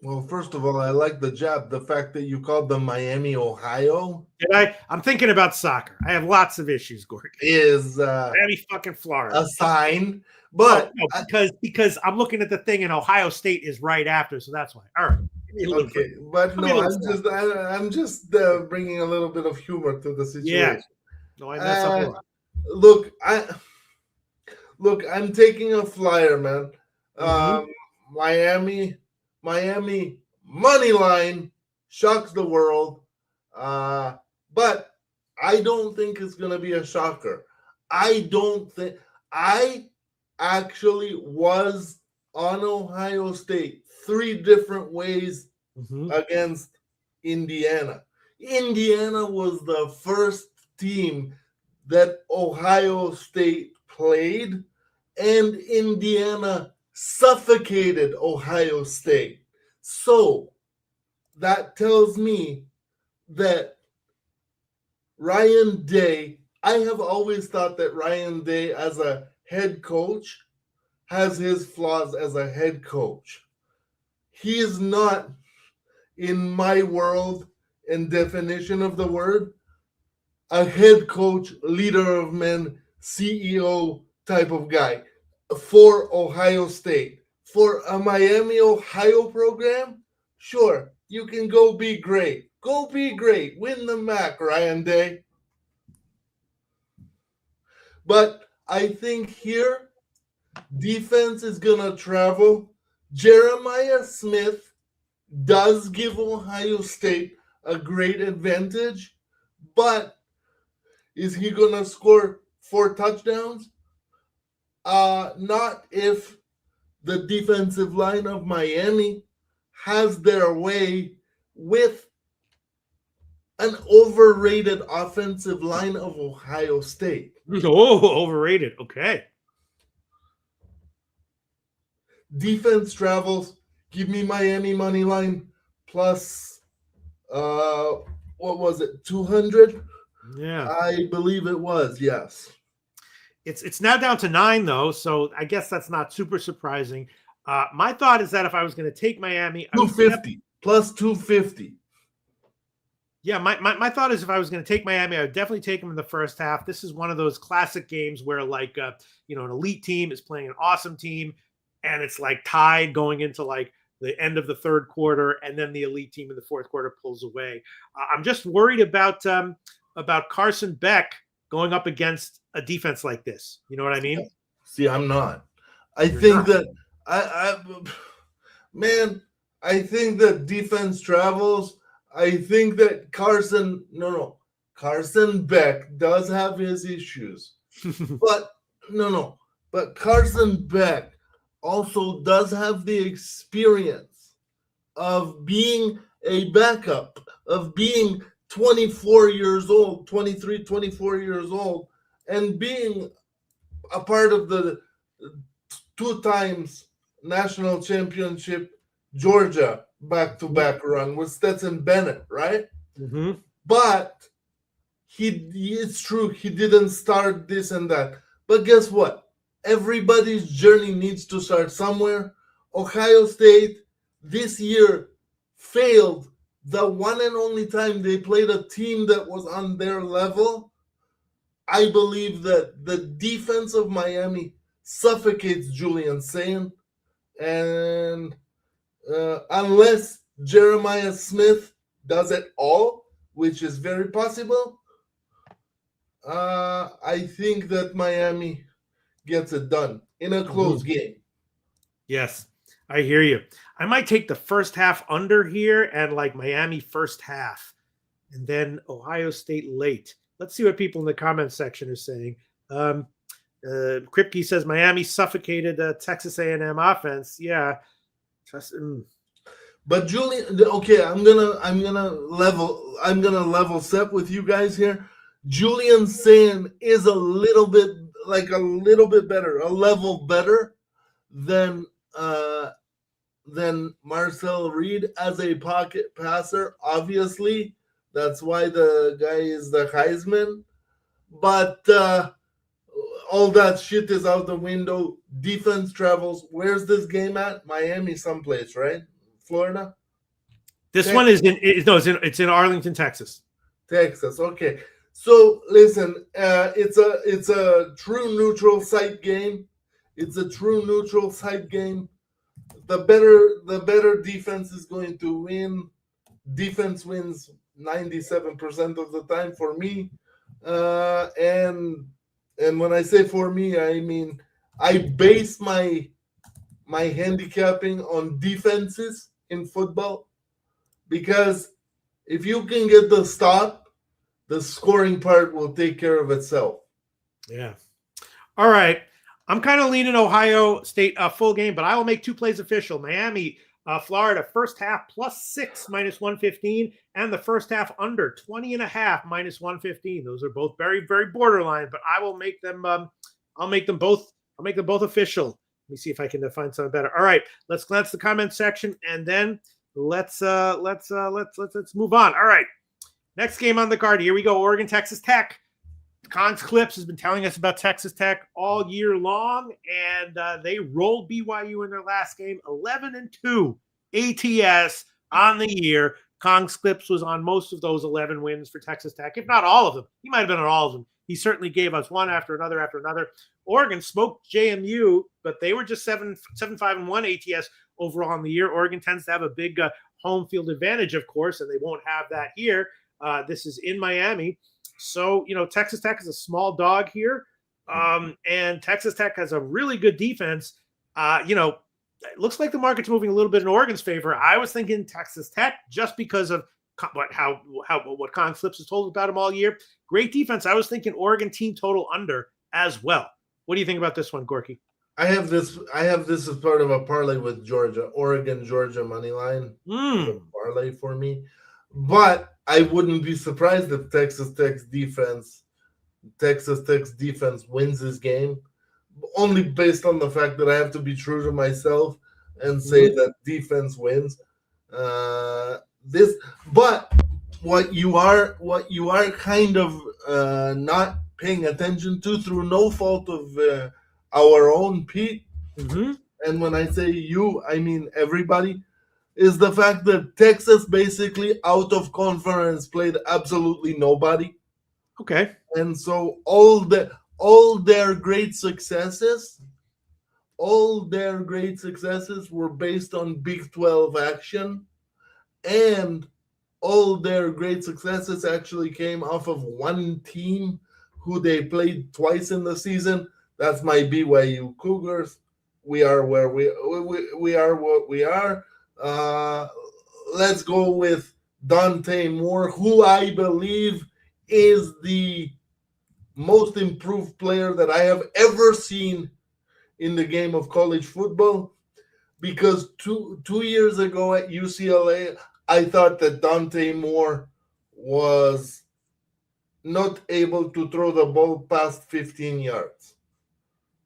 Well, first of all, I like the fact that you called them Miami, Ohio. Did I? I'm thinking about soccer. I have lots of issues, Gorky. Is Miami fucking Florida a sign? But because I'm looking at the thing and Ohio State is right after, so that's why. All right. Okay, but no, I'm just bringing a little bit of humor to the situation. Yeah. No, I mess up a lot. Look, I'm taking a flyer, man. Miami money line shocks the world, but I don't think it's gonna be a shocker. I actually was on Ohio State 3 different ways against Indiana. Indiana was the first team that Ohio State played, and Indiana suffocated Ohio State. So that tells me that Ryan Day, I have always thought that Ryan Day as a head coach has his flaws as a head coach. He is not, in my world and definition of the word, a head coach, leader of men, CEO type of guy for Ohio State. For a Miami, Ohio program, sure, you can go be great. Go be great. Win the MAC, Ryan Day. But I think here, defense is going to travel. Jeremiah Smith does give Ohio State a great advantage, but is he going to score 4 touchdowns? Not if the defensive line of Miami has their way with an overrated offensive line of Ohio State. Oh, overrated. Okay. Defense travels. Give me Miami money line plus what was it? 200? Yeah. I believe it was. Yes. It's now down to 9 though, so I guess that's not super surprising. My thought is that if I was going to take Miami, 250 plus 250. Yeah, my thought is if I was going to take Miami, I would definitely take them in the first half. This is one of those classic games where, like, an elite team is playing an awesome team, and it's like tied going into like the end of the third quarter, and then the elite team in the fourth quarter pulls away. I'm just worried about Carson Beck going up against a defense like this. You know what I mean? See, I'm not. I think that I think that defense travels. I think that Carson Beck does have his issues, but Carson Beck also does have the experience of being a backup, of being 24 years old, 23, 24 years old, and being a part of the 2 times national championship Georgia back-to-back run with Stetson Bennett, right? Mm-hmm. But it's true, he didn't start this and that. But guess what? Everybody's journey needs to start somewhere. Ohio State this year failed the one and only time they played a team that was on their level. I believe that the defense of Miami suffocates Julian Sayin, and unless Jeremiah Smith does it all, which is very possible, I think that Miami gets it done in a close game. Yes, I hear you. I might take the first half under here and like Miami first half, and then Ohio State late. Let's see what people in the comments section are saying. Kripke says Miami suffocated Texas A&M offense. Yeah. But Julian, okay, I'm gonna level set with you guys here. Julian Sayin is a little bit better, a level better than Marcel Reed as a pocket passer. Obviously, that's why the guy is the Heisman. But all that shit is out the window. Defense travels. Where's this game at? Miami, someplace, right? Florida. This one is it's in Arlington, Texas. Texas. Okay. So listen, it's a true neutral site game. It's a true neutral site game. The better defense is going to win. Defense wins 97% of the time for me. And when I say for me, I mean I base my handicapping on defenses in football, because if you can get the stop, the scoring part will take care of itself. Yeah. All right. I'm kind of leaning Ohio State full game, but I will make 2 plays official. Miami, Florida, first half +6 -115, and the first half under 20.5 -115. Those are both very, very borderline, but I will make them. I'll make them both official. Let me see if I can find something better. All right, let's glance the comment section, and then let's move on. All right, next game on the card. Here we go. Oregon, Texas Tech. Cons Clips has been telling us about Texas Tech all year long, and they rolled BYU in their last game, 11-2 ATS on the year. Cons Clips was on most of those 11 wins for Texas Tech, if not all of them. He might have been on all of them. He certainly gave us one after another after another. Oregon smoked JMU, but they were just 7-5-1 ATS overall on the year. Oregon tends to have a big home field advantage, of course, and they won't have that here. This is in Miami. So, Texas Tech is a small dog here, and Texas Tech has a really good defense. It looks like the market's moving a little bit in Oregon's favor. I was thinking Texas Tech just because of what Con Flips has told about them all year. Great defense. I was thinking Oregon team total under as well. What do you think about this one, Gorky? I have this as part of a parlay with Georgia, Oregon, Georgia money line. A parlay for me, but I wouldn't be surprised if Texas Tech's defense wins this game, only based on the fact that I have to be true to myself and say that defense wins. But what you are kind of not paying attention to, through no fault of our own, Pete, and when I say you, I mean everybody, is the fact that Texas basically out of conference played absolutely nobody. Okay. And so all their great successes were based on Big 12 action, and all their great successes actually came off of one team who they played twice in the season. That's my BYU Cougars. We are where we are what we are. Let's go with Dante Moore, who I believe is the most improved player that I have ever seen in the game of college football. Because two years ago at UCLA, I thought that Dante Moore was not able to throw the ball past 15 yards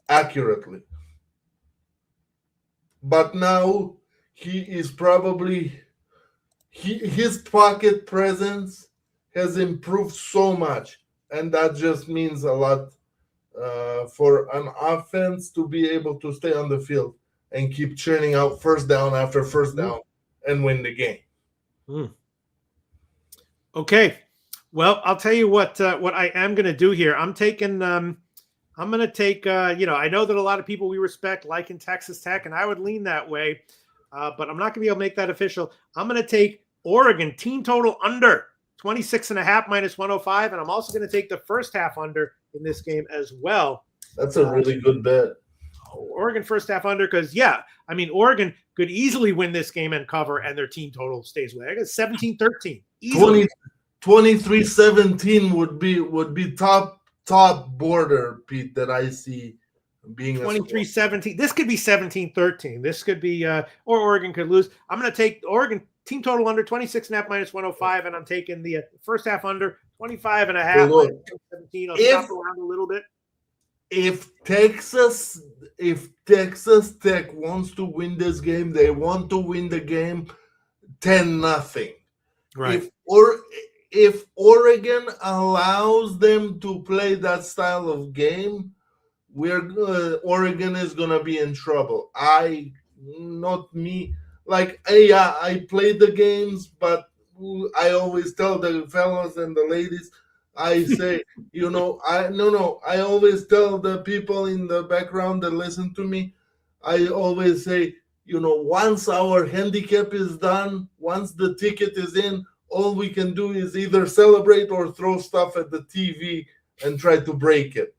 accurately. But now he is probably his pocket presence has improved so much, and that just means a lot for an offense to be able to stay on the field and keep churning out first down after first down and win the game. Okay, well, I'll tell you what I am going to do here. I'm taking. I'm going to take. I know that a lot of people we respect like in Texas Tech, and I would lean that way, but I'm not going to be able to make that official. I'm going to take Oregon team total under 26.5 minus 105, and I'm also going to take the first half under in this game as well. That's a really good bet. Oregon first half under, because Oregon could easily win this game and cover, and their team total stays away. I got 17-13. 23-17 would be top border, Pete, that I see being 23-17. This could be 17-13. This could be or Oregon could lose. I'm going to take Oregon team total under 26.5 minus 105, and I'm taking the first half under 25.5 minus 17. I'll stop around a little bit. If Texas Tech wants to win this game, they want to win the game 10-0. Right. If Oregon allows them to play that style of game, Oregon is gonna be in trouble. Not me. Like, I played the games, but I always tell the fellas and the ladies, I say, I always tell the people in the background that listen to me, I always say, once our handicap is done, once the ticket is in, all we can do is either celebrate or throw stuff at the TV and try to break it.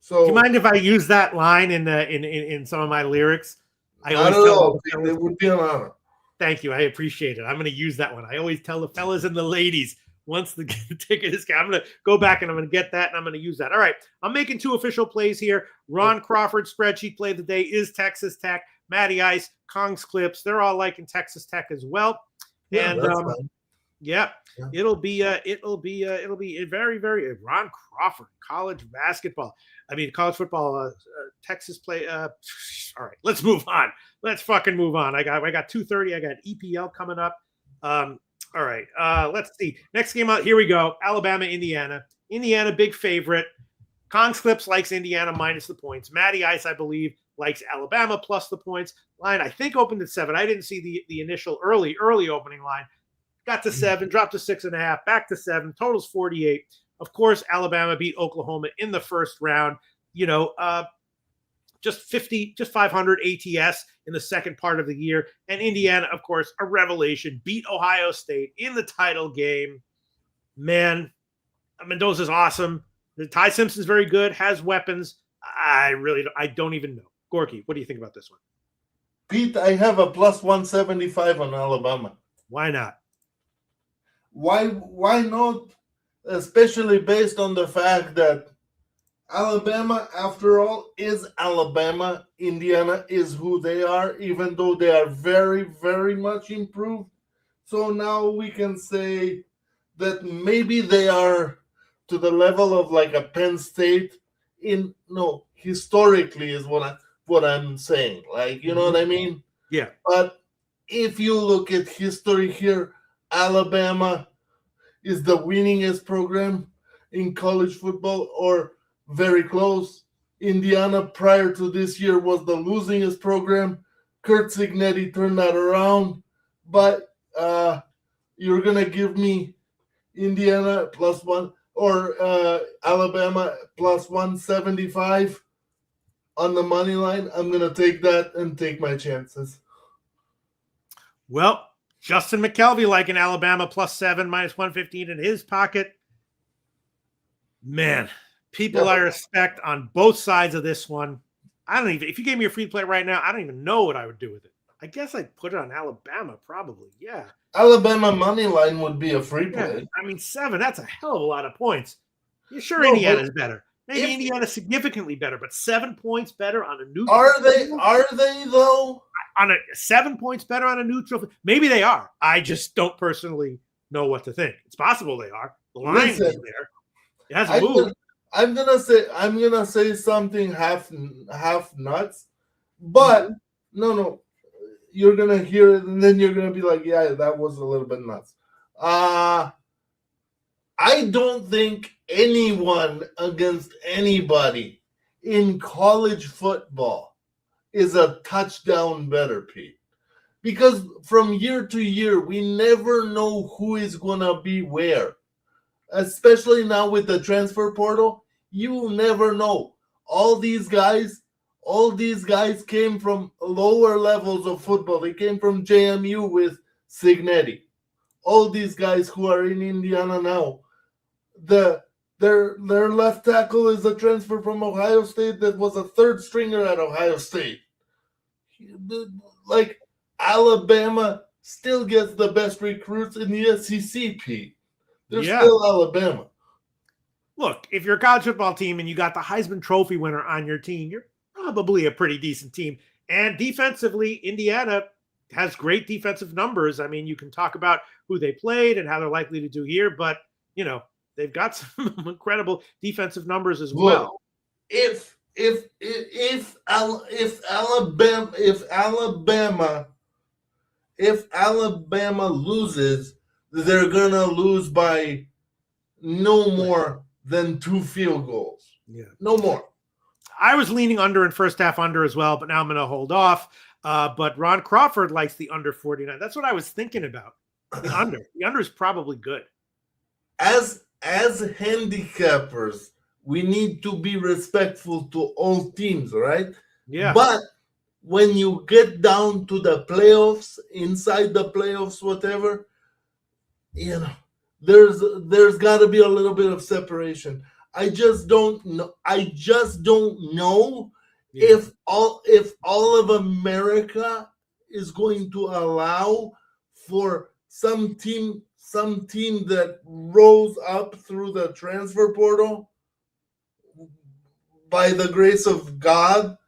So, do you mind if I use that line in some of my lyrics? I don't know. It would be an honor. Thank you. I appreciate it. I'm going to use that one. I always tell the fellas and the ladies, once the ticket is, I'm going to go back and I'm going to get that and I'm going to use that. All right. I'm making two official plays here. Ron Crawford spreadsheet play of the day is Texas Tech. Matty Ice, Kong's Clips. They're all liking Texas Tech as well. Yeah, and it'll be very, very Ron Crawford college basketball. College football. Texas play. All right, let's move on. Let's fucking move on. I got 2:30. I got EPL coming up. All right. Let's see. Next game out. Here we go. Alabama, Indiana. Indiana, big favorite. Kong's Clips likes Indiana minus the points. Matty Ice, I believe, likes Alabama plus the points. Line, I think, opened at 7. I didn't see the initial early opening line. Got to 7, dropped to 6.5, back to 7. Totals 48. Of course, Alabama beat Oklahoma in the first round. Just 500 ATS in the second part of the year. And Indiana, of course, a revelation, beat Ohio State in the title game. Man, Mendoza's awesome. Ty Simpson's very good, has weapons. I don't even know. Gorky, what do you think about this one? Pete, I have a plus 175 on Alabama. Why not? Why not? Especially based on the fact that Alabama, after all, is Alabama. Indiana is who they are, even though they are very, very much improved. So now we can say that maybe they are to the level of like a Penn State. Historically is what I'm saying. Like, you know what I mean? Yeah. But if you look at history here, Alabama is the winningest program in college football, or very close. Indiana prior to this year was the losingest program. Kurt Signetti turned that around, but you're gonna give me Indiana +1 or Alabama +175 on the money line. I'm gonna take that and take my chances. Well, Justin McKelvey liking Alabama +7 -115 in his pocket. Man, people I respect on both sides of this one. I don't even, if you gave me a free play right now, I don't even know what I would do with it. I guess I'd put it on Alabama, probably. Yeah. Alabama money line would be a free play. Yeah. I mean, 7, that's a hell of a lot of points. You're sure Indiana's better. Maybe Indiana's significantly better, but 7 points better on a neutral. Are they though? On a 7 points better on a neutral. Maybe they are. I just don't personally know what to think. It's possible they are. The line is there. It hasn't moved. I'm gonna say something half nuts, but no, you're gonna hear it and then you're gonna be like, yeah, that was a little bit nuts. I don't think anyone against anybody in college football is a touchdown better, Pete. Because from year to year, we never know who is gonna be where. Especially now with the transfer portal, you never know. All these guys came from lower levels of football. They came from JMU with Signetti. All these guys who are in Indiana now, their left tackle is a transfer from Ohio State that was a third stringer at Ohio State. Like, Alabama still gets the best recruits in the SEC, Pete. They're still Alabama. Look, if you're a college football team and you got the Heisman Trophy winner on your team, you're probably a pretty decent team. And defensively, Indiana has great defensive numbers. I mean, you can talk about who they played and how they're likely to do here, but, you know, they've got some incredible defensive numbers as well. If Alabama loses, they're gonna lose by no more than 2 field goals. Yeah, no more. I was leaning under in first half under as well, but now I'm going to hold off. But Ron Crawford likes the under 49. That's what I was thinking about. The under. The under is probably good. As handicappers, we need to be respectful to all teams, right? Yeah. But when you get down to the playoffs, inside the playoffs, whatever, you know, there's got to be a little bit of separation. I just don't know. If all of America is going to allow for some team that rose up through the transfer portal by the grace of God,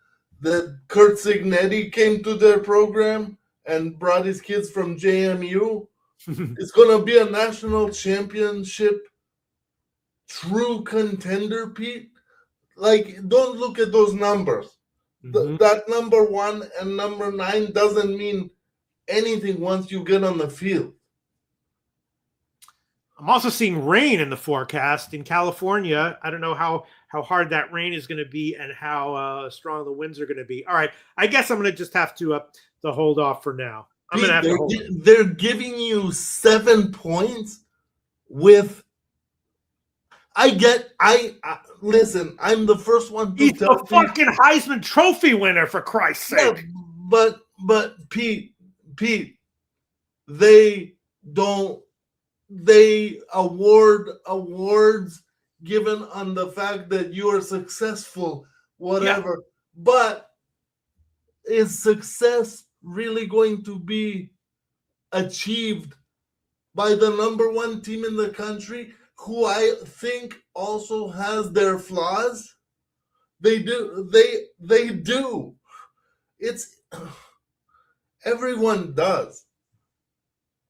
that Kurt Signetti came to their program and brought his kids from JMU. It's going to be a national championship true contender, Pete. Like, don't look at those numbers. That number 1 and number 9 doesn't mean anything once you get on the field. I'm also seeing rain in the forecast in California. I don't know how hard that rain is going to be and how strong the winds are going to be. All right, I guess I'm going to just have to hold off for now. I'm going to have to hold. They're giving you 7 points with. Listen, I'm the first one to He's the fucking Heisman Trophy winner, for Christ's sake. Yeah, but Pete, they award awards given on the fact that you are successful, whatever. Yeah. But is success really going to be achieved by the number 1 team in the country, who I think also has their flaws? They do. They do. It's everyone does.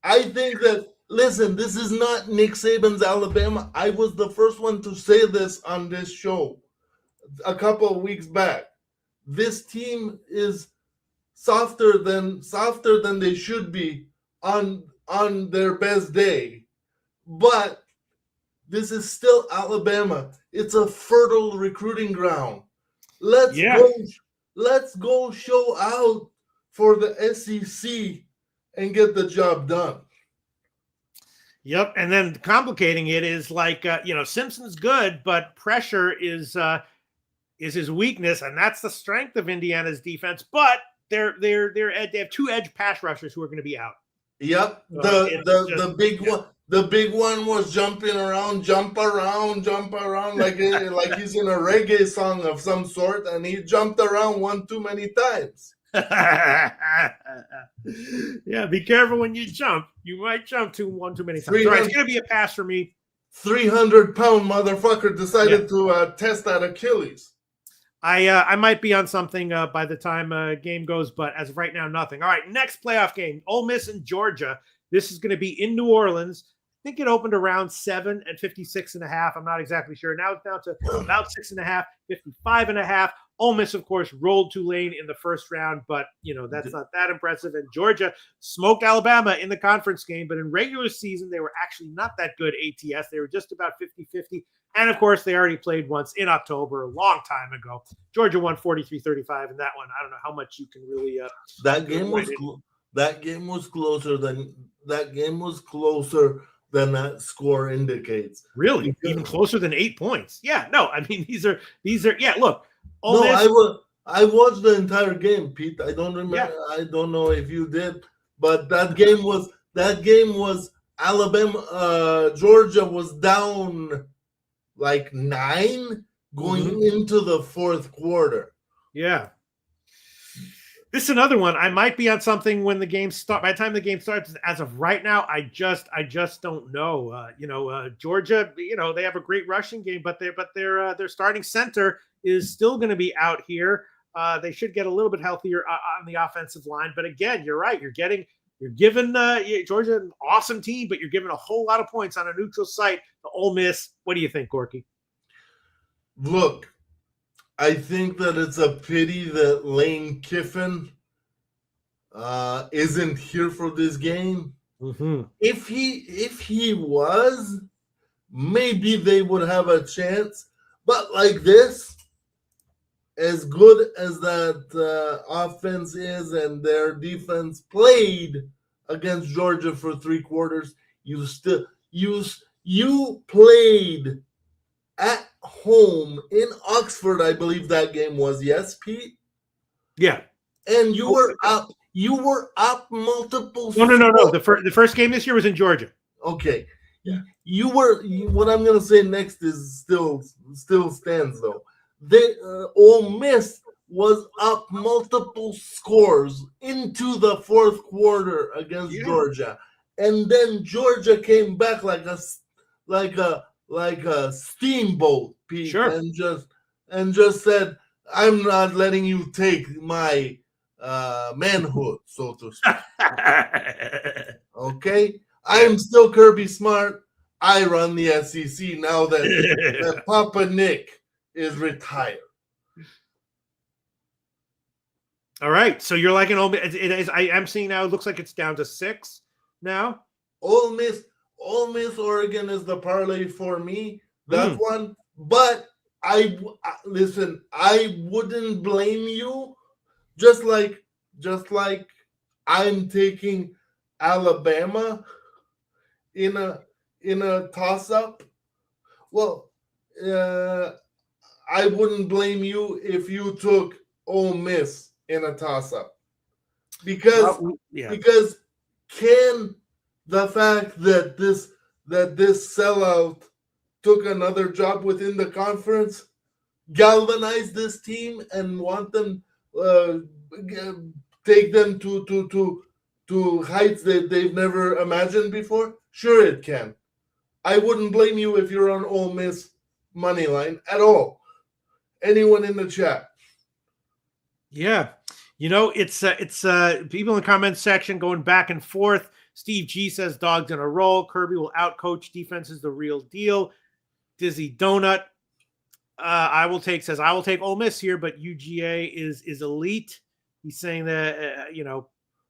I think that, listen, this is not Nick Saban's Alabama. I was the first one to say this on this show a couple of weeks back. This team is softer than they should be on their best day. But this is still Alabama. It's a fertile recruiting ground. Let's go show out for the SEC and get the job done. Yep, and then complicating it is like Simpson's good, but pressure is his weakness, and that's the strength of Indiana's defense. But they have two edge pass rushers who are going to be out. Yep, the big one was jumping around, jump around like he's in a reggae song of some sort, and he jumped around one too many times. Yeah, be careful when you jump. You might jump one too many times. All right, it's going to be a pass for me. 300-pound motherfucker decided to test that Achilles. I might be on something by the time game goes, but as of right now, nothing. All right, next playoff game, Ole Miss and Georgia. This is going to be in New Orleans. I think it opened around 7 at 56.5. I'm not exactly sure. Now it's down to about 6.5, 55.5. Ole Miss, of course, rolled Tulane in the first round, but that's not that impressive. And Georgia smoked Alabama in the conference game, but in regular season, they were actually not that good ATS. They were just about 50-50. And of course, they already played once in October, a long time ago. Georgia won 43-35 in that one. I don't know how much you can really. That game was closer than that score indicates. Really, even closer than 8 points. Yeah, no, I mean these are. Yeah, look. I watched the entire game, Pete. I don't remember. Yeah. I don't know if you did, but that game was Alabama. Georgia was down like 9 going into the fourth quarter. Yeah. This is another one. I might be on something when the game starts. By the time the game starts, as of right now, I just don't know. Georgia, they have a great rushing game, but their starting center is still going to be out here. They should get a little bit healthier on the offensive line. But again, you're right. You're giving Georgia an awesome team, but you're giving a whole lot of points on a neutral site to Ole Miss. What do you think, Gorky? Look, I think that it's a pity that Lane Kiffin isn't here for this game. Mm-hmm. If he was, maybe they would have a chance. But like this, as good as that offense is and their defense played against Georgia for 3 quarters, you played at home in Oxford, I believe that game was. Yes, Pete? Yeah. And you were up multiple. No. The first game this year was in Georgia. Okay. Yeah. What I'm gonna say next is still stands though. Ole Miss was up multiple scores into the fourth quarter against Georgia, and then Georgia came back like a steamboat, Pete, sure. and just said, "I'm not letting you take my manhood, so to speak." Okay, I'm still Kirby Smart. I run the SEC now that Papa Nick is retired. All right, so you're like an Ole Miss. It is. I am seeing now. It looks like it's down to 6 now. Ole Miss, Oregon is the parlay for me. That one, but listen. I wouldn't blame you. Just like I'm taking Alabama in a toss-up. Well, I wouldn't blame you if you took Ole Miss in a toss-up, because can the fact that this sellout took another job within the conference galvanize this team and want them take them to heights that they've never imagined before? Sure, it can. I wouldn't blame you if you're on Ole Miss money line at all. Anyone in the chat? Yeah. It's people in the comments section going back and forth. Steve G says dogs in a roll. Kirby will outcoach. Defense is the real deal. Dizzy Donut. I will take Ole Miss here, but UGA is elite. He's saying that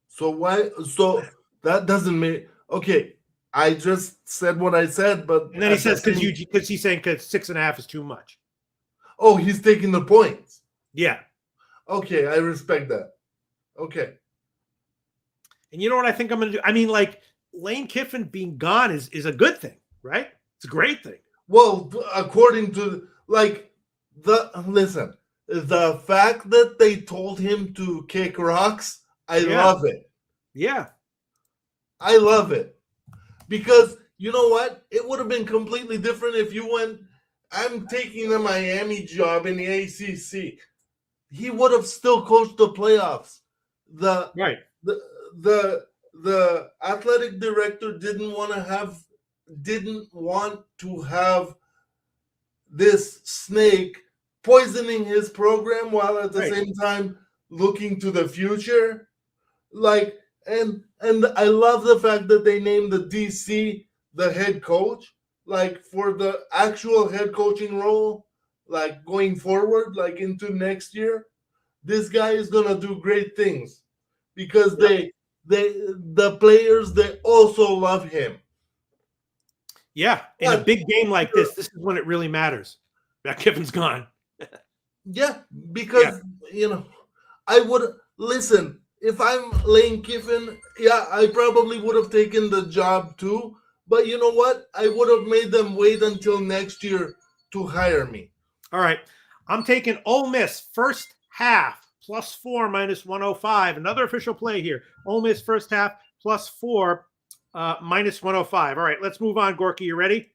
So why? So that doesn't mean okay. I just said what I said, but and then he says because he's saying because 6.5 is too much. Oh, he's taking the points. Yeah. Okay, I respect that. Okay. And you know what I think I'm going to do? I mean, like Lane Kiffin being gone is a good thing, right? It's a great thing. Well, according to the fact that they told him to kick rocks, I love it. Yeah. I love it. Because you know what? It would have been completely different if you went, I'm taking the Miami job in the ACC. He would have still coached the playoffs. The athletic director didn't want to have this snake poisoning his program while at the same time looking to the future. Like, and I love the fact that they named the DC the head coach, like for the actual head coaching role, like going forward, like into next year. This guy is gonna do great things because the players, they also love him. Yeah, in a big game like this is when it really matters. That Kiffin's gone. Yeah, because I would listen. If I'm Lane Kiffin, I probably would have taken the job too. But you know what? I would have made them wait until next year to hire me. All right. I'm taking Ole Miss first half +4 -105. Another official play here. Ole Miss first half +4 -105. All right, let's move on. Gorky, you ready?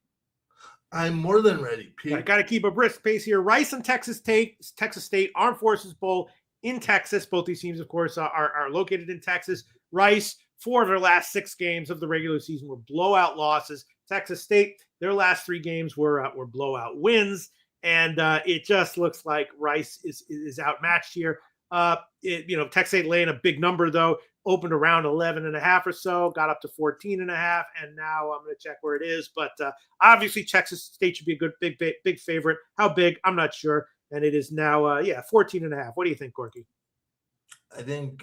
I'm more than ready, Pete. I got to keep a brisk pace here. Rice and Texas State Armed Forces Bowl in Texas. Both these teams, of course, are located in Texas. Rice, 4 of their last 6 games of the regular season were blowout losses. Texas State, their last 3 games were blowout wins. And it just looks like Rice is outmatched here. Texas State laying a big number, though, opened around 11.5 or so, got up to 14.5, and now I'm going to check where it is. But obviously, Texas State should be a good, big favorite. How big? I'm not sure. And it is now, 14.5. What do you think, Corky? I think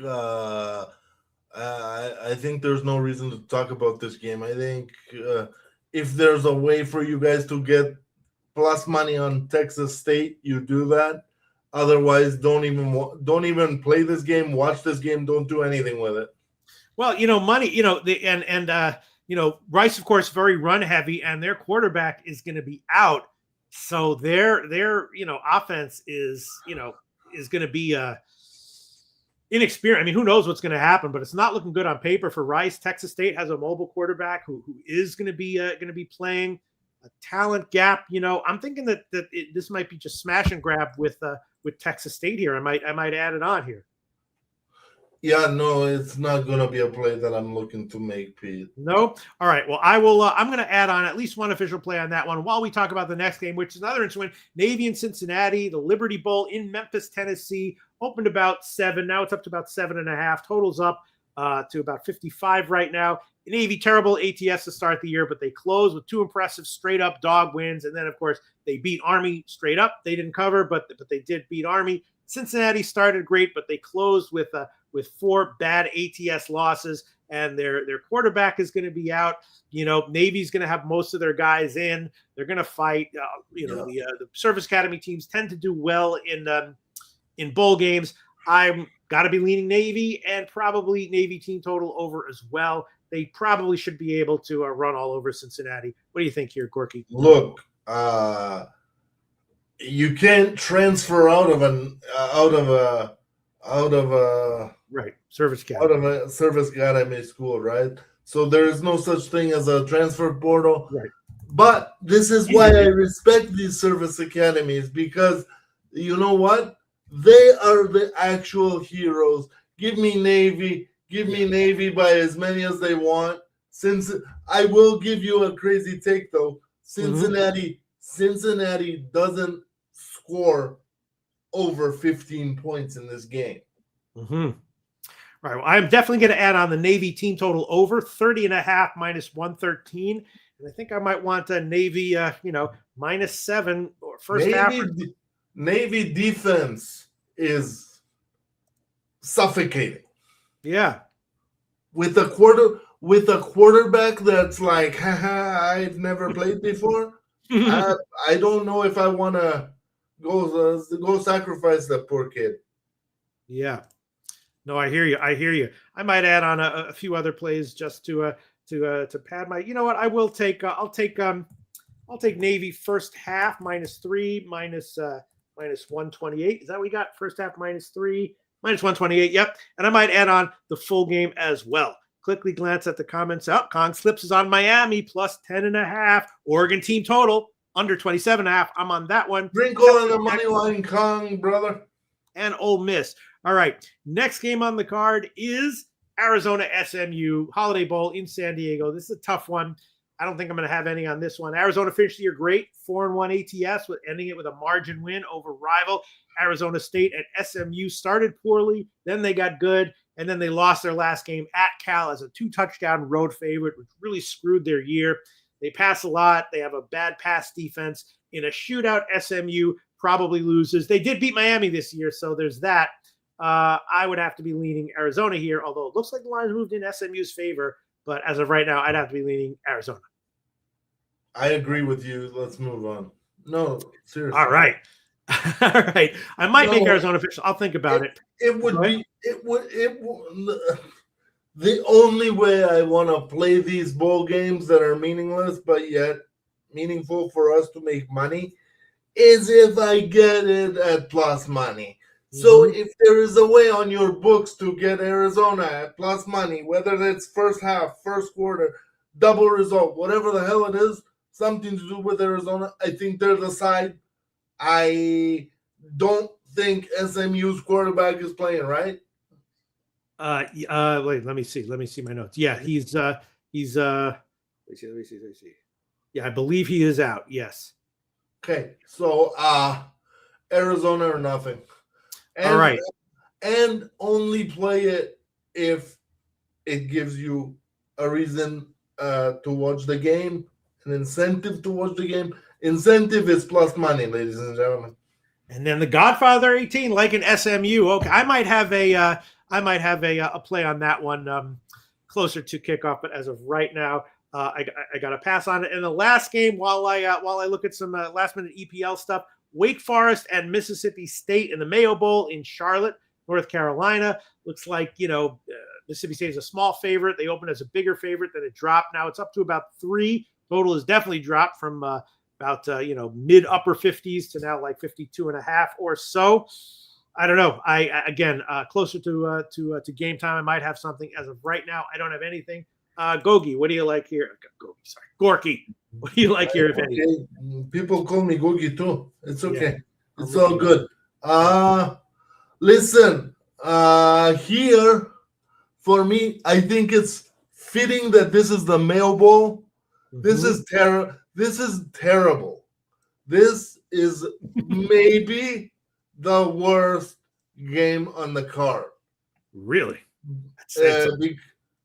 I think there's no reason to talk about this game. I think if there's a way for you guys to get plus money on Texas State, you do that. Otherwise, don't even play this game. Watch this game. Don't do anything with it. Well, money. Rice, of course, very run heavy, and their quarterback is going to be out. So their offense is going to be inexperienced. I mean, who knows what's going to happen? But it's not looking good on paper for Rice. Texas State has a mobile quarterback who is going to be playing. A talent gap. I'm thinking that this might be just smash and grab with Texas State here. I might add it on here. Yeah, no, it's not going to be a play that I'm looking to make, Pete. No? All right. Well, I will. I'm going to add on at least one official play on that one while we talk about the next game, which is another interesting one. Navy and Cincinnati, the Liberty Bowl in Memphis, Tennessee, opened about 7. Now it's up to about 7.5. Totals up to about 55 right now. Navy, terrible ATS to start the year, but they closed with 2 impressive straight-up dog wins. And then, of course, they beat Army straight up. They didn't cover, but they did beat Army. Cincinnati started great, but they closed with 4 bad ATS losses, and their quarterback is going to be out. Navy's going to have most of their guys in. They're going to fight. The Service Academy teams tend to do well in bowl games. I'm got to be leaning Navy, and probably Navy team total over as well. They probably should be able to run all over Cincinnati. What do you think here, Gorky? Look, you can't transfer out of a service academy. Out of a service academy school, right? So there is no such thing as a transfer portal. Right. But this is why I respect these service academies, because you know what? They are the actual heroes. Give me Navy by as many as they want. Since I will give you a crazy take though. Cincinnati doesn't score over 15 points in this game. Mm-hmm. All right. Well, I'm definitely going to add on the Navy team total over 30.5 minus 113. And I think I might want a Navy, -7 or first half. Navy defense is suffocating. Yeah. With a quarterback that's like, haha, I've never played before. I don't know if I want to go sacrifice that poor kid. Yeah. No, I hear you. I might add on a few other plays just to pad my. You know what? I will take. I'll take Navy first half -3 minus 128. Is that what we got? First half -3 minus 128. Yep. And I might add on the full game as well. Quickly glance at the comments. Up. Kong Slips is on Miami plus 10.5. Oregon team total under 27.5. I'm on that one. Sprinkle on the money line, Kong, brother. And Ole Miss. All right. Next game on the card is Arizona SMU Holiday Bowl in San Diego. This is a tough one. I don't think I'm going to have any on this one. Arizona finished the year great, 4-1 ATS, with ending it with a margin win over rival Arizona State. And SMU started poorly, then they got good, and then they lost their last game at Cal as a 2-touchdown road favorite, which really screwed their year. They pass a lot. They have a bad pass defense. In a shootout, SMU probably loses. They did beat Miami this year, so there's that. I would have to be leaning Arizona here, although it looks like the line's moved in SMU's favor. But as of right now, I'd have to be leaning Arizona. I agree with you. Let's move on. No, seriously. All right. All right. I might make Arizona official. I'll think about it. It would. The only way I want to play these bowl games that are meaningless but yet meaningful for us to make money is if I get it at plus money. So if there is a way on your books to get Arizona at plus money, whether it's first half, first quarter, double result, whatever the hell it is, something to do with Arizona, I think they're the side. I don't think SMU's quarterback is playing, right? Wait, let me see my notes. Yeah, he's let me see. Yeah, I believe he is out. Yes. Okay. So Arizona or nothing. All right. And only play it if it gives you a reason to watch the game, an incentive to watch the game. Incentive is plus money, ladies and gentlemen. And then the Godfather 18, like an SMU. Okay, I might have a play on that one closer to kickoff, but as of right now, I got to pass on it. And the last game, while I look at some last minute EPL stuff, Wake Forest and Mississippi State in the Mayo Bowl in Charlotte, North Carolina. Looks like, Mississippi State is a small favorite. They opened as a bigger favorite, then it dropped. Now it's up to about 3. Total has definitely dropped from about mid upper 50s to now like 52.5 or so. I don't know. I again closer to game time, I might have something. As of right now, I don't have anything. Gogi, what do you like here? Gorky, what do you like here, if anything? People call me Gogi too. It's okay. Yeah. It's all good. Listen, here for me, I think it's fitting that this is the Mayo Bowl. This is terrible. This is terrible. This is maybe the worst game on the card. Really?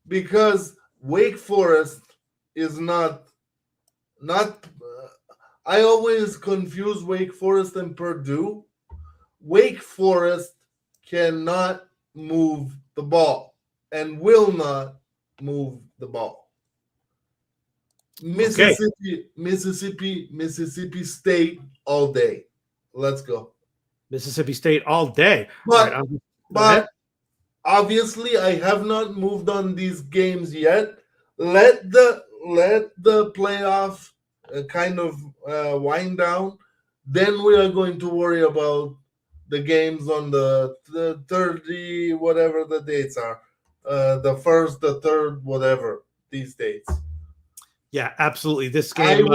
Because Wake Forest is not. I always confuse Wake Forest and Purdue. Wake Forest cannot move the ball and will not move the ball. Mississippi State all day. Let's go. Mississippi State all day. But obviously, I have not moved on these games yet. Let the playoff kind of wind down. Then we are going to worry about the games on the 30, whatever the dates are. The first, the third, whatever these dates. Yeah, absolutely. This game.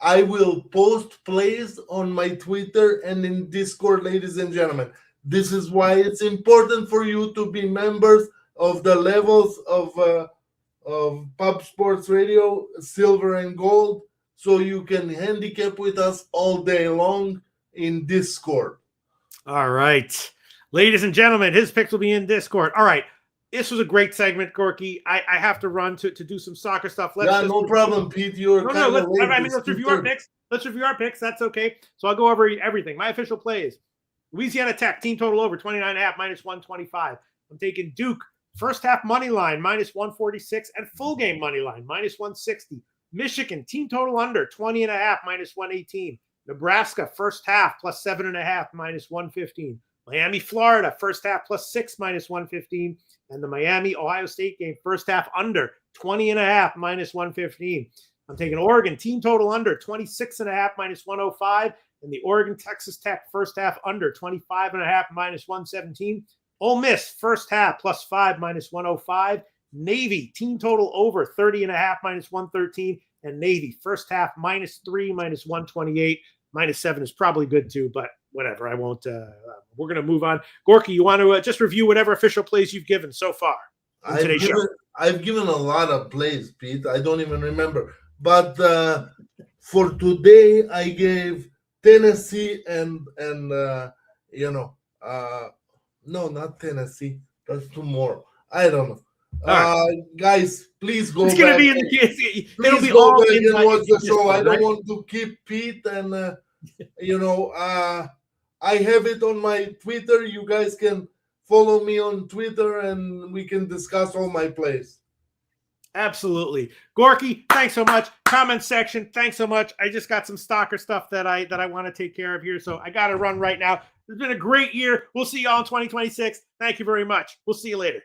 I will post plays on my Twitter and in Discord, ladies and gentlemen. This is why it's important for you to be members of the levels of Pub Sports Radio, Silver and Gold, so you can handicap with us all day long in Discord. All right. Ladies and gentlemen, his picks will be in Discord. All right. This was a great segment, Gorky. I have to run to do some soccer stuff. No problem, Pete. You're let's review our picks. Let's review our picks. That's okay. So I'll go over everything. My official plays. Louisiana Tech, team total over 29.5, minus 125. I'm taking Duke, first half money line, minus 146, and full game money line, minus 160. Michigan, team total under 20.5, minus 118. Nebraska, first half, plus 7.5, minus 115. Miami, Florida, first half, plus 6, minus 115. And the Miami, Ohio State game, first half under 20.5, minus 115. I'm taking Oregon, team total under 26.5, minus 105. And the Oregon, Texas Tech, first half under 25.5, minus 117. Ole Miss, first half, plus 5, minus 105. Navy, team total over 30.5, minus 113. And Navy, first half, minus 3, minus 128. Minus 7 is probably good too, but whatever. I won't. We're going to move on. Gorky, you want to just review whatever official plays you've given so far in today's show? I've given a lot of plays, Pete. I don't even remember. But for today, I gave Tennessee and no, not Tennessee. That's tomorrow. I don't know. Guys, please go it's back. Gonna be in the, it'll be go all back in and watch the show. Right? I don't want to keep Pete and I have it on my Twitter. You guys can follow me on Twitter and we can discuss all my plays. Absolutely. Gorky, thanks so much. Comment section, thanks so much. I just got some stalker stuff that I want to take care of here, so I got to run right now. It's been a great year. We'll see y'all in 2026. Thank you very much. We'll see you later.